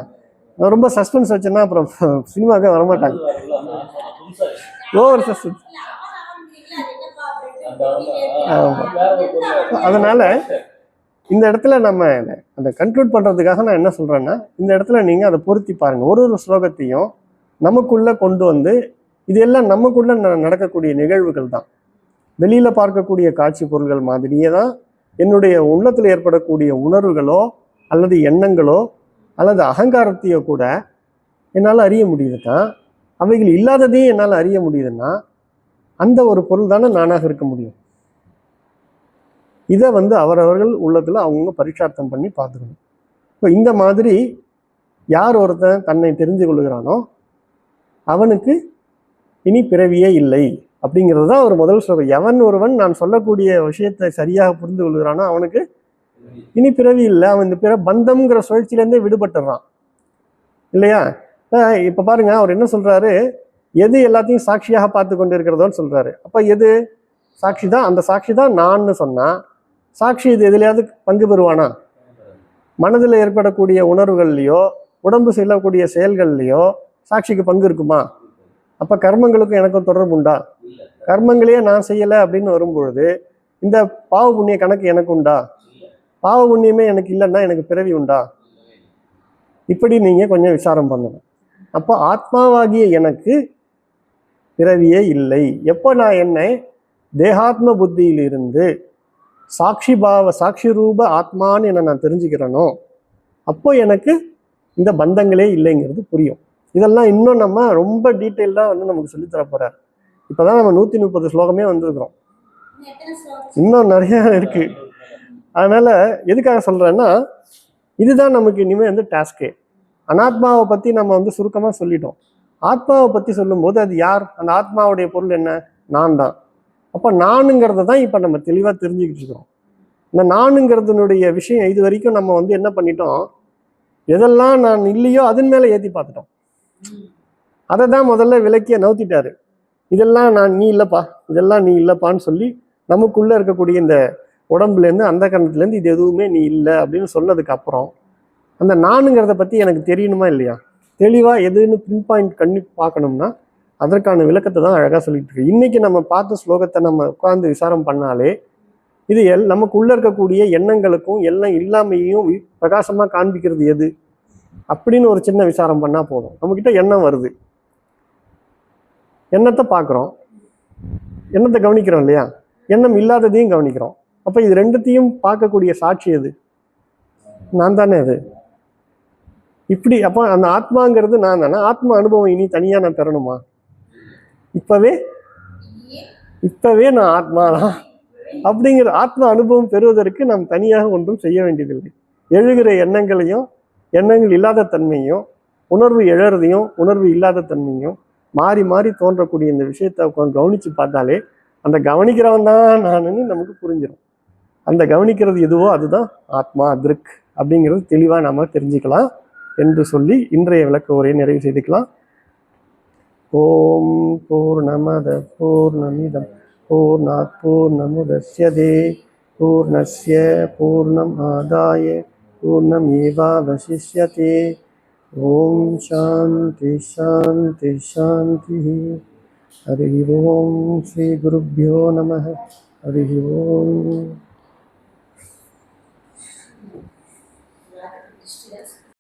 நான் ரொம்ப சஸ்பென்ஸ் வச்சேன்னா அப்புறம் சினிமாக்கே வரமாட்டாங்க. Over suspense. அதனால இந்த இடத்துல நம்ம அந்த கன்க்ளூட் பண்ணுறதுக்காக நான் என்ன சொல்கிறேன்னா, இந்த இடத்துல நீங்கள் அதை பொருத்தி பாருங்கள். ஒரு ஸ்லோகத்தையும் நமக்குள்ளே கொண்டு வந்து இது எல்லாம் நமக்குள்ளே நடக்கக்கூடிய நிகழ்வுகள் தான். வெளியில் பார்க்கக்கூடிய காட்சி பொருள்கள் மாதிரியே தான் என்னுடைய உள்ளத்தில் ஏற்படக்கூடிய உணர்வுகளோ அல்லது எண்ணங்களோ அல்லது அகங்காரத்தையோ கூட என்னால் அறிய முடியுதுன்னா, அவைகள் இல்லாததையும் என்னால் அறிய முடியுதுன்னா அந்த ஒரு பொருள் தானே நானாக இருக்க முடியும். இதை வந்து அவரவர்கள் உள்ளத்தில் அவங்க பரிட்சார்த்தம் பண்ணி பார்த்துக்கணும். இப்போ இந்த மாதிரி யார் ஒருத்தன் தன்னை தெரிஞ்சு கொள்ளுகிறானோ அவனுக்கு இனி பிறவியே இல்லை அப்படிங்கிறது தான் ஒரு முதல் ஸ்லோகம். எவன் ஒருவன் நான் சொல்லக்கூடிய விஷயத்தை சரியாக புரிந்து கொள்கிறானோ அவனுக்கு இனி பிறவி இல்லை, அவன் இந்த பந்தம்ங்கிற சுழற்சியிலேருந்தே விடுபட்டுறான் இல்லையா. இப்போ பாருங்க, அவர் என்ன சொல்றாரு, எது எல்லாத்தையும் சாட்சியாக பார்த்து கொண்டு இருக்கிறதோன்னு சொல்றாரு. அப்போ எது சாட்சி தான், அந்த சாட்சி தான் நான் சொன்னா சாட்சி இது எதுலையாவது பங்கு பெறுவானா? மனதில் ஏற்படக்கூடிய உணர்வுகள்லையோ உடம்பு செல்லக்கூடிய செயல்கள்லையோ சாட்சிக்கு பங்கு இருக்குமா? அப்போ கர்மங்களுக்கும் எனக்கும் தொடர்பு உண்டா? கர்மங்களையே நான் செய்யலை அப்படின்னு வரும்பொழுது இந்த பாவ புண்ணிய கணக்கு எனக்கு உண்டா? பாவ புண்ணியமே எனக்கு இல்லைன்னா எனக்கு பிறவி உண்டா? இப்படி நீங்கள் கொஞ்சம் விசாரம் பண்ணணும். அப்போ ஆத்மாவாகிய எனக்கு பிறவியே இல்லை. எப்போ நான் என்னை தேகாத்ம புத்தியிலிருந்து சாட்சி ரூப ஆத்மான்னு என்ன நான் தெரிஞ்சுக்கிறேனோ அப்போ எனக்கு இந்த பந்தங்களே இல்லைங்கிறது புரியும். இதெல்லாம் இன்னும் நம்ம ரொம்ப டீட்டெயில்டாக வந்து நமக்கு சொல்லித்தர போறார். இப்போதான் நம்ம 130 ஸ்லோகமே வந்திருக்கிறோம், இன்னும் நிறைய இருக்கு. அதனால எதுக்காக சொல்றேன்னா, இதுதான் நமக்கு இனிமேல் வந்து டாஸ்கே. அனாத்மாவை பற்றி நம்ம வந்து சுருக்கமாக சொல்லிட்டோம். ஆத்மாவை பற்றி சொல்லும்போது அது யார்? அந்த ஆத்மாவுடைய பொருள் என்ன? நான் தான். அப்போ நானுங்கிறத தான் இப்போ நம்ம தெளிவாக தெரிஞ்சுக்கிட்டு இருக்கிறோம். இந்த நானுங்கிறதுனுடைய விஷயம் இது வரைக்கும் நம்ம வந்து என்ன பண்ணிட்டோம், எதெல்லாம் நான் இல்லையோ அதன் மேலே ஏற்றி பார்த்துட்டோம். அதை தான் முதல்ல விளக்கிய நவுத்திட்டாரு. இதெல்லாம் நீ இல்லைப்பா, இதெல்லாம் நீ இல்லைப்பான்னு சொல்லி நமக்குள்ளே இருக்கக்கூடிய இந்த உடம்புலேருந்து அந்த கரணத்துலேருந்து இது எதுவுமே நீ இல்லை அப்படின்னு சொன்னதுக்கு அப்புறம் அந்த நானுங்கிறத பற்றி எனக்கு தெரியணுமா இல்லையா? தெளிவாக எதுன்னு பின் பாயிண்ட் பண்ணி பார்க்கணும்னா அதற்கான விளக்கத்தை தான் அழகாக சொல்லிட்டு இருக்கு. இன்னைக்கு நம்ம பார்த்த ஸ்லோகத்தை நம்ம உட்கார்ந்து விசாரம் பண்ணாலே இது நமக்குள்ளே இருக்கக்கூடிய எண்ணங்களுக்கும் எல்லாம் இல்லாமையும் பிரகாசமாக காண்பிக்கிறது எது அப்படின்னு ஒரு சின்ன விசாரம் பண்ணால் போதும். நம்மக்கிட்ட எண்ணம் வருது, எண்ணத்தை பார்க்குறோம், எண்ணத்தை கவனிக்கிறோம் இல்லையா? எண்ணம் இல்லாததையும் கவனிக்கிறோம். அப்போ இது ரெண்டுத்தையும் பார்க்கக்கூடிய சாட்சி எது? நான் தானே அது. இப்படி அப்போ அந்த ஆத்மாங்கிறது நான் தானே. ஆத்மா அனுபவம் இனி தனியாக நான் பெறணுமா? இப்பவே நான் ஆத்மா தான் அப்படிங்கிற ஆத்மா அனுபவம் பெறுவதற்கு நாம் தனியாக ஒன்றும் செய்ய வேண்டியதில்லை. எழுகிற எண்ணங்களையும் எண்ணங்கள் இல்லாத தன்மையும் உணர்வு எழறதையும் உணர்வு இல்லாத தன்மையும் மாறி மாறி தோன்றக்கூடிய இந்த விஷயத்தை கவனித்து பார்த்தாலே அந்த கவனிக்கிறவன் தான் நானுன்னு நமக்கு புரிஞ்சிடும். அந்த கவனிக்கிறது எதுவோ அதுதான் ஆத்மா, திருக் அப்படிங்கிறது தெளிவாக நாம் தெரிஞ்சுக்கலாம் என்று சொல்லி இன்றைய விளக்க உரையை நிறைவு செய்துக்கலாம். ஓம் பூர்ணமத பூர்ணமிதம் பூர்ணாத் பூர்ணமுதச்யதே பூர்ணஸ்ய பூர்ணம் ஆதாய பூர்ணமேவாவசிஷ்யதே. ஓம் சாந்தி சாந்தி சாந்தி. ஹரி ஓம் ஸ்ரீ குருப்யோ நமः. ஹரி ஓம்.